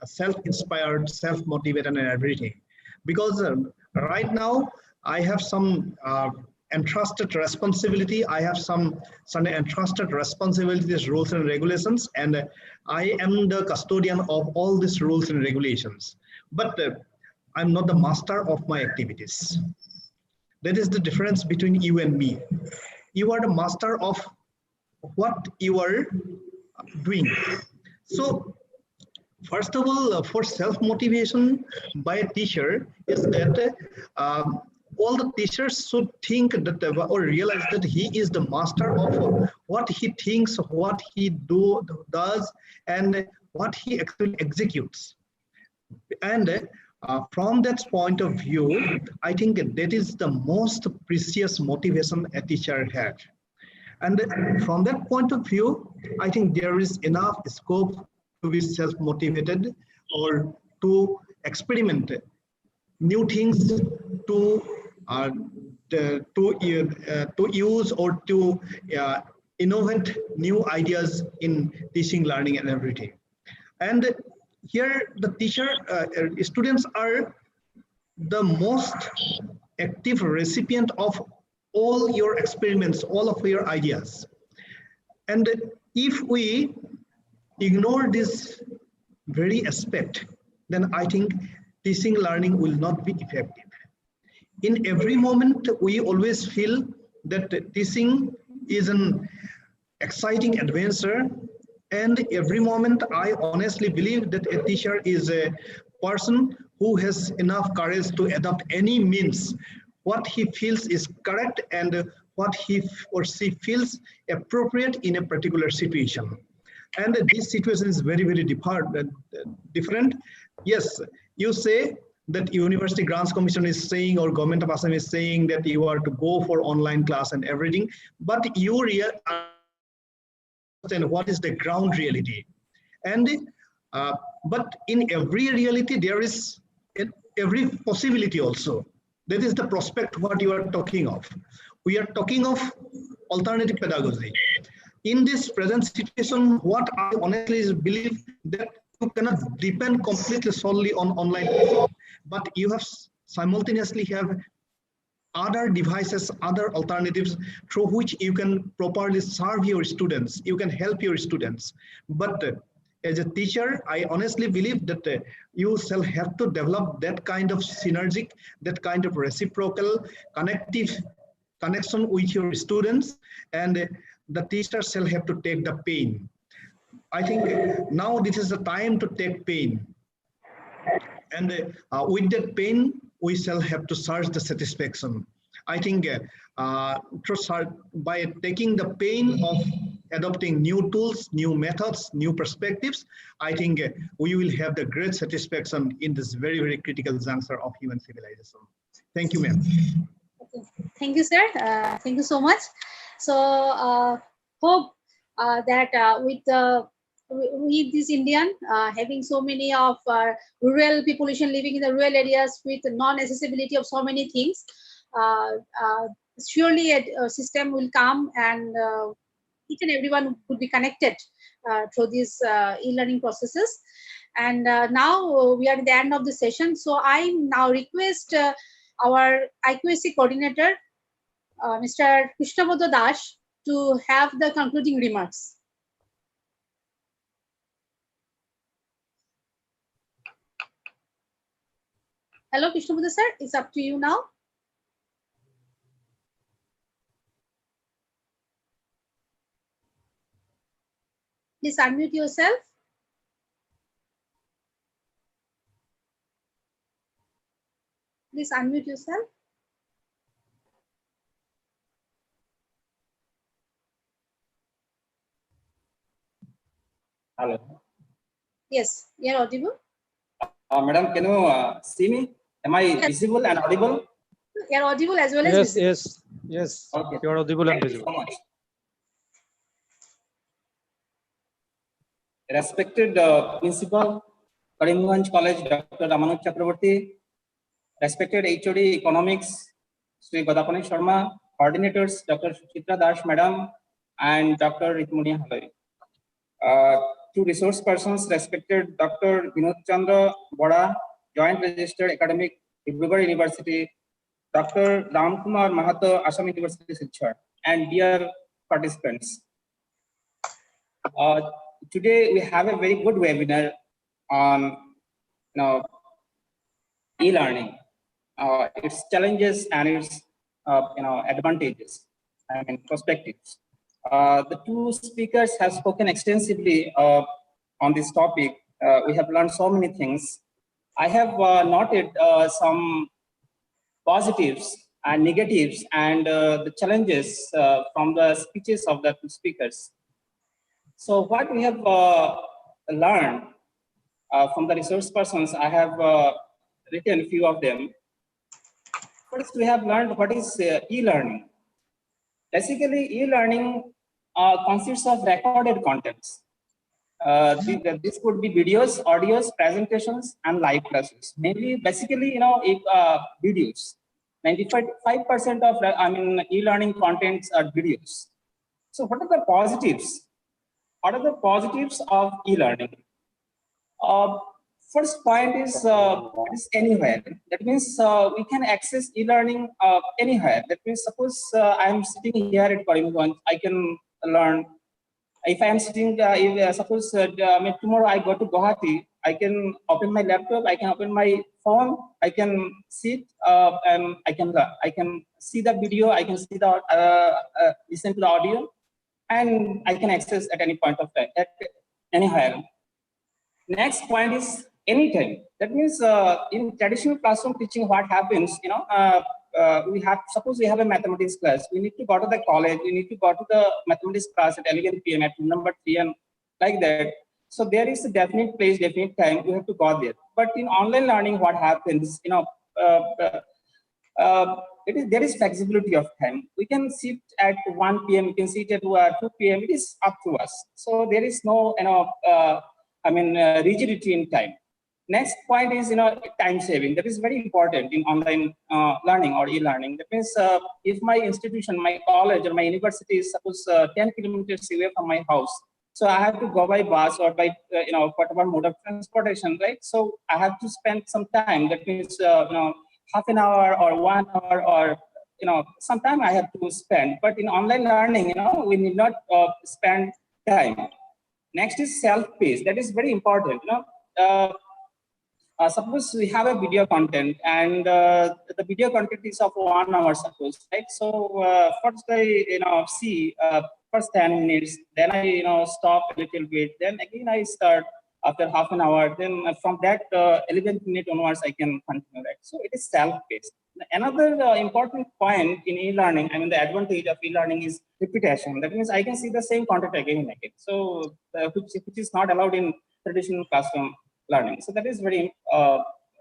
self-inspired, self-motivated, and everything. Because right now I have some entrusted responsibility. I have some entrusted responsibilities, rules and regulations, and I am the custodian of all these rules and regulations. But I'm not the master of my activities. That is the difference between you and me. You are the master of what you are doing. So first of all, for self-motivation by a teacher is that all the teachers should think that or realize that he is the master of what he thinks, what he does, and what he actually executes. And from that point of view, I think that is the most precious motivation a teacher had. And from that point of view, I think there is enough scope to be self-motivated or to experiment new things, to use or to innovate new ideas in teaching, learning, and everything. And here the students are the most active recipient of all your experiments, all of your ideas. And if we ignore this very aspect, then I think teaching learning will not be effective. In every moment, we always feel that teaching is an exciting adventure. And every moment, I honestly believe that a teacher is a person who has enough courage to adopt any means, what he feels is correct and what he or she feels appropriate in a particular situation. And this situation is very, very different. Yes, you say that University Grants Commission is saying, or Government of Assam is saying that you are to go for online class and everything, but you understand what is the ground reality. And but in every reality, there is every possibility also. That is the prospect what you are talking of. We are talking of alternative pedagogy. In this present situation, what I honestly believe that you cannot depend completely solely on online teaching, but you have simultaneously have other devices, other alternatives through which you can properly serve your students, you can help your students. But as a teacher, I honestly believe that you shall have to develop that kind of synergic, that kind of reciprocal connection with your students, and the teacher shall have to take the pain. I think now this is the time to take pain. And with that pain, we shall have to search the satisfaction. I think by taking the pain of adopting new tools, new methods, new perspectives, I think we will have the great satisfaction in this very, very critical juncture of human civilization. Thank you, ma'am. Okay. Thank you, sir. Thank you so much. So hope that with this Indian having so many of rural population living in the rural areas with non-accessibility of so many things, surely a system will come and each and everyone could be connected through these e-learning processes. And now we are at the end of the session. So I now request our IQAC coordinator, Mr. Krishnabodho Das, to have the concluding remarks. Hello, Krishnabodho sir, it's up to you now. Please unmute yourself. Please unmute yourself. Hello. Yes, you're audible. Madam, can you see me? Am I visible and audible? You're audible as well as Yes, visible. yes. Okay. You are audible and Thank you visible. so much. Respected Principal, Karimganj College, Dr. Ramanoj Chakraborty, respected HOD Economics, Sri Godapani Sharma, coordinators, Dr. Suchitra Das, Madam, and Dr. Ritumuni Haloi. Two resource persons, respected Dr. Vinod Chandra Boda, Joint Registered Academic, Dibrugarh University, Dr. Ramkumar Mahato, Assam University, Silchar, and dear participants. Today we have a very good webinar on e-learning, its challenges and its advantages and perspectives. The two speakers have spoken extensively on this topic. We have learned so many things. I have noted some positives and negatives and the challenges from the speeches of the two speakers. So what we have learned from the resource persons, I have written a few of them. First, we have learned what is e-learning. Basically, e-learning consists of recorded contents. This could be videos, audios, presentations, and live classes. Mainly, basically, videos. 95% of e-learning contents are videos. So, what are the positives? What are the positives of e-learning? First point is it is anywhere. That means we can access e-learning anywhere. That means suppose I am sitting here at Karimganj, I can learn. If I am sitting, suppose tomorrow I go to Guwahati, I can open my laptop, I can open my phone, I can sit and I can see the video, I can see the listen to the audio, and I can access at any point of time, at anywhere. Next point is anytime. That means in traditional classroom teaching, what happens, suppose we have a mathematics class, we need to go to the college, we need to go to the mathematics class at 11 p.m. at number 3 and like that. So there is a definite place, definite time, we have to go there. But in online learning, what happens, there is flexibility of time. We can sit at 1 p.m., we can sit at 2 p.m. It is up to us. So there is no, rigidity in time. Next point is, time saving. That is very important in online learning or e-learning. That means if my institution, my college or my university is suppose 10 kilometers away from my house, so I have to go by bus or by, whatever mode of transportation, right? So I have to spend some time. That means, half an hour or 1 hour or, some time I have to spend. But in online learning, we need not spend time. Next is self-paced. That is very important. Suppose we have a video content and the video content is of 1 hour, suppose, right? So first I see first 10 minutes, then I stop a little bit, then again I start after half an hour, then from that 11th minute onwards, I can continue, right? So it is self-paced. Another important point in e-learning, I mean, the advantage of e-learning is repetition. That means I can see the same content again and again. So which is not allowed in traditional classroom learning. So that is very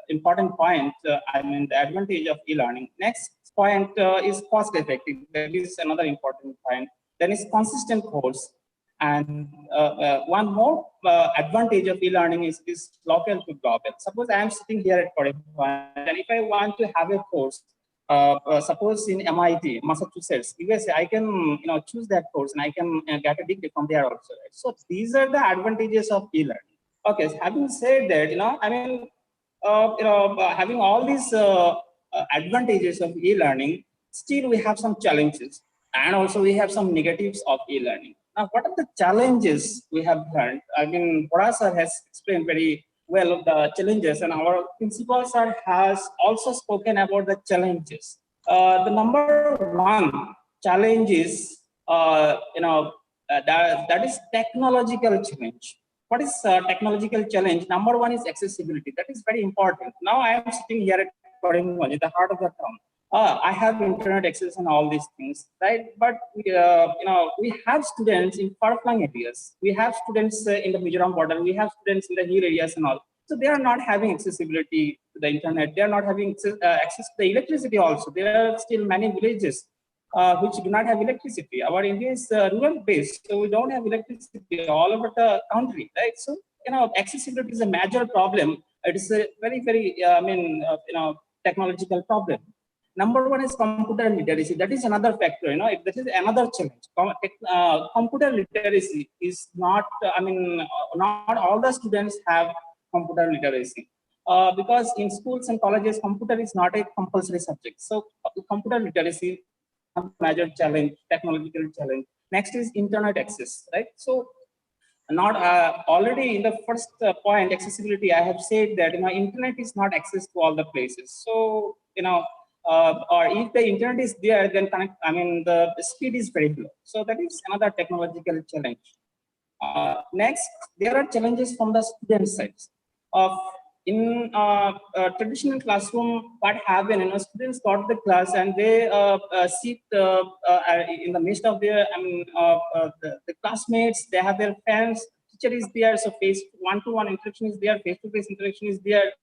important point. I mean, the advantage of e-learning. Next point is cost effective. That is another important point. Then is consistent course. And one more advantage of e-learning is local to global. Suppose I am sitting here at Korea, and if I want to have a course, suppose in MIT, Massachusetts, USA, I can choose that course and I can get a degree from there also. Right? So these are the advantages of e-learning. Okay, so having said that, I mean, having all these advantages of e-learning, still we have some challenges, and also we have some negatives of e-learning. Now, what are the challenges we have learned? I mean, Bora sir has explained very well the challenges, and our principal sir has also spoken about the challenges. The number one challenge is, that is technological challenge. What is technological challenge? Number one is accessibility. That is very important. Now I am sitting here at Karimganj, the heart of the town. I have internet access and all these things, right? But we have students in far-flung areas. We have students in the Mizoram border. We have students in the hill areas and all. So they are not having accessibility to the internet. They are not having access to the electricity also. There are still many villages which do not have electricity. Our India is rural based, so we don't have electricity all over the country, right? So accessibility is a major problem. It is a very, very, technological problem. Number one is computer literacy. That is another factor. That is another challenge. Computer literacy is not. Not all the students have computer literacy. Because in schools and colleges, computer is not a compulsory subject. So computer literacy, a major challenge, technological challenge. Next is internet access, right? So not already in the first point, accessibility, I have said that internet is not access to all the places. So or if the internet is there, then the speed is very low. So that is another technological challenge. Next, there are challenges from the student side. In traditional classroom, what happened? Students got the class and they sit in the midst of their, the classmates. They have their friends. Teacher is there, so face one-to-one interaction is there. Face-to-face interaction is there.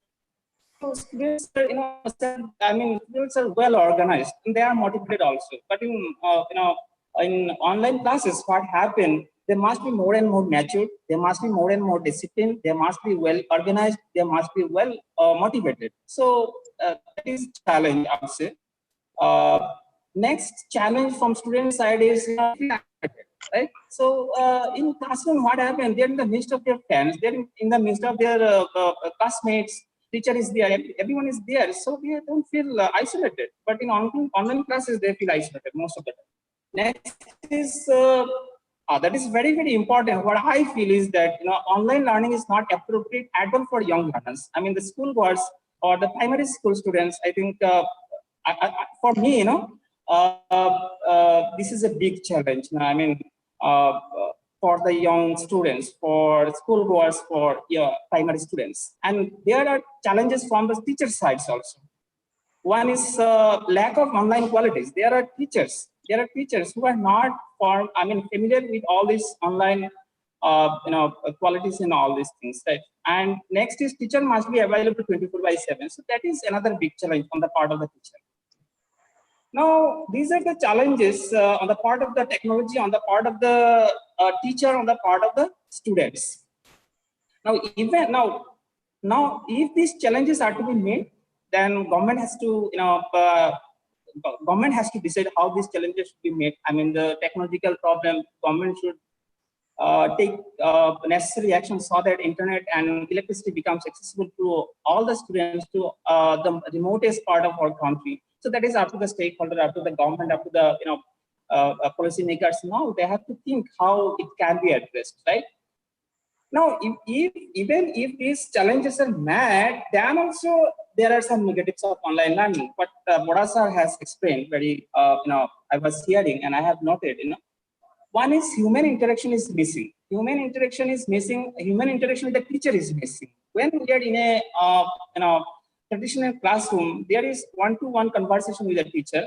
So students are, students are well organized and they are motivated also. But in online classes, what happened? They must be more and more mature. They must be more and more disciplined. They must be well organized. They must be well motivated. So that is challenge, I would say. Next challenge from student side is right. So in classroom, what happened? They're in the midst of their friends. They're in the midst of their classmates. Teacher is there. Everyone is there. So they don't feel isolated. But in online classes, they feel isolated most of the time. Next is that is very, very important. What I feel is that online learning is not appropriate at all for young learners. I mean, the school boards or the primary school students. I think for me, this is a big challenge. I mean, for the young students, for school boards, for primary students, and there are challenges from the teacher sides also. One is lack of online qualities. There are teachers who are not familiar with all these online qualities and all these things, right? And next is teacher must be available 24/7. So that is another big challenge on the part of the teacher. Now, these are the challenges on the part of the technology, on the part of the teacher, on the part of the students. Now, if these challenges are to be met, then government has to, government has to decide how these challenges should be met. I mean, the technological problem, government should take necessary action so that internet and electricity becomes accessible to all the students, to the remotest part of our country. So that is up to the stakeholder, up to the government, up to the policy makers. Now they have to think how it can be addressed, right? Now, even if these challenges are met, then also there are some negatives of online learning. But Bora sir has explained very, I was hearing and I have noted, One is human interaction is missing. Human interaction is missing. Human interaction with the teacher is missing. When we are in a traditional classroom, there is one-to-one conversation with the teacher.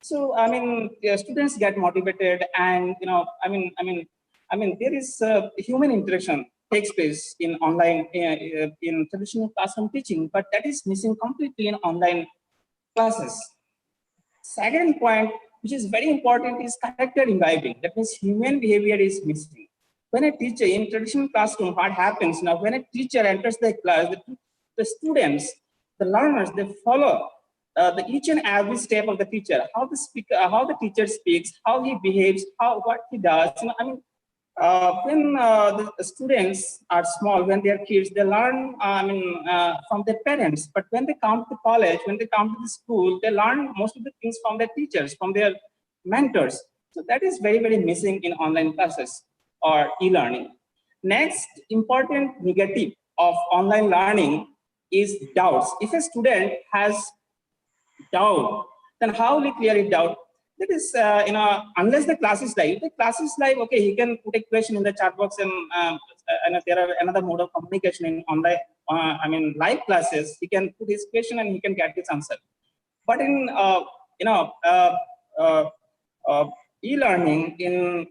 So I mean, the students get motivated, and there is human interaction takes place in online in traditional classroom teaching, but that is missing completely in online classes. Second point, which is very important, is character imbibing. That means human behavior is missing. When a teacher in traditional classroom, what happens now? When a teacher enters the class, the students, the learners, they follow the each and every step of the teacher, how the speaker, how the teacher speaks, how he behaves, what he does. When the students are small, when they are kids, they learn, from their parents. But when they come to college, when they come to the school, they learn most of the things from their teachers, from their mentors. So that is very, very missing in online classes or e-learning. Next important negative of online learning is doubts. If a student has doubt, then how will he clear it out? That is, unless the class is live. The class is live, okay, he can put a question in the chat box, and there are another mode of communication in online, live classes. He can put his question and he can get his answer. But in, e-learning, in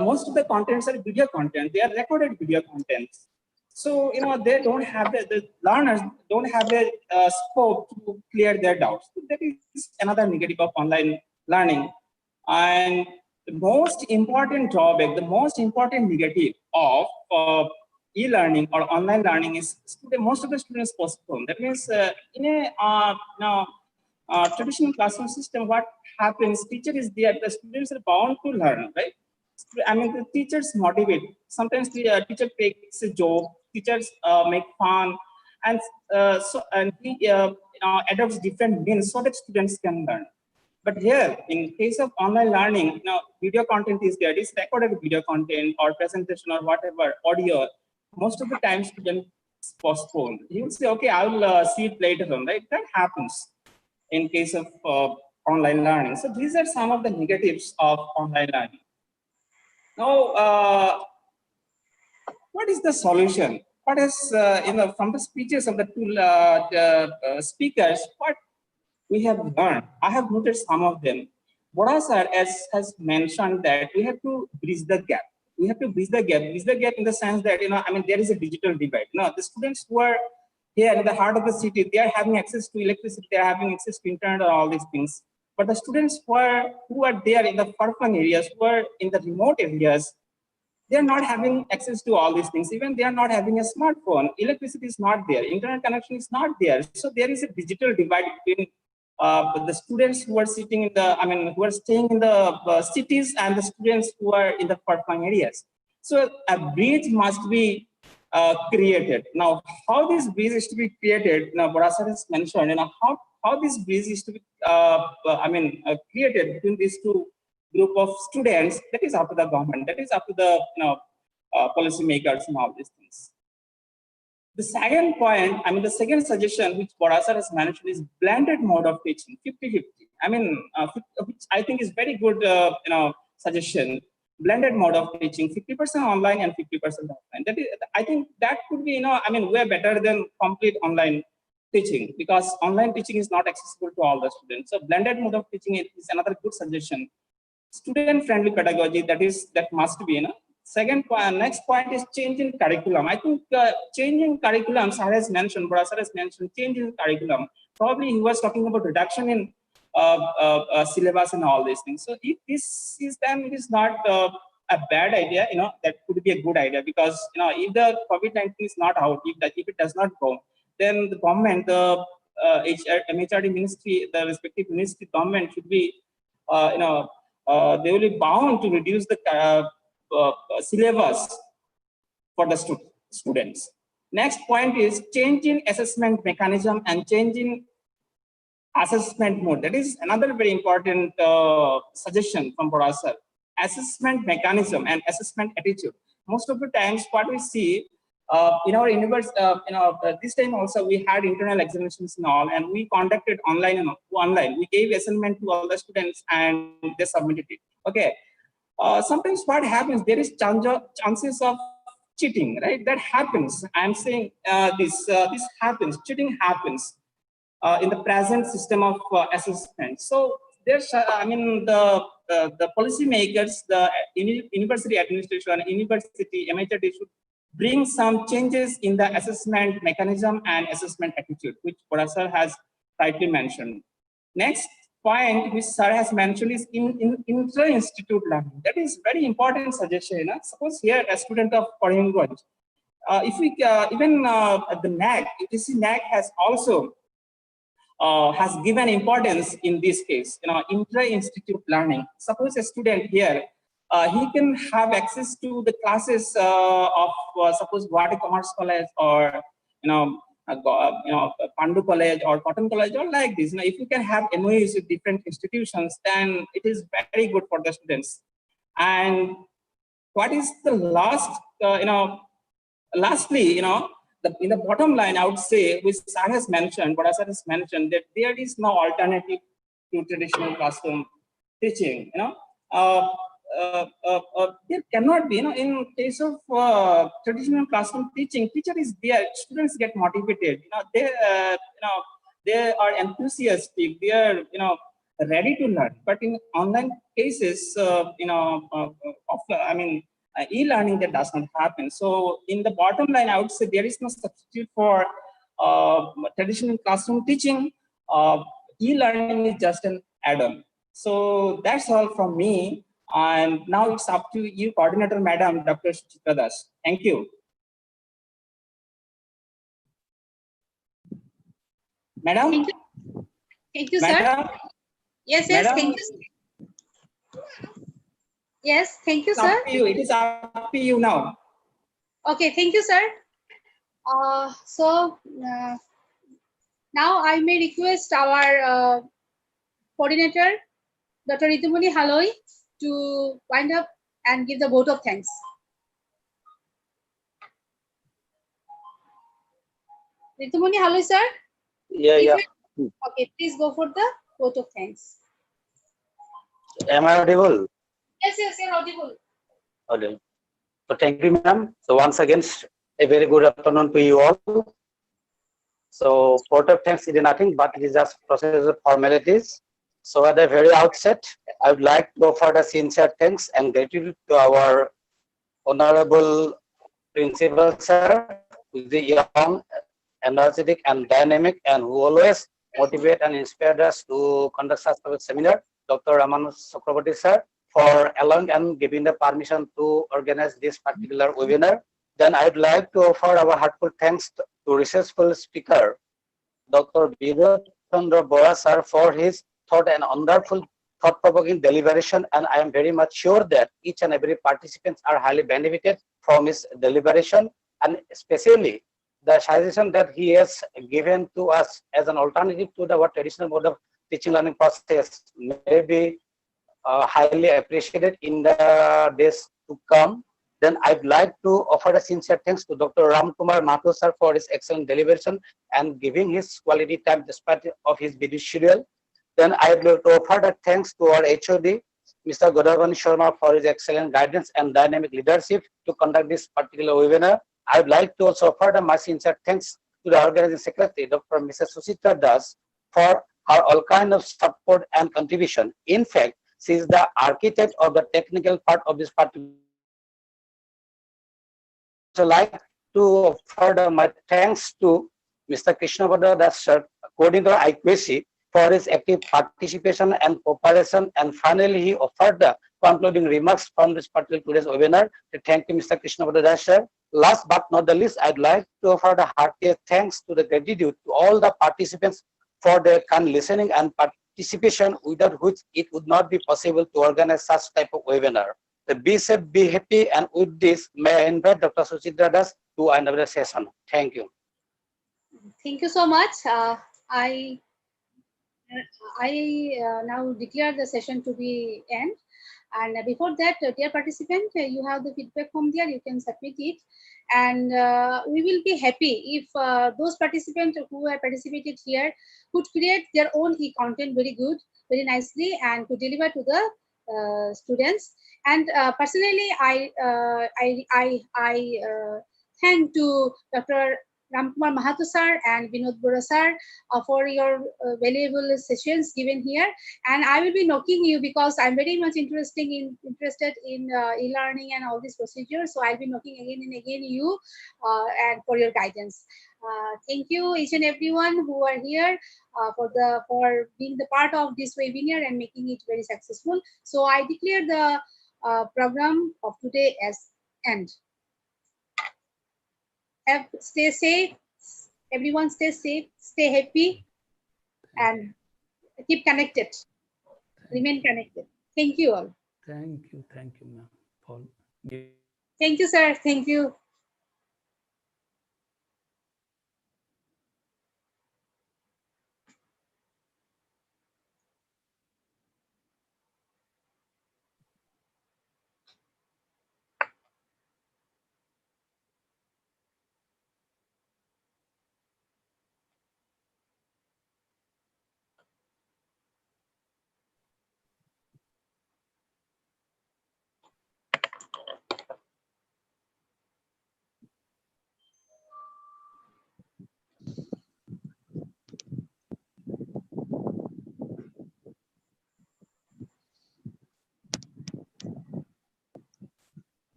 most of the contents are video content. They are recorded video contents. So, they don't have the learners don't have the scope to clear their doubts. So that is another negative of online learning. And the most important drawback, the most important negative of e-learning or online learning is most of the students postpone. That means in a traditional classroom system, what happens, teacher is there, the students are bound to learn, right? The teachers motivate. Sometimes the teacher takes a joke, teachers make fun, and he adopts different means so that students can learn. But here, in case of online learning, video content is there. It's recorded video content or presentation or whatever, audio. Most of the time, students postpone. He will say, okay, I will see it later on, right? That happens in case of online learning. So these are some of the negatives of online learning. Now, what is the solution? What is, from the speeches of the two speakers, what we have learned? I have noted some of them. Boda sir has mentioned that we have to bridge the gap. We have to bridge the gap in the sense that, there is a digital divide. Now, the students who are here in the heart of the city, they are having access to electricity, they are having access to internet and all these things. But the students who are there in the far-flung areas, who are in the remote areas, they are not having access to all these things. Even they are not having a smartphone. Electricity is not there. Internet connection is not there. So there is a digital divide between the students who are sitting in the, who are staying in the cities and the students who are in the far-flung areas. So a bridge must be created. Now, how this bridge is to be created? Now, Boda has mentioned, how this bridge is to be, created between these two group of students. That is up to the government. That is up to the policy makers and all these things. The second point, the second suggestion which Boda has mentioned is blended mode of teaching, 50-50. Which I think is very good, suggestion. Blended mode of teaching, 50% online and 50% offline. That is, I think that could be, way better than complete online teaching, because online teaching is not accessible to all the students. So blended mode of teaching is another good suggestion. Student-friendly pedagogy, that must be, Second point, next point is change in curriculum. I think changing curriculum, Sir has mentioned, Boda has mentioned, change in curriculum. Probably he was talking about reduction in syllabus and all these things. So if this is then, it is not a bad idea, that could be a good idea, because, if the COVID-19 is not out, if it does not go, then the government, the MHRD ministry, the respective ministry government should be, they will be bound to reduce the syllabus for the students. Next point is change in assessment mechanism and change in assessment mode. That is another very important suggestion from Boda sir. Assessment mechanism and assessment attitude. Most of the times, what we see in our university, this time also we had internal examinations and all, and we conducted online. We gave assignment to all the students and they submitted it. Okay. sometimes what happens, there is chances of cheating, right? That happens. I'm saying this happens, cheating happens in the present system of assessment. So there's, I mean, the policymakers, the university administration, university MHRD should bring some changes in the assessment mechanism and assessment attitude, which Professor has rightly mentioned. Next point which Sir has mentioned is in intra-institute learning. That is very important suggestion. Suppose here a student of foreign language, if we even the NAC, UTC NAC has also has given importance in this case, intra-institute learning. Suppose a student here, he can have access to the classes of suppose Guwahati Commerce College or Pandu College or Cotton College or like this. If you can have MOUs with different institutions, then it is very good for the students. And what is the last, lastly, in the bottom line, I would say, which Sir has mentioned, what Sir has mentioned, that there is no alternative to traditional classroom teaching. There cannot be, in case of traditional classroom teaching, teacher is there, students get motivated. They are enthusiastic. They are, ready to learn. But in online cases, e-learning, that does not happen. So in the bottom line, I would say there is no substitute for traditional classroom teaching. E-learning is just an add-on. So that's all from me. And now it's up to you, Coordinator Madam, Dr. Suchitra Das. Thank you. Madam? Thank you. Thank you, Madam? sir. Yes, Madam? thank you. Yes, thank you, It's sir. up to you. It is up to you now. Okay, thank you, sir. Now I may request our coordinator, Dr. Ritumoni Haloi, to wind up and give the vote of thanks. Ritumoni Haloi, sir? Yeah. Okay, please go for the vote of thanks. Am I audible? Yes, you're audible. Okay. So thank you, ma'am. So once again, a very good afternoon to you all. So vote of thanks is nothing but it is just process of formalities. So at the very outset, I would like to offer the sincere thanks and gratitude to our honorable principal sir, who is young, energetic and dynamic, and who always motivate and inspire us to conduct such a seminar, Dr. Ramanus Chakraborty sir, for allowing and giving the permission to organize this particular webinar. Then I'd like to offer our heartfelt thanks to resourceful speaker, Dr. Birot Chandra Bora sir, for his thought and wonderful thought-provoking deliberation, and I am very much sure that each and every participants are highly benefited from his deliberation, and especially the suggestion that he has given to us as an alternative to the traditional mode of teaching learning process may be highly appreciated in the days to come. Then I'd like to offer a sincere thanks to Dr. Ram Kumar Mathur sir for his excellent deliberation and giving his quality time despite of his busy schedule. Then I'd like to offer the thanks to our HOD, Mr. Godavani Sharma, for his excellent guidance and dynamic leadership to conduct this particular webinar. I'd like to also offer my sincere thanks to the organizing secretary, Dr. Mrs. Suchitra Das, for her all kind of support and contribution. In fact, she is the architect of the technical part of this particular. So like to offer my thanks to Mr. Krishnabada Das, coordinator IQAC, for his active participation and cooperation. And finally, he offered the concluding remarks from this particular today's webinar. To thank you, Mr. Krishnabada Das, sir. Last but not the least, I'd like to offer the heartiest thanks to the gratitude to all the participants for their kind listening and participation, without which it would not be possible to organize such type of webinar. So be safe, be happy, and with this, may I invite Dr. Suchitra Das to another session. Thank you. Thank you so much. I now declare the session to be end. And before that, dear participant, you have the feedback form there. You can submit it, and we will be happy if those participants who have participated here could create their own e-content very good, very nicely, and to deliver to the students. And personally, I thank to Dr. Ramkumar Mahato sir and Vinod Bora sir for your valuable sessions given here. And I will be knocking you because I'm very much interested in e-learning and all these procedures. So I'll be knocking again and again you and for your guidance. Thank you each and everyone who are here for being the part of this webinar and making it very successful. So I declare the program of today as end. Stay safe, everyone stay safe, stay happy, and keep connected. Remain connected. Thank you all. Thank you, ma'am, for giving. Thank you, sir. Thank you.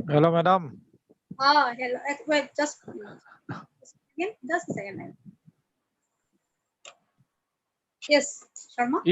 Hello, madam. Hello. Wait, just a second. Yes, Sharma.